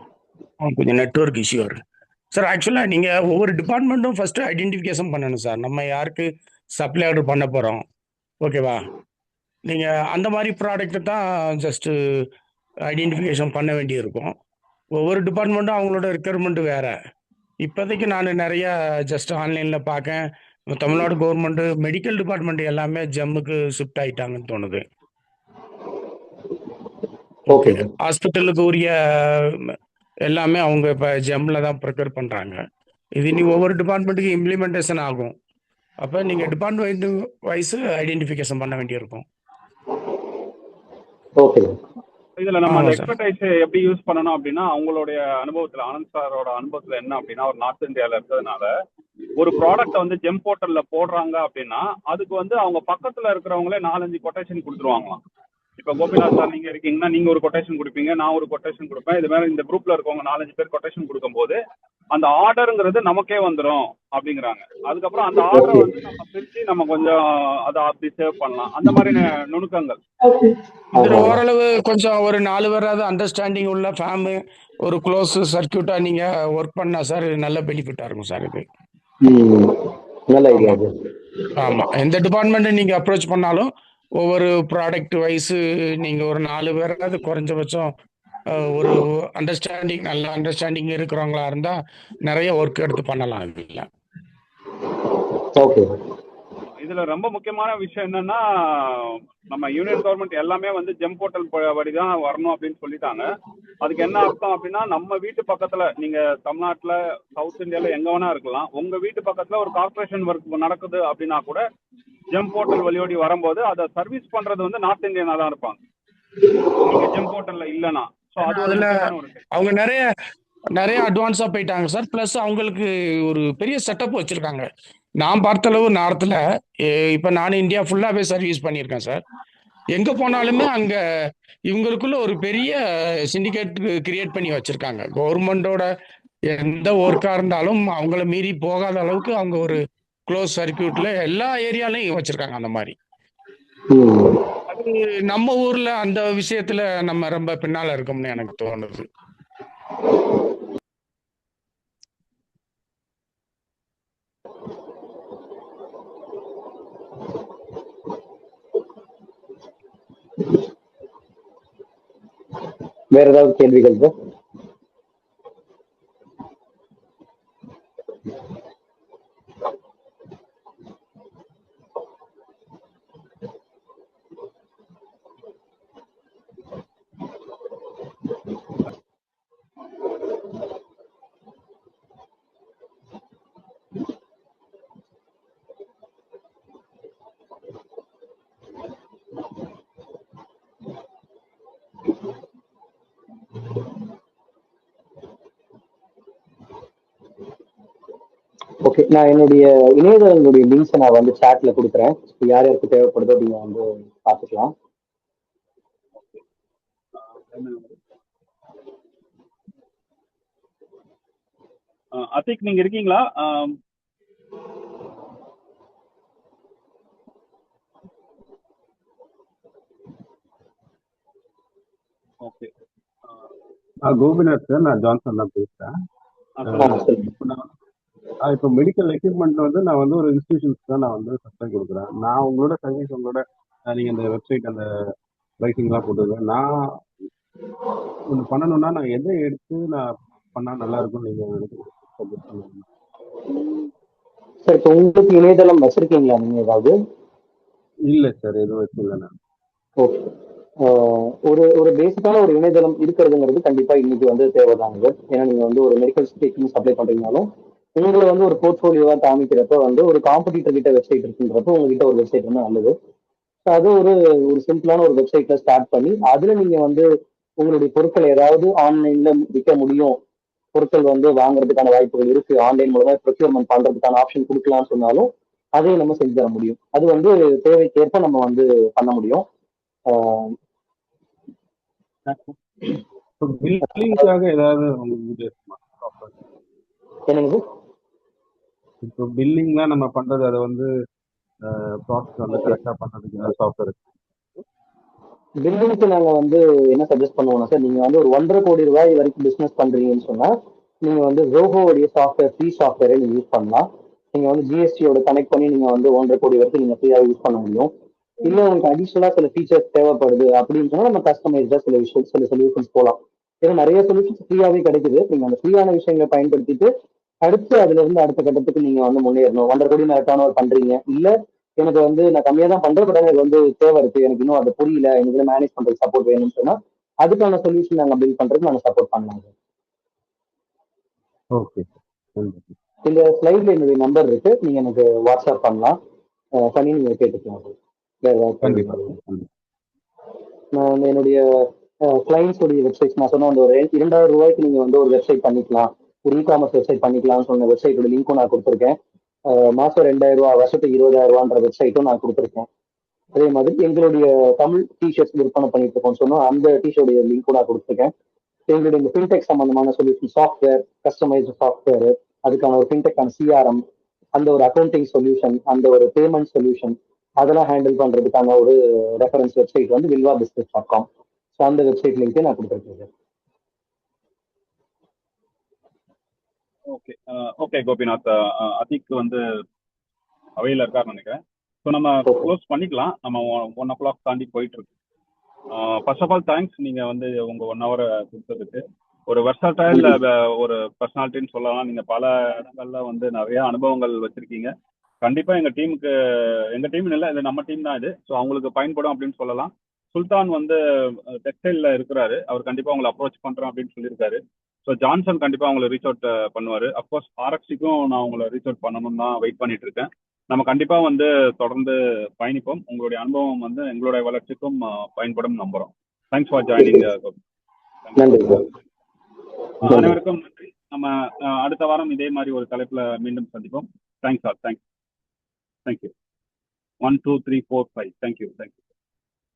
கொஞ்சம் நெட்வொர்க் இஷ்யூ இருக்கு சார். ஆக்சுவலாக நீங்கள் ஒவ்வொரு டிபார்ட்மெண்ட்டும் ஃபஸ்ட்டு ஐடென்டிஃபிகேஷன் பண்ணணும் சார். நம்ம யாருக்கு சப்ளை ஆர்டர் பண்ண போகிறோம், ஓகேவா? நீங்கள் அந்த மாதிரி ப்ராடக்ட்டு தான் ஜஸ்ட்டு ஐடென்டிஃபிகேஷன் பண்ண வேண்டியிருக்கும். ஒவ்வொரு டிபார்ட்மெண்ட்டும் அவங்களோட ரெக்குயர்மெண்ட் வேறு. இப்போதைக்கு நான் நிறையா ஜஸ்ட் ஆன்லைனில் பார்க்கேன். தமிழ்நாடு கவர்மெண்ட்டு மெடிக்கல் டிபார்ட்மெண்ட் எல்லாமே ஜம்முக்கு ஷிஃப்ட் ஆகிட்டாங்கன்னு தோணுது. Okay, okay sir. ஹாஸ்பிட்டலுக்கு உரிய எல்லாமே அவங்க இப்போ ஜெம்மில் தான் ப்ரிப்பேர் பண்ணுறாங்க. இது நீ ஒவ்வொரு டிபார்ட்மெண்ட்டுக்கு இம்ப்ளிமெண்டேஷன் ஆகும். அப்போ நீங்கள் டிபார்ட்மெண்ட் வைஸ் ஐடென்டிஃபிகேஷன் பண்ண வேண்டியிருக்கும். ஓகே இதுல நம்ம அந்த ஆமாம் சார். எக்ஸ்பர்டைஸ் எப்படி யூஸ் பண்ணணும் அப்படின்னா, அவங்களுடைய அனுபவத்துல, ஆனந்த் சாரோட அனுபவத்துல என்ன அப்படின்னா, ஒரு நார்த் இந்தியால இருக்கிறதுனால ஒரு ப்ராடக்ட்டை வந்து ஜெம் போர்ட்டல்ல போடுறாங்க அப்படின்னா, அதுக்கு வந்து அவங்க பக்கத்துல இருக்கிறவங்களே 4-5 கொட்டேஷன் கொடுத்துருவாங்களாம். இப்ப கோபிநாத் சார் நீங்க இருக்கீங்கன்னா நீங்க ஒரு கொட்டேஷன் கொடுப்பீங்க, நான் ஒரு கொட்டேஷன் கொடுப்பேன். இது மாதிரி இந்த குரூப்ல இருக்கவங்க 4-5 பேர் கொட்டேஷன் கொடுக்கும்போது அந்த ஆர்டருங்கிறது நமக்கே வந்துடும் அப்படிங்கிறாங்க. அதுக்கப்புறம் அந்த ஆர்டரை வந்து நம்ம பிரிச்சு நம்ம கொஞ்சம் அதை அப்படி சேவ் பண்ணலாம். அந்த மாதிரி நுணுக்கங்கள் இதில் ஓரளவு கொஞ்சம் ஒரு 4 பேராவது அண்டர்ஸ்டாண்டிங் உள்ள ஃபேமு, ஒரு க்ளோஸ் சர்க்கியூட்டாக நீங்கள் ஒர்க் பண்ணால் சார் நல்ல பெனிஃபிட்டாக இருக்கும் சார் இது. நல்ல ஐடியா ஆமாம் ஆமாம். எந்த டிபார்ட்மெண்ட்டை நீங்கள் அப்ரோச் பண்ணாலும் ஒவ்வொரு ப்ராடக்ட் வைஸு நீங்கள் ஒரு 4 பேராவது குறைஞ்சபட்சம் ஒரு அண்டர்ஸ்டாண்டிங், நல்ல அண்டர்ஸ்டாண்டிங் இருக்கிறவங்களா இருந்தால் நிறைய ஒர்க் எடுத்து பண்ணலாம் இதில். ஓகே. இதுல ரொம்ப முக்கியமான விஷயம் என்னன்னா, நம்ம யூனியன் கவர்மெண்ட் எல்லாமே வந்து ஜெம் போர்ட்டல் வழிதான் வரணும் அப்படின்னு சொல்லிட்டாங்க. அதுக்கு என்ன அர்த்தம் அப்படின்னா, நம்ம வீட்டு பக்கத்துல, நீங்க தமிழ்நாட்டுல சவுத் இந்தியால எங்க வேணா இருக்கலாம், உங்க வீட்டு பக்கத்துல ஒரு கார்பரேஷன் ஒர்க் நடக்குது அப்படின்னா கூட ஜெம் போர்ட்டல் வழியோடி வரும்போது அதை சர்வீஸ் பண்றது வந்து நார்த் இந்தியனா தான் இருப்பாங்க, நீங்க ஜெம் போர்ட்டல்ல இல்லைன்னா. ஸோ அது ஒரு அதில் முக்கியமான ஒரு அவங்க நிறைய அட்வான்ஸாக போயிட்டாங்க சார். ப்ளஸ் அவங்களுக்கு ஒரு பெரிய செட்டப் வச்சுருக்காங்க. நான் பார்த்தளவு நார்த்தில் இப்போ நான் இந்தியா ஃபுல்லாகவே சர்வீஸ் பண்ணியிருக்கேன் சார். எங்கே போனாலுமே அங்கே இவங்களுக்குள்ள ஒரு பெரிய சிண்டிகேட் கிரியேட் பண்ணி வச்சுருக்காங்க. கவர்மெண்ட்டோட எந்த ஒர்க்காக இருந்தாலும் அவங்கள மீறி போகாத அளவுக்கு அவங்க ஒரு க்ளோஸ் சர்க்கியூட்டில் எல்லா ஏரியாலையும் வச்சுருக்காங்க அந்த மாதிரி. அது நம்ம ஊரில் அந்த விஷயத்தில் நம்ம ரொம்ப பின்னால் இருக்கோம்னு எனக்கு தோணுது. வேற ஏதாவது கேள்விகள் சார்? ஓகே, நான் என்னுடைய இணையதளங்களுடைய லிங்க்ஸை நான் வந்து சாட்ல கொடுக்குறேன். யார் யாருக்கு தேவைப்படுதோ நீங்க வந்து பார்த்துக்கலாம். அத்திக் நீங்க இருக்கீங்களா? ஓகே, கோபிநாத் சார், நான் ஜான்சன் தான் பேசுறேன். இப்போ மெடிக்கல் எக்யூப்மெண்ட் வந்து நான் வந்து ஒரு இன்ஸ்டிடியூஷன்ஸ் தான் நான் வந்து சப்ளை கொடுக்குறேன். நான் உங்களோட சர்வீஸ், உங்களோட நீங்கள் அந்த வெப்சைட் அந்த ப்ரைஸிங்லாம் போட்டுருக்கேன். நான் ஒன்று பண்ணணும்னா நான் எதை எடுத்து நான் பண்ணால் நல்லா இருக்கும் நீங்கள் எனக்கு சஜஸ்ட் பண்ணுங்க சார். இப்போ உங்களுக்கு இணையதளம் வச்சிருக்கீங்களா நீங்க ஏதாவது? இல்லை சார், எதுவும் வச்சுஇல்லை நான். ஓகே, ஒரு ஒரு பேசிக்கான ஒரு இணையதளம் இருக்கிறதுங்கிறது கண்டிப்பா இன்னைக்கு வந்து தேவைதாங்க. ஏன்னா நீங்க வந்து ஒரு மெடிக்கல் ஸ்டேஷன் சப்ளை பண்றீங்கனாலும் உங்களை வந்து ஒரு போர்ட்ஃபோலியோவா காமிக்கிறப்ப வந்து ஒரு காம்படிட்டர் கிட்ட வெப்சைட் இருக்குன்றப்ப உங்ககிட்ட ஒரு வெப்சைட் வந்து நல்லது. அது ஒரு ஒரு சிம்பிளான ஒரு வெப்சைட்ல ஸ்டார்ட் பண்ணி அதுல நீங்க வந்து உங்களுடைய பொருட்களை ஏதாவது ஆன்லைன்ல விற்க முடியும், பொருட்கள் வந்து வாங்குறதுக்கான வாய்ப்புகள் இருக்கு, ஆன்லைன் மூலமா ப்ரொக்யூர்மெண்ட் பண்றதுக்கான ஆப்ஷன் கொடுக்கலாம்னு சொன்னாலும் அதையும் நம்ம செஞ்சு தர முடியும். அது வந்து தேவைக்கேற்ப நம்ம வந்து பண்ண முடியும். ஆஹ் இப்போ பில்லிங்காக ஏதாவது உங்களுக்கு சாஃப்ட்வேர்? என்னங்க சார்? இப்போ பில்லிங்லாம் நம்ம பண்றது அதை வந்து ப்ராசஸ் வந்து ஓகே, கரெக்டாக பண்ணுறதுக்கு ஏதாவது சாஃப்ட்வேர்? பில்டிங்க்கு நாங்க வந்து என்ன சஜஸ்ட் பண்ணுவோம்னா சார், நீங்க வந்து ஒரு 1,50,00,000 வரைக்கும் பிசினஸ் பண்றீங்கன்னு சொன்னா நீங்க வந்து ஜோஹோடைய சாஃப்ட்வேர், ஃப்ரீ சாஃப்ட்வேரை நீங்க யூஸ் பண்ணலாம். நீங்க வந்து ஜிஎஸ்டியோட கனெக்ட் பண்ணி நீங்க வந்து 1,50,00,000 வரைக்கும் நீங்க ஃப்ரீயா யூஸ் பண்ண முடியும். இல்ல உங்களுக்கு அடிஷனலா சில ஃபீச்சர்ஸ் தேவைப்படுது அப்படின்னு சொன்னா நம்ம கஸ்டமைஸ்டா சில விஷயம், சில சொல்யூஷன்ஸ் போகலாம். ஏன்னா நிறைய சொல்யூஷன்ஸ் ஃப்ரீயாவே கிடைக்குது. நீங்க அந்த ஃப்ரீயான விஷயங்களை பயன்படுத்திட்டு அடுத்து அதுல இருந்து அடுத்த கட்டத்துக்கு நீங்க வந்து முன்னேறணும். 1,50,00,000 மேல டர்ன் ஓவர் பண்றீங்க, இல்ல எனக்கு வந்து நான் கம்மியா தான் பண்றேன், பட் எனக்கு வந்து தேவை இருக்கு, எனக்கு இன்னும் அது புரியல, எனக்கு மேனேஜ் பண்றதுக்கு சப்போர்ட் வேணும்னு சொன்னா அதுக்கான சொல்யூஷன் நாங்க பில்ட் பண்றதுக்கு நாங்க சப்போர்ட் பண்ணலாம். ஓகே. இந்த ஸ்லைட்ல என்னுடைய நம்பர் இருக்கு, நீங்க எனக்கு வாட்ஸ்அப் பண்ணலாம், பண்ணி நீங்க கேட்டுக்கலாம். வேற ஏதாவது கேள்வி கண்டிப்பாக. இருந்தா. நான் வந்து என்னுடைய கிளைண்ட்ஸ் உடைய வெப்சைட் நான் சொன்ன அந்த ஒரு 2,000 ரூபாய்க்கு நீங்க வந்து ஒரு வெப்சைட் பண்ணிக்கலாம், ஒரு இ-காமர்ஸ் வெப்சைட் பண்ணிக்கலாம்னு சொன்ன வெப்சைட்டோட லிங்க்கும் நான் கொடுத்துருக்கேன். மாசம் 2,000 ரூபாய், வருஷத்துக்கு 20,000 வெப்சைட்டும் நான் கொடுத்துருக்கேன். அதே மாதிரி எங்களுடைய தமிழ் டிஷர்ட்ஸ் விற்பனை பண்ணிட்டு இருக்கோம் சொன்னோம், அந்த டிஷர்ட் லிங்க்கும் நான் கொடுத்துருக்கேன். எங்களுடைய இந்த ஃபின்டெக் சம்பந்தமான சொல்யூஷன், சாஃப்ட்வேர், கஸ்டமைஸ்டு சாஃப்ட்வேர், அதுக்கான ஒரு ஃபின்டெக்கான சிஆர்எம், அந்த ஒரு அக்கௌண்டிங் சொல்யூஷன், அந்த ஒரு பேமெண்ட் சொல்யூஷன், அதெல்லாம் ஹேண்டில் பண்றதுக்கான ஒரு ரெஃபரன்ஸ் வெப்சைட் வந்து vilvabusiness.com. ஸோ அந்த வெப்சைட் லிங்க்கே நான் கொடுத்துருக்கேன் சார். ஓகே. ஓகே கோபிநாத், அதிக் வந்து அவையில் இருக்காருன்னு நினைக்கிறேன். ஸோ நம்ம ஓகே, க்ளோஸ் பண்ணிக்கலாம். நம்ம 1 o'clock தாண்டி போயிட்டு இருக்கு. ஃபர்ஸ்ட் ஆஃப் ஆல் தேங்க்ஸ், நீங்க வந்து உங்க 1 hour கொடுத்ததுக்கு. ஒரு வெர்சடைல் ஒரு பர்சனாலிட்டின்னு சொல்லலாம். நீங்க பல இடங்கள்ல வந்து நிறைய அனுபவங்கள் வச்சிருக்கீங்க. கண்டிப்பா எங்க டீம் இல்லை, இது நம்ம டீம் தான் இது. ஸோ அவங்களுக்கு பயன்படும் அப்படின்னு சொல்லலாம். சுல்தான் வந்து டெக்ஸ்டைல்ல இருக்கிறாரு, அவர் கண்டிப்பா உங்களை அப்ரோச் பண்றேன் அப்படின்னு சொல்லியிருக்காரு. ஸோ ஜான்சன் கண்டிப்பா உங்களை ரீச் அவுட் பண்ணுவாரு. அப்கோர்ஸ் ஆர்எக்ஸிக்கும் நான் உங்களை ரீச் அவுட் பண்ணணும்னு தான் வெயிட் பண்ணிட்டு இருக்கேன். நம்ம கண்டிப்பா வந்து தொடர்ந்து பயணிப்போம். உங்களுடைய அனுபவம் வந்து எங்களுடைய வளர்ச்சிக்கும் பயன்படும் நம்புறோம். Thanks for joining. நன்றி சார். அனைவருக்கும் நன்றி. நம்ம அடுத்த வாரம் இதே மாதிரி ஒரு தலைப்புல மீண்டும் சந்திப்போம். Thanks sir. தேங்க்யூ. 1 2 3 4 5. தேங்க்யூ.